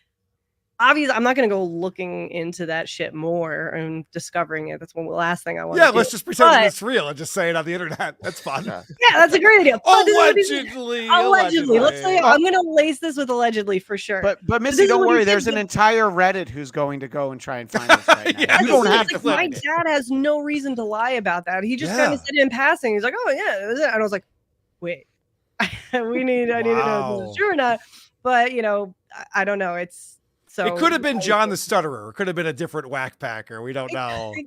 obviously I'm not going to go looking into that shit more and discovering it. That's the last thing I want to do. Let's just pretend it's real and just say it on the internet. That's fun. Yeah, that's a great idea. Allegedly. Let's say I'm going to lace this with allegedly for sure. But Missy, don't worry. There's an entire Reddit who's going to go and try and find this right now. You don't have to. My dad has no reason to lie about that. He just kind of said it in passing. He's like, oh yeah, that was it. And I was like, wait, I need to know if this is true or not. But I don't know. So it could have been John the Stutterer. It could have been a different whack packer. We don't know. It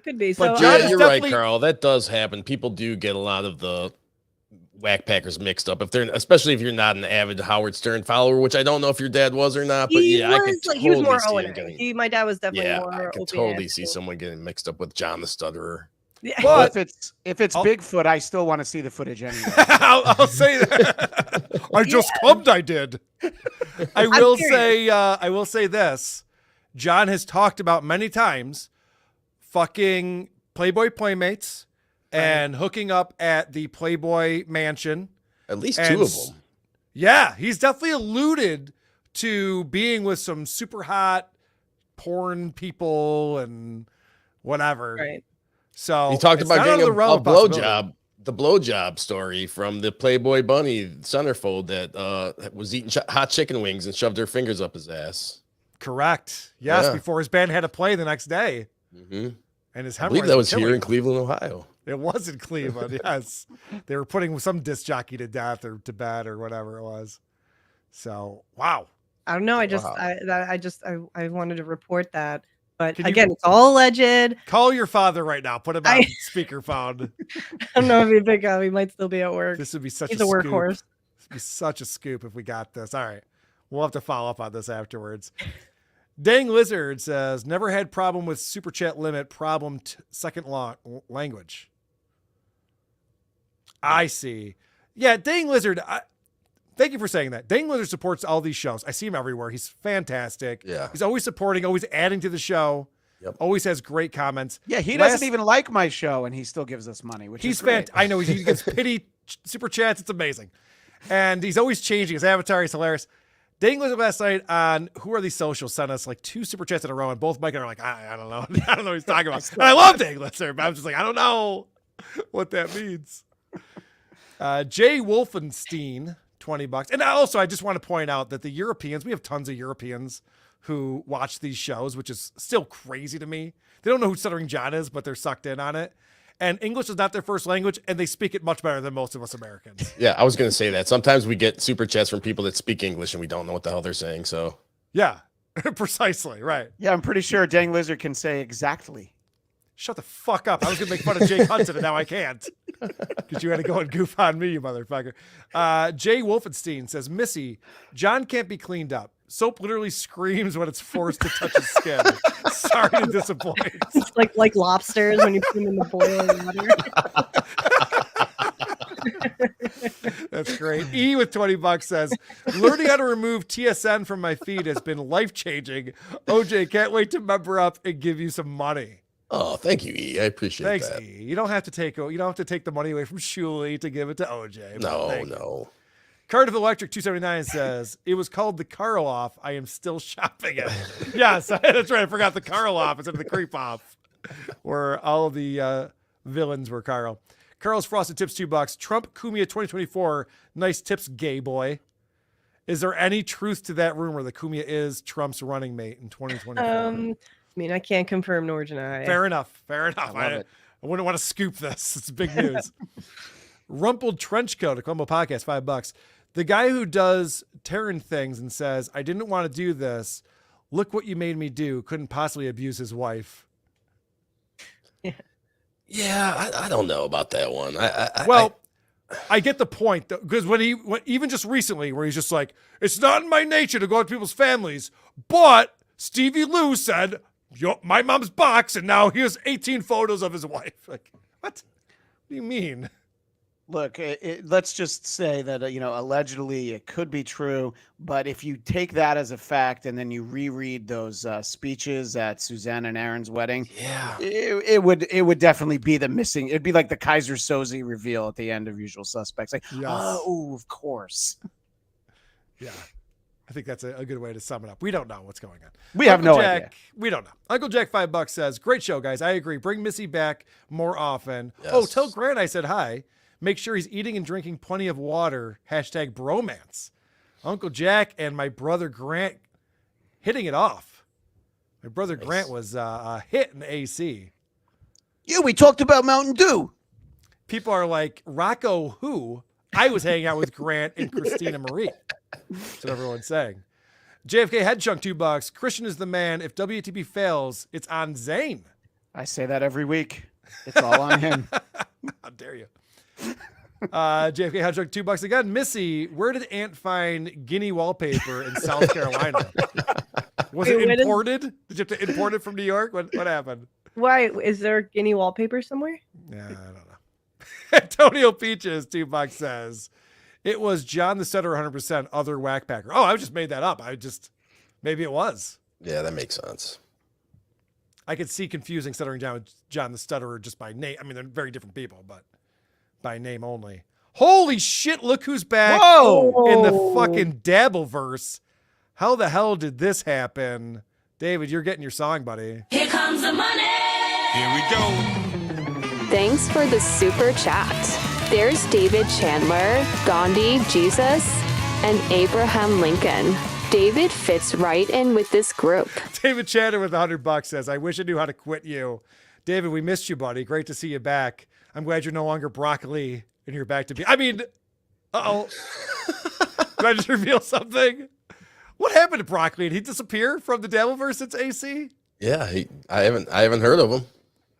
could be. But so, John you're right, Karl. That does happen. People do get a lot of the whack packers mixed up. Especially if you're not an avid Howard Stern follower, which I don't know if your dad was or not. But he was more O&A. My dad was definitely more. I could totally see someone getting mixed up with John the Stutterer. Yeah. But if it's Bigfoot, I still want to see the footage anyway. I'll say that. I just clubbed. I did. I will say this. John has talked about many times fucking Playboy Playmates and hooking up at the Playboy Mansion. At least two of them. Yeah, he's definitely alluded to being with some super hot porn people and whatever. Right. So he talked about getting a blowjob, the blowjob story from the Playboy bunny centerfold that was eating hot chicken wings and shoved her fingers up his ass. Correct. Yes, before his band had to play the next day. Mm-hmm. And his I believe that was here in Cleveland, Ohio. It was in Cleveland, yes. They were putting some disc jockey to death or to bed or whatever it was. So, wow. I don't know. I wanted to report that. But again, it's all alleged. Call your father right now. Put him on speakerphone. I don't know if he'd pick up. He might still be at work. This would be such He's a workhorse. This would be such a scoop if we got this. All right. We'll have to follow up on this afterwards. Dang Lizard says, never had problem with super chat limit. Problem second language. I see. Yeah, Dang Lizard. Thank you for saying that. Dang Lizard supports all these shows. I see him everywhere. He's fantastic. Yeah. He's always supporting, always adding to the show. Yep. Always has great comments. Yeah, he doesn't even like my show, and he still gives us money, which is great. I know he gets pity super chats. It's amazing. And he's always changing his avatar. He's hilarious. Dang Lizard last night on Who Are These Socials sent us like 2 super chats in a row, and both Mike and I are like, I don't know. I don't know what he's talking about. And I love Dang Lizard, but I'm just like, I don't know what that means. Jay Wolfenstein, $20. And also, I just want to point out that the Europeans, we have tons of Europeans who watch these shows, which is still crazy to me. They don't know who Stuttering John is, but they're sucked in on it. And English is not their first language, and they speak it much better than most of us Americans. Yeah, I was going to say that. Sometimes we get super chats from people that speak English, and we don't know what the hell they're saying. So yeah, precisely, right. Yeah, I'm pretty sure Dang Lizard can say exactly. Shut the fuck up. I was going to make fun of Jake Hudson, and now I can't. Because you had to go and goof on me, you motherfucker. Jay Wolfenstein says, Missy, John can't be cleaned up. Soap literally screams when it's forced to touch his skin. Sorry to disappoint. It's like lobsters when you put them in the boiling water. That's great. E with $20 says, learning how to remove TSN from my feed has been life-changing. OJ, can't wait to member up and give you some money. Oh, thank you, E. I appreciate that. Thanks, E. You don't have to take the money away from Shuli to give it to OJ. No. Cardiff Electric 279 says, it was called the Karl off. I am still shopping it. Yes, that's right. I forgot the Karl off instead of the creep off, where all of the villains were Karl. Carl's Frosted Tips $2. Trump Kumia 2024. Nice tips, gay boy. Is there any truth to that rumor that Kumia is Trump's running mate in 2024? I mean, I can't confirm nor deny. Fair enough. I wouldn't want to scoop this. It's big news. Rumpled Trenchcoat, a Columbo podcast, $5. The guy who does Terran things and says, I didn't want to do this. Look what you made me do. Couldn't possibly abuse his wife. Yeah, I don't know about that one. I get the point, because even just recently, where he's just like, it's not in my nature to go to people's families, but Stevie Lew said, my mom's box, and now here's 18 photos of his wife. Like, what? What do you mean? Look, let's just say that, allegedly it could be true. But if you take that as a fact and then you reread those speeches at Suzanne and Aaron's wedding, yeah, it would definitely be the missing. It'd be like the Kaiser Soze reveal at the end of Usual Suspects. Like, yes. Oh, of course. Yeah. I think that's a good way to sum it up. We don't know what's going on. We have no idea. We don't know. Uncle Jack $5 says, great show, guys. I agree. Bring Missy back more often. Yes. Oh, tell Grant I said hi. Make sure he's eating and drinking plenty of water. Hashtag bromance. Uncle Jack and my brother Grant hitting it off. My brother Grant was a hit in the AC. Yeah, we talked about Mountain Dew. People are like, Rocco who? I was hanging out with Grant and Christina Marie. That's what everyone's saying. JFK Head Chunk $2. Christian is the man. If WTP fails, it's on Zane. I say that every week. It's all on him. How dare you? JFK Head Chunk $2 again. Missy, where did Ant find Guinea wallpaper in South Carolina? Was it imported? Did you have to import it from New York? What happened? Why? Is there Guinea wallpaper somewhere? Yeah, I don't know. Antonio Peaches $2 says, it was John the Stutter 100% other whack packer. Oh, I just made that up. Maybe it was. Yeah, that makes sense. I could see confusing Stuttering John with John the Stutterer just by name. I mean, they're very different people, but by name only. Holy shit, look who's back. Whoa! In the fucking Dabbleverse. How the hell did this happen? David, you're getting your song, buddy. Here comes the money. Here we go. Thanks for the super chat. There's David Chandler, Gandhi, Jesus, and Abraham Lincoln. David fits right in with this group. David Chandler with $100 says, I wish I knew how to quit you. David, we missed you, buddy. Great to see you back. I'm glad you're no longer broccoli and you're back to be. I mean, uh-oh. Did I just reveal something? What happened to broccoli? Did he disappear from the Dabbleverse since AC? Yeah, I haven't heard of him.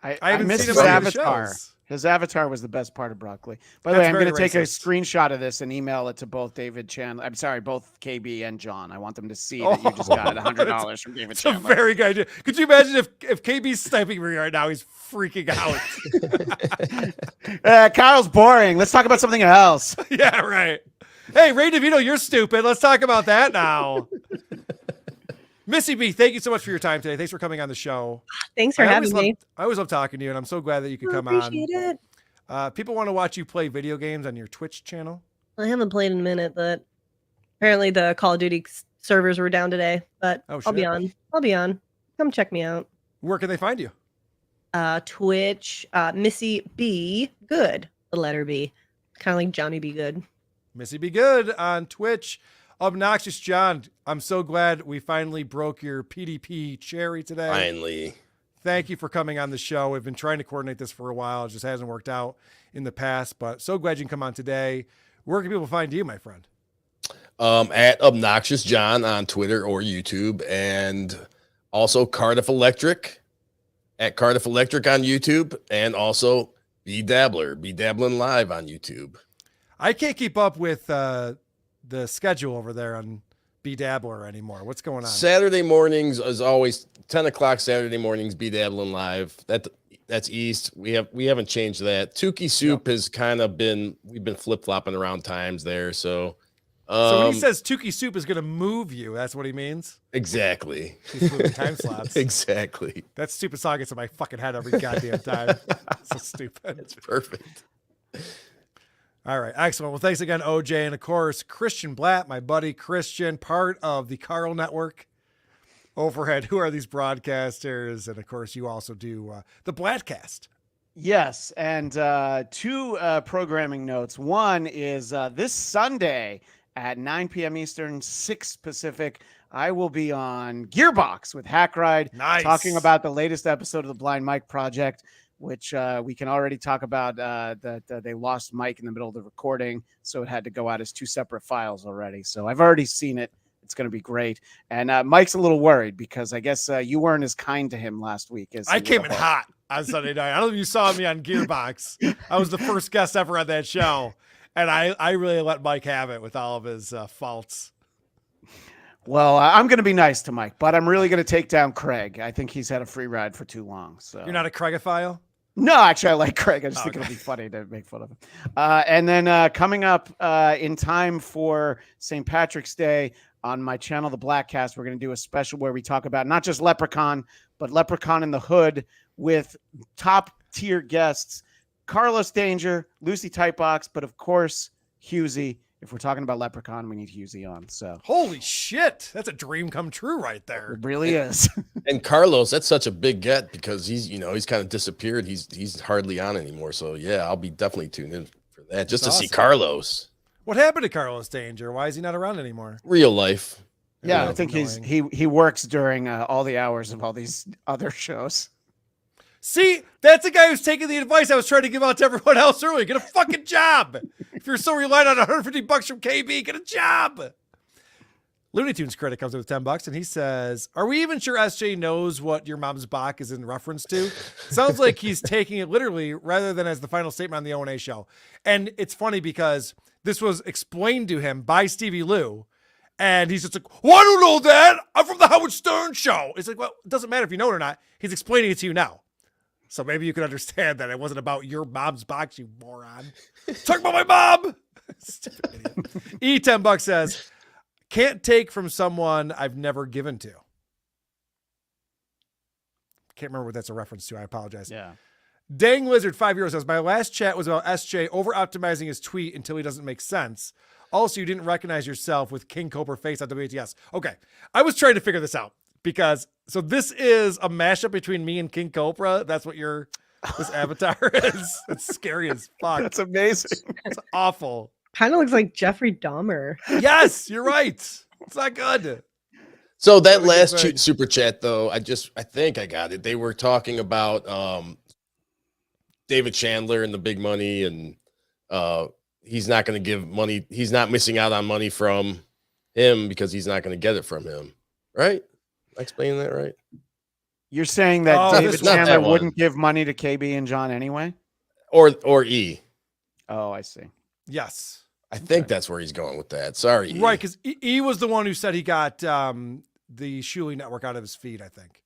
I haven't seen seen him his on the avatar. shows. His avatar was the best part of broccoli. By the That's way, I'm going to very take a racist. screenshot of this and email it to both David Chandler. I'm sorry, both KB and John. I want them to see that you just got $100 from David It's a Chandler. very good idea. Could you imagine if KB's sniping me right now? He's freaking out. Kyle's boring. Let's talk about something else. Yeah, right. Hey, Ray DeVito, you're stupid. Let's talk about that now. Missy B, thank you so much for your time today. Thanks for coming on the show. Thanks for having me. I always love talking to you, and I'm so glad that you could come Appreciate on. it. People want to watch you play video games on your Twitch channel. I haven't played in a minute, but apparently the Call of Duty servers were down today. But Oh, I'll be shit. on. I'll be on. Come check me out. Where can they find you? Twitch, Missy B Good, the letter B, kind of like Johnny B Good. Missy Be Good on Twitch. Obnoxious John, I'm so glad we finally broke your PDP cherry today. Finally. Thank you for coming on the show. We've been trying to coordinate this for a while. It just hasn't worked out in the past, but so glad you can come on today. Where can people find you, my friend? At Obnoxious John on Twitter or YouTube, and also Cardiff Electric at Cardiff Electric on YouTube, and also Be Dabbling Live on YouTube. I can't keep up with the schedule over there on Be Dabbler anymore. What's going on? Saturday mornings is always 10 o'clock. Saturday mornings, Be Dabbling Live. That's East. We haven't changed that. Tukey Soup has kind of we've been flip flopping around times there. So when he says Tukey Soup is going to move you, that's what he means. Exactly. He's moving time slots. Exactly. That stupid song gets in my fucking head every goddamn time. So stupid. It's perfect. All right. Excellent. Well, thanks again, OJ. And of course, Christian Bladt, my buddy Christian, part of the Karl Network overhead. Who are these broadcasters? And of course, you also do the Bladtcast. Yes. And two programming notes. One is this Sunday at 9 p.m. Eastern, 6 Pacific, I will be on Gearbox with Hack Ride, talking about the latest episode of the Blind Mike Project, which we can already talk about that they lost Mike in the middle of the recording, so it had to go out as 2 separate files already. So I've already seen it. It's going to be great. And Mike's a little worried because I guess you weren't as kind to him last week. As I came in hot on Sunday night. I don't know if you saw me on Gearbox. I was the first guest ever on that show. And I really let Mike have it with all of his faults. Well, I'm going to be nice to Mike, but I'm really going to take down Craig. I think he's had a free ride for too long. So you're not a Craigophile? No, actually, I like Craig. I just think it'll be funny to make fun of him. And then coming up in time for St. Patrick's Day on my channel, The Bladtcast, we're going to do a special where we talk about not just Leprechaun, but Leprechaun in the Hood with top tier guests. Carlos Danger, Lucy Tightbox, but of course, Husey. If we're talking about Leprechaun, we need Husey on. So holy shit, that's a dream come true right there. It really is. And Carlos, that's such a big get because he's kind of disappeared. He's hardly on anymore. So yeah, I'll be definitely tuned in for that just to see Carlos. What happened to Carlos Danger? Why is he not around anymore? Real life. Yeah, I think he works during all the hours of all these other shows. See, that's the guy who's taking the advice I was trying to give out to everyone else earlier. Get a fucking job. If you're so reliant on $150 from KB, get a job. Looney Tunes critic comes in with $10 and he says, "Are we even sure SJ knows what your mom's Bach is in reference to? Sounds like he's taking it literally rather than as the final statement on the O&A show." And it's funny because this was explained to him by Stevie Lew. And he's just like, "Well, I don't know that. I'm from the Howard Stern show." It's like, well, it doesn't matter if you know it or not. He's explaining it to you now. So maybe you can understand that it wasn't about your mom's box, you moron. Talk about my mom. Stupid idiot. $10 says, "Can't take from someone I've never given to." Can't remember what that's a reference to. I apologize. Yeah. Dang Lizard 5 euros says, "My last chat was about SJ over optimizing his tweet until he doesn't make sense. Also, you didn't recognize yourself with King Cobra face on WATS." Okay. I was trying to figure this out. Because, so this is a mashup between me and King Cobra. That's what this avatar is. It's scary as fuck. That's amazing. It's awful. Kind of looks like Jeffrey Dahmer. Yes, you're right. It's not good. So that last super chat, though, I think I got it. They were talking about David Chandler and the big money, and he's not going to give money. He's not missing out on money from him because he's not going to get it from him. Right? Am I explaining that right? You're saying that David Chandler wouldn't give money to KB and John anyway? Or E. Oh, I see. Yes. I think that's where he's going with that. Sorry, E. Right, because E was the one who said he got the Shuli network out of his feed, I think.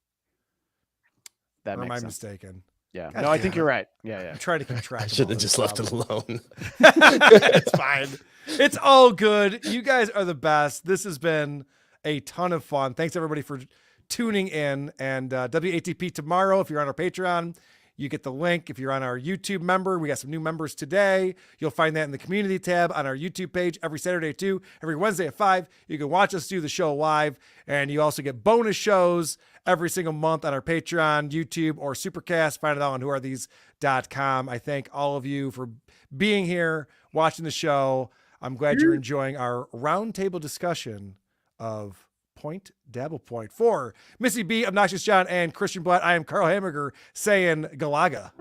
That or makes am I sense. mistaken? Yeah. God no, I think you're right. Yeah, yeah. I'm trying to keep track. I should have just left it alone. It's fine. It's all good. You guys are the best. This has been a ton of fun. Thanks everybody for tuning in, and WATP tomorrow. If you're on our Patreon, you get the link. If you're on our YouTube member, we got some new members today. You'll find that in the community tab on our YouTube page every Saturday at 2, every Wednesday at 5. You can watch us do the show live, and you also get bonus shows every single month on our Patreon, YouTube, or Supercast. Find it all on whoarethese.com. I thank all of you for being here, watching the show. I'm glad you're enjoying our roundtable discussion of Point Dabblepoint. For Missy B, Obnoxious John, and Christian Bladt, I am Karl Hamburger saying Galaga.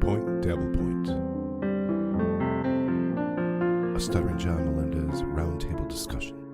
Point Dabblepoint. A Stuttering John Melendez roundtable discussion.